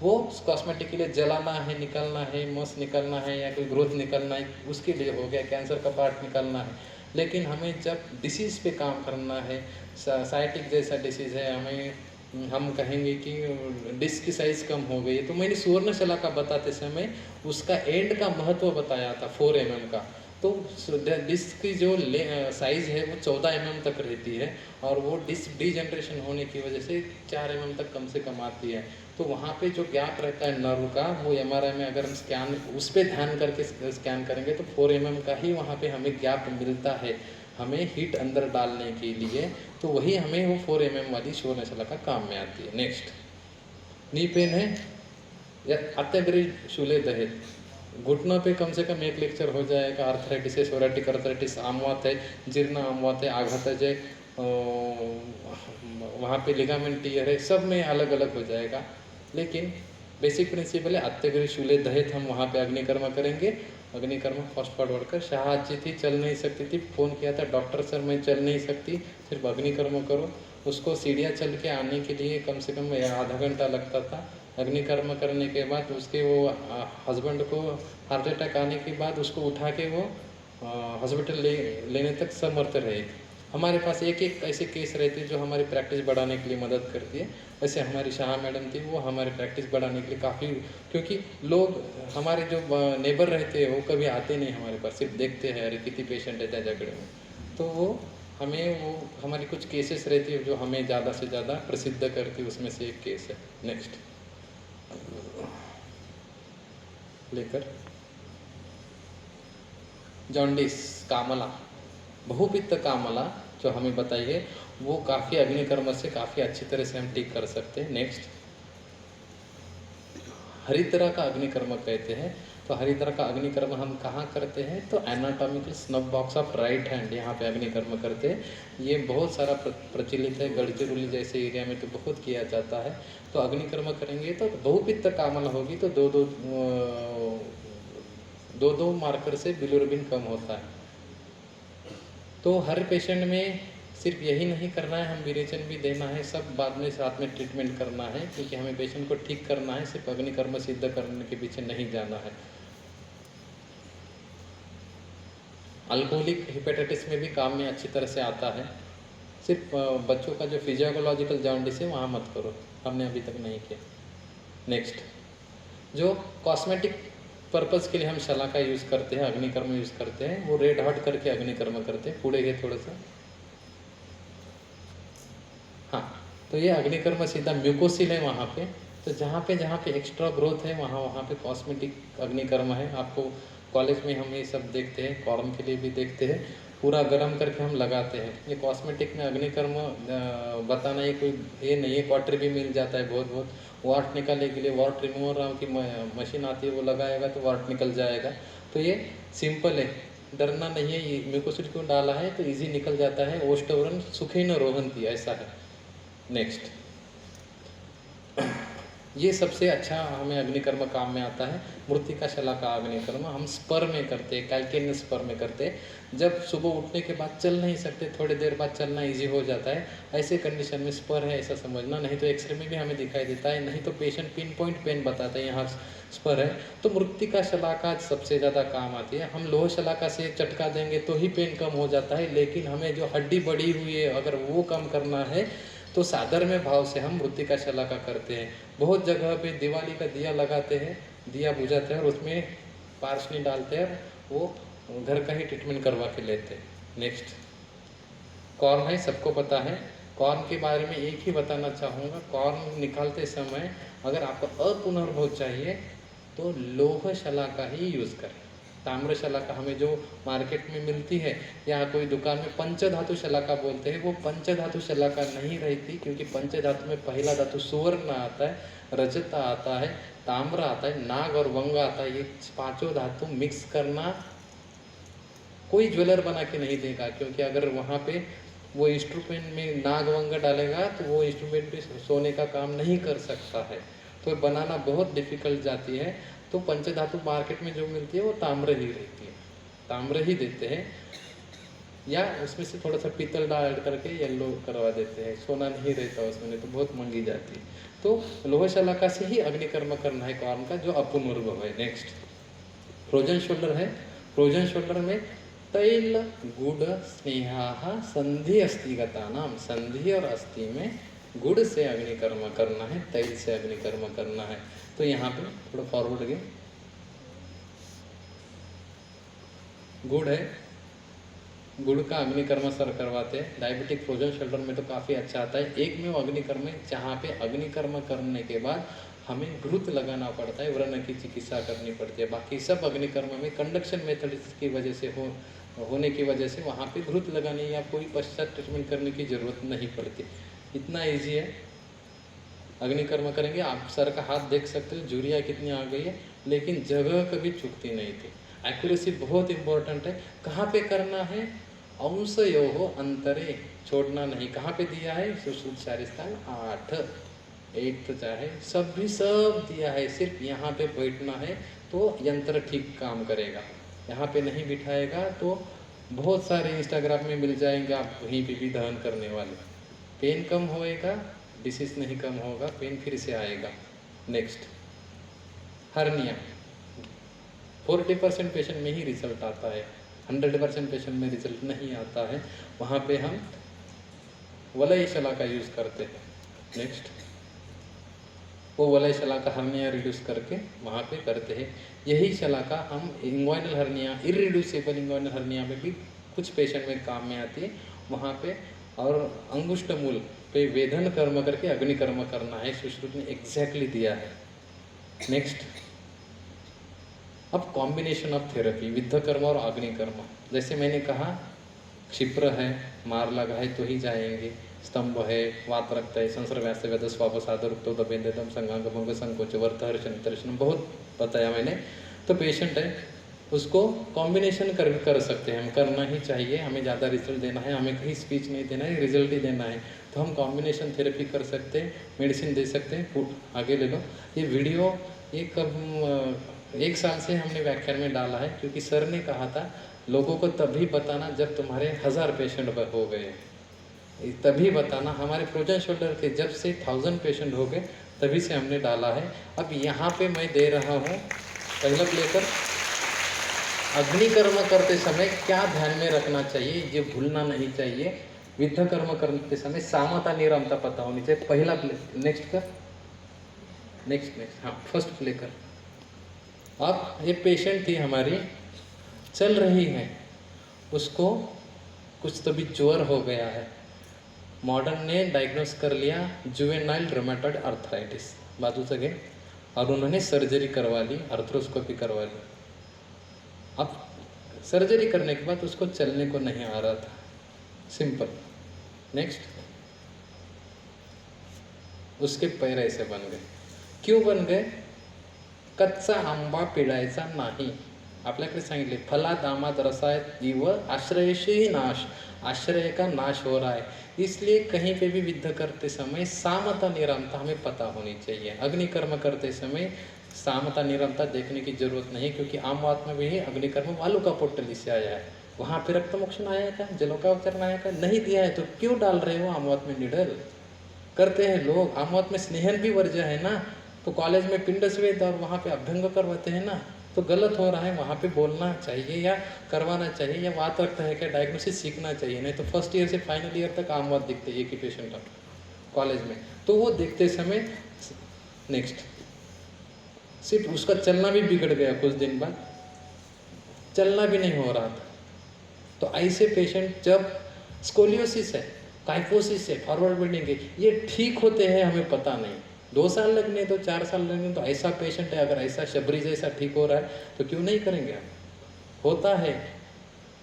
वो कॉस्मेटिक के लिए जलाना है, निकलना है, मस निकलना है या कोई ग्रोथ निकलना है, उसके लिए हो गया। कैंसर का पार्ट निकलना है। लेकिन हमें जब डिसीज़ पे काम करना है, साइटिक जैसा डिसीज़ है, हम कहेंगे कि डिस्क की साइज़ कम हो गई है, तो मैंने सुवर्णशला का बताते समय उसका एंड का महत्व बताया था 4 mm का। तो डिस्क की जो साइज़ है वो 14 mm तक रहती है, और वो डिस्क डीजनरेशन होने की वजह से 4 mm तक कम से कम आती है। तो वहाँ पे जो गैप रहता है नर्व का, वो MRI में अगर हम स्कैन उस पर ध्यान करके स्कैन करेंगे तो 4 mm का ही वहाँ पे हमें गैप मिलता है, हमें हीट अंदर डालने के लिए। तो वही हमें वो 4 mm वाली सुवर्णशला का काम में आती है। नेक्स्ट नी पेन है या अत्याग्रही शूले दहेज, घुटनों पे कम से कम एक लेक्चर हो जाएगा। आर्थराइटिस है, सोराटिक आर्थराइटिस, आमवात है, जीर्ण आमवात है, आघातज है, वहाँ पे लिगामेंट टीयर है, सब में अलग अलग हो जाएगा। लेकिन बेसिक प्रिंसिपल है अत्याग्रही शूले दहेज, हम वहाँ पे अग्निकर्म करेंगे। अग्निकर्म फास्ट फॉरवर्ड कर। शाह जी थी, चल नहीं सकती थी, फ़ोन किया था डॉक्टर सर मैं चल नहीं सकती, सिर्फ अग्निकर्म करो। उसको सीढ़ियाँ चल के आने के लिए कम से कम आधा घंटा लगता था। अग्निकर्म करने के बाद उसके वो हस्बैंड को हार्ट अटैक आने के बाद उसको उठा के वो हॉस्पिटल लेने तक समर्थ रहे। हमारे पास एक एक ऐसे केस रहते हैं जो हमारी प्रैक्टिस बढ़ाने के लिए मदद करती है। वैसे हमारी शाह मैडम थी, वो हमारी प्रैक्टिस बढ़ाने के लिए काफ़ी, क्योंकि लोग हमारे जो नेबर रहते हैं वो कभी आते नहीं हमारे पास, सिर्फ देखते हैं अरे कितनी पेशेंट है त्या झगड़े में। तो वो हमें वो हमारी कुछ केसेस रहती है जो हमें ज़्यादा से ज़्यादा प्रसिद्ध करती है, उसमें से एक केस है। नेक्स्ट लेकर जॉन्डिस कामला, बहुपित्त कामला जो हमें बताइए, वो काफ़ी अग्निकर्म से काफ़ी अच्छी तरह से हम ठीक कर सकते हैं। नेक्स्ट हरिद्रा का अग्निकर्म कहते हैं। तो हरिद्रा का अग्निकर्म हम कहाँ करते हैं, तो anatomical snub box of right hand, यहाँ पे अग्निकर्म करते हैं। ये बहुत सारा प्रचलित है, गढ़चिरौली जैसे एरिया में तो बहुत किया जाता है। तो अग्निकर्म करेंगे तो बहुपित्त कामला होगी तो दो मार्कर से बिलिरुबिन कम होता है। तो हर पेशेंट में सिर्फ यही नहीं करना है, हम विरेचन भी देना है, सब बाद में साथ में ट्रीटमेंट करना है, क्योंकि हमें पेशेंट को ठीक करना है, सिर्फ अग्निकर्म सिद्ध करने के पीछे नहीं जाना है। अल्कोहलिक हेपेटाइटिस में भी काम में अच्छी तरह से आता है। सिर्फ बच्चों का जो फिजियोलॉजिकल जॉन्डिस है वहाँ मत करो, हमने अभी तक नहीं किया। नेक्स्ट, जो कॉस्मेटिक पर्पज़ के लिए हम शलाका यूज़ करते हैं, अग्निकर्म यूज़ करते हैं, वो रेड हॉट करके अग्निकर्म करते हैं। पूरे गए थोड़ा सा, हाँ, तो ये अग्निकर्म सीधा म्यूकोसिल है वहाँ पे। तो जहाँ पे एक्स्ट्रा ग्रोथ है वहाँ पे कॉस्मेटिक अग्निकर्म है। आपको कॉलेज में हम ये सब देखते हैं, कॉर्न के लिए भी देखते हैं, पूरा गर्म करके हम लगाते हैं। ये कॉस्मेटिक में अग्निकर्म बताना ये कोई ये नहीं है, क्वार्टर भी मिल जाता है बहुत वाट निकालने के लिए वाट रिमूवर की मशीन आती है, वो लगाएगा तो वाट निकल जाएगा। तो ये सिंपल है, डरना नहीं है। ये म्यूकोसिल क्यों डाला है तो इजी निकल जाता है। ओस्टोवरन सुखेन रोहंती ऐसा है। नेक्स्ट, ये सबसे अच्छा हमें अग्निकर्म काम में आता है। मृत्तिका शलाका अग्निकर्म हम स्पर में करते हैं, कैल्केनियन स्पर में करते हैं। जब सुबह उठने के बाद चल नहीं सकते, थोड़ी देर बाद चलना इजी हो जाता है, ऐसे कंडीशन में स्पर है ऐसा समझना। नहीं तो एक्सरे में भी हमें दिखाई देता है, नहीं तो पेशेंट पिन पॉइंट पेन बताता है यहाँ स्पर है। तो मृत्तिका शलाका सबसे ज़्यादा काम आती है। हम लोह शलाका से चटका देंगे तो ही पेन कम हो जाता है, लेकिन हमें जो हड्डी बढ़ी हुई है अगर वो कम करना है तो सादर में भाव से हम मृत्तिका शलाका करते हैं। बहुत जगह पे दिवाली का दिया लगाते हैं, दिया बुझाते हैं और उसमें पार्शनी डालते हैं, वो घर का ही ट्रीटमेंट करवा के लेते हैं। नेक्स्ट, कॉर्न है, सबको पता है। कॉर्न के बारे में एक ही बताना चाहूँगा, कॉर्न निकालते समय अगर आपको अपुनर्भव चाहिए तो लोह शलाका ही यूज़ करें। ताम्र शलाका हमें जो मार्केट में मिलती है या कोई दुकान में पंचधातु शलाका बोलते हैं, वो पंचधातु शलाका नहीं रहती, क्योंकि पंचधातु में पहला धातु सुवर्ण आता है, रजत आता है, ताम्र आता है, नाग और वंग आता है। ये पांचों धातु मिक्स करना कोई ज्वेलर बना के नहीं देगा, क्योंकि अगर वहाँ पे वो इंस्ट्रूमेंट में नाग वंग डालेगा तो वो इंस्ट्रूमेंट भी सोने का काम नहीं कर सकता है, तो बनाना बहुत डिफिकल्ट जाती है। तो पंचधातु मार्केट में जो मिलती है वो ताम्र ही रहती है, ताम्र ही देते हैं, या उसमें से थोड़ा सा पीतल डाल करके येलो करवा देते हैं, सोना नहीं रहता उसमें, नहीं तो बहुत महंगी जाती है। तो लोह शलाका से ही अग्निकर्म करना है कॉर्न का, जो अपुनर्भव है। नेक्स्ट, फ्रोजन शोल्डर है। फ्रोजन शोल्डर में तैल गुड़ स्नेहा संधि अस्थिगता नाम, संधि और अस्थि में गुड़ से अग्निकर्म करना है, तैल से अग्निकर्म करना है। तो यहाँ पे थोड़ा फॉरवर्ड गए, गुड़ है, गुड़ का अग्निकर्म सर करवाते हैं। डायबिटिक फ्रोजन शोल्डर में तो काफ़ी अच्छा आता है। एक में वो अग्निकर्म है जहाँ पे अग्निकर्म करने के बाद हमें घृत लगाना पड़ता है, व्रण की चिकित्सा करनी पड़ती है। बाकी सब अग्निकर्म में कंडक्शन मेथड की वजह से होने की वजह से वहाँ पे घृत लगाने या कोई पश्चात ट्रीटमेंट करने की ज़रूरत नहीं पड़ती। इतना ईजी है। अग्निकर्म करेंगे, आप सर का हाथ देख सकते हो, झुर्रियाँ कितनी आ गई है, लेकिन जगह कभी चुकती नहीं थी। एक्यूरेसी बहुत इंपॉर्टेंट है। कहाँ पे करना है, अंशयोः अंतरे, छोड़ना नहीं। कहाँ पे दिया है, सुश्रुतचारी स्थान 8 तो चाहे सब भी सब दिया है, सिर्फ यहाँ पे बैठना है तो यंत्र ठीक काम करेगा। यहाँ पे नहीं बिठाएगा तो बहुत सारे इंस्टाग्राम में मिल जाएंगे आप वहीं पे भी दहन करने वाले। पेन कम होएगा, डिसीज नहीं कम होगा, पेन फिर से आएगा। नेक्स्ट, हर्निया 40% पेशेंट में ही रिजल्ट आता है, 100% पेशेंट में रिजल्ट नहीं आता है। वहाँ पे हम वलय शलाका यूज़ करते हैं। नेक्स्ट, वो वलय शलाका हर्निया रिड्यूस करके वहाँ पे करते हैं। यही शलाका हम inguinal hernia, irreducible inguinal hernia में भी कुछ पेशेंट में काम में आती है वहाँ पे। और अंगुष्ठ मूल पे वेधन कर्म करके अग्निकर्म करना है, सुश्रुत ने एग्जैक्टली दिया है। नेक्स्ट, अब कॉम्बिनेशन ऑफ थेरेपी विद्ध कर्म और अग्निकर्म। जैसे मैंने कहा, क्षिप्र है, मार लगा है तो ही जाएंगे, स्तंभ है, वात रक्त है, संसर्व्यास वेद स्वापसादर उक्तो दबेंदम संगांग भंग संकोच वर्त हर्षण दर्शन बहुत बताया मैंने। तो पेशेंट है उसको कॉम्बिनेशन कर सकते हैं हम, करना ही चाहिए। हमें ज़्यादा रिजल्ट देना है, हमें कहीं स्पीच नहीं देना है, रिजल्ट ही देना है, तो हम कॉम्बिनेशन थेरेपी कर सकते हैं, मेडिसिन दे सकते हैं। आगे ले लो। ये वीडियो एक साल से हमने व्याख्यान में डाला है, क्योंकि सर ने कहा था लोगों को तभी बताना जब तुम्हारे 1000 पेशेंट हो गए। तभी बताना। हमारे फ्रोजन शोल्डर के जब से 1000 पेशेंट हो गए तभी से हमने डाला है। अब यहाँ पे मैं दे रहा हूँ पहला लेकर, अग्निकर्म करते समय क्या ध्यान में रखना चाहिए, ये भूलना नहीं चाहिए। विद्ध कर्म करते समय सामता निरमता पता होनी चाहिए। पहला प्ले, नेक्स्ट कर, नेक्स्ट, हाँ फर्स्ट प्ले कर। अब ये पेशेंट थी हमारी, चल रही है, उसको कुछ तो भी ज्वर हो गया है। मॉडर्न ने डायग्नोस कर लिया जुवेनाइल रूमेटॉइड आर्थराइटिस, बाजू से गए और उन्होंने सर्जरी करवा ली, आर्थ्रोस्कोपी करवा ली। अब सर्जरी करने के बाद उसको चलने को नहीं आ रहा था, सिंपल। नेक्स्ट, उसके पैर ऐसे बन गए। क्यों बन गए? कच्चा आंबा पिळायचा नाही। आपल्याकडे सांगितले फला दामात रसायत जीव आश्रयशी ही नाश, आश्रय का नाश हो रहा है। इसलिए कहीं पे भी विद्ध करते समय सामता निरमता हमें पता होनी चाहिए। अग्निकर्म करते समय सामता निरमता देखने की जरूरत नहीं, क्योंकि आम बात में भी अग्निकर्म वालू का पोटली से आया है। वहाँ पे रक्त मोक्षण आया क्या, जलोकावचरण आया क्या? नहीं दिया है तो क्यों डाल रहे हो आमवात में निडल? करते हैं लोग, आमवात में स्नेहन भी वर्ज्य है ना, तो कॉलेज में पिंड स्वेद और वहाँ पे अभ्यंग करवाते हैं ना, तो गलत हो रहा है। वहाँ पे बोलना चाहिए या करवाना चाहिए, या बात रखता है क्या डायग्नोसिस सीखना चाहिए। नहीं तो फर्स्ट ईयर से फाइनल ईयर तक आमवात दिखते एक ही पेशेंट का कॉलेज में, तो वो देखते समय नेक्स्ट सिर्फ उसका चलना भी बिगड़ गया, कुछ दिन बाद चलना भी नहीं हो रहा था। तो ऐसे पेशेंट जब स्कोलियोसिस है, काइफोसिस है, फॉरवर्ड बेंडिंग है, ये ठीक होते हैं हमें पता नहीं। 2 साल लगने तो 4 साल लगने, तो ऐसा पेशेंट है, अगर ऐसा शबरी जैसा ठीक हो रहा है तो क्यों नहीं करेंगे हम? होता है।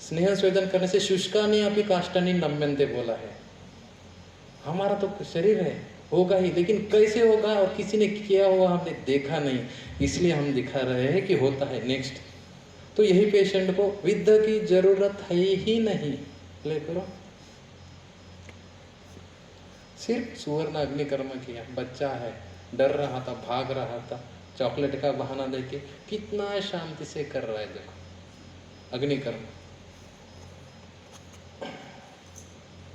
स्नेह स्वेदन करने से शुष्कानी अपनी काष्ठानी नम्यन्ते बोला है। हमारा तो शरीर है, होगा ही, लेकिन कैसे होगा और किसी ने किया हुआ हमने देखा नहीं, इसलिए हम दिखा रहे हैं कि होता है। नेक्स्ट, तो यही पेशेंट को विद्ध की जरूरत है ही नहीं। प्ले करो। सिर्फ सुवर्ण अग्निकर्म किया, बच्चा है, डर रहा था, भाग रहा था, चॉकलेट का बहाना देके कितना शांति से कर रहा है, देखो अग्निकर्म।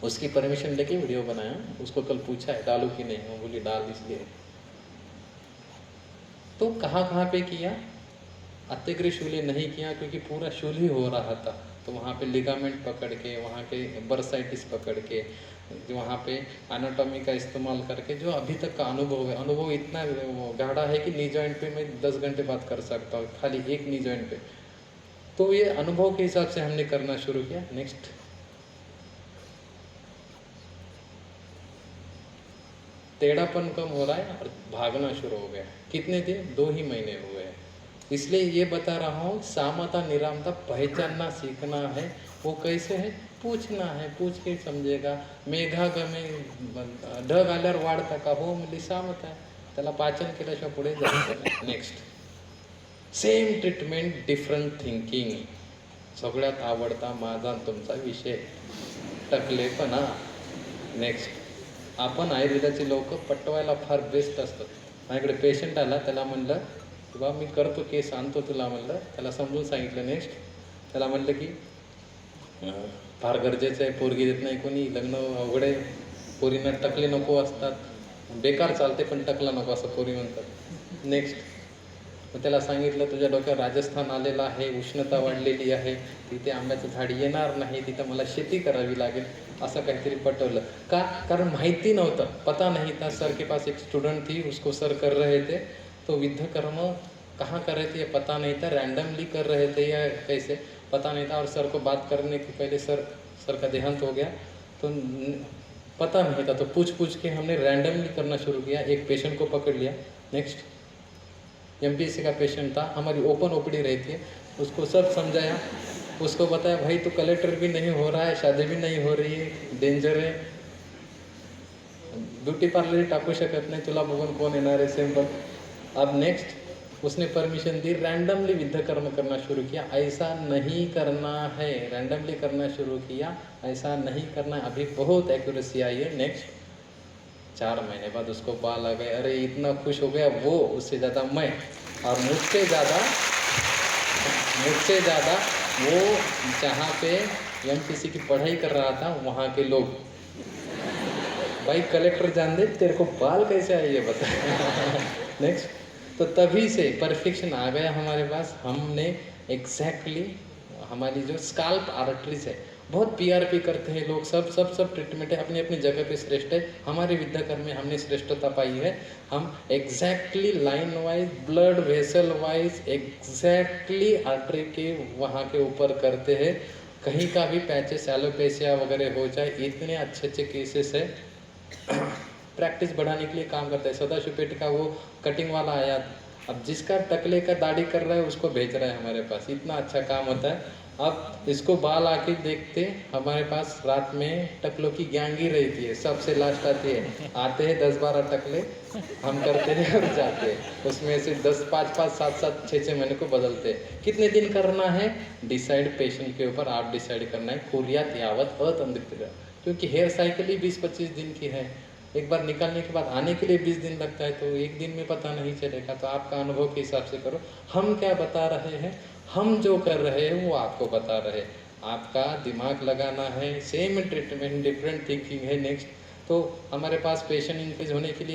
उसकी परमिशन लेके वीडियो बनाया, उसको कल पूछा है डालू कि नहीं, वो बोली डाल इसलिए। तो कहाँ पे किया? अत्यग्र शूल्य नहीं किया, क्योंकि पूरा शूल्य हो रहा था, तो वहाँ पे लिगामेंट पकड़ के, वहाँ के बर्साइटिस पकड़ के, जो वहाँ पे एनाटॉमी का इस्तेमाल करके, जो अभी तक का अनुभव है, अनुभव इतना गाढ़ा है कि नी जॉइंट पे मैं 10 घंटे बात कर सकता हूँ, खाली एक नी जॉइंट पे। तो ये अनुभव के हिसाब से हमने करना शुरू किया। नेक्स्ट, टेढ़ापन कम हो रहा है और भागना शुरू हो गया। कितने दिन? 2 ही महीने हुए हैं। इसलिए ये बता रहा हूँ, सामता निरामता पहचानना सीखना है। वो कैसे है? पूछना है, पूछ के समझेगा। मेघा गमे ढग आल्यावर वाढता का, हो म्हणजे सामत आहे, त्याला पाचन केल्याशिवाय पुढे जायचं नाही। Next, same treatment different thinking. सगळ्यात आवडता माझा तुमचा विषय टकलेपणा। नेक्स्ट, आपण आयुर्वेदाचे लोक पटवायला फार बेस्ट असतात। माझ्याकडे पेशंट आला, त्याला म्हणलं किंवा मी करतो केस आणतो तुला, म्हणलं त्याला समजून सांगितलं। नेक्स्ट, त्याला म्हणलं की फार गरजेचं आहे, पोरगी देत नाही कोणी, लग्न अवघड आहे, पोरींना टकले नको असतात, बेकार चालते पण टकला नको असं पोरी म्हणतात। नेक्स्ट, मग त्याला सांगितलं तुझ्या डोक्यावर राजस्थान आलेलं आहे, उष्णता वाढलेली आहे, तिथे आंब्याचं झाड येणार नाही, तिथं मला शेती करावी लागेल, असं काहीतरी पटवलं का? कारण माहिती नव्हतं, पता नहीं था। सर के पास एक स्टूडेंट थी, उसको सर कर रहे थे, तो विद्ध कर्म कहाँ कर रहे थे ये पता नहीं था, रैंडमली कर रहे थे या कैसे पता नहीं था। और सर को बात करने के पहले सर का देहांत हो गया, तो पता नहीं था, तो पूछ के हमने रैंडमली करना शुरू किया। एक पेशेंट को पकड़ लिया। नेक्स्ट, एमपीएससी का पेशेंट था, हमारी ओपन ओपीडी रहती है, उसको सब समझाया, उसको बताया भाई तो कलेक्टर भी नहीं हो रहा है, शादी भी नहीं हो रही है, डेंजर है, ब्यूटी पार्लर टाकू शकत नाही, तुला बघून कोण येणार है, सिंपल। अब नेक्स्ट, उसने परमिशन दी, रैंडमली विद्ध कर्म करना शुरू किया। ऐसा नहीं करना है, रैंडमली करना शुरू किया, ऐसा नहीं करना। अभी बहुत एक्यूरेसी आई है। नेक्स्ट, 4 महीने बाद उसको बाल आ गए। अरे इतना खुश हो गया वो, उससे ज़्यादा मैं, और मुझसे ज़्यादा वो जहाँ पे एमपीसी की पढ़ाई कर रहा था वहाँ के लोग। भाई कलेक्टर जान दे, तेरे को बाल कैसे आए ये बता। नेक्स्ट, तो तभी से परफेक्शन आ गया हमारे पास। हमने एग्जैक्टली हमारी जो स्काल्प आर्टरीज है, बहुत पीआरपी करते हैं लोग, सब ट्रीटमेंट है अपनी अपनी जगह पे श्रेष्ठ है। हमारे विद्याकर्म में हमने श्रेष्ठता पाई है। हम exactly line wise, blood vessel wise exactly artery के वहाँ के ऊपर करते हैं। कहीं का भी पैचेस एलोपेशिया वगैरह हो जाए, इतने अच्छे अच्छे केसेस है। प्रैक्टिस बढ़ाने के लिए काम करता है। सदाशिव पेट का वो कटिंग वाला आया, अब जिसका टकले का दाढ़ी कर रहा है उसको भेज रहा है हमारे पास, इतना अच्छा काम होता है। अब इसको बाल आके देखते हमारे पास, रात में टकलों की गैंग ही रहती है, सबसे लास्ट आती है, आते हैं 10-12 टकले, हम करते हैं और जाते हैं। उसमें से 10 5-5 7-7 6-6 महीने को बदलते हैं। कितने दिन करना है डिसाइड पेशेंट के ऊपर, आप डिसाइड करना है। कुर्यात यावत अतंत्रित, क्योंकि हेयर साइकिल ही 20-25 दिन की है। एक बार निकालने के बाद आने के लिए 20 दिन लगता है, तो एक दिन में पता नहीं चलेगा। तो आपका अनुभव के हिसाब से करो। हम क्या बता रहे हैं, हम जो कर रहे हैं वो आपको बता रहे हैं। आपका दिमाग लगाना है, सेम ट्रीटमेंट डिफरेंट थिंकिंग है। नेक्स्ट, तो हमारे पास पेशेंट इंक्रीज होने के लिए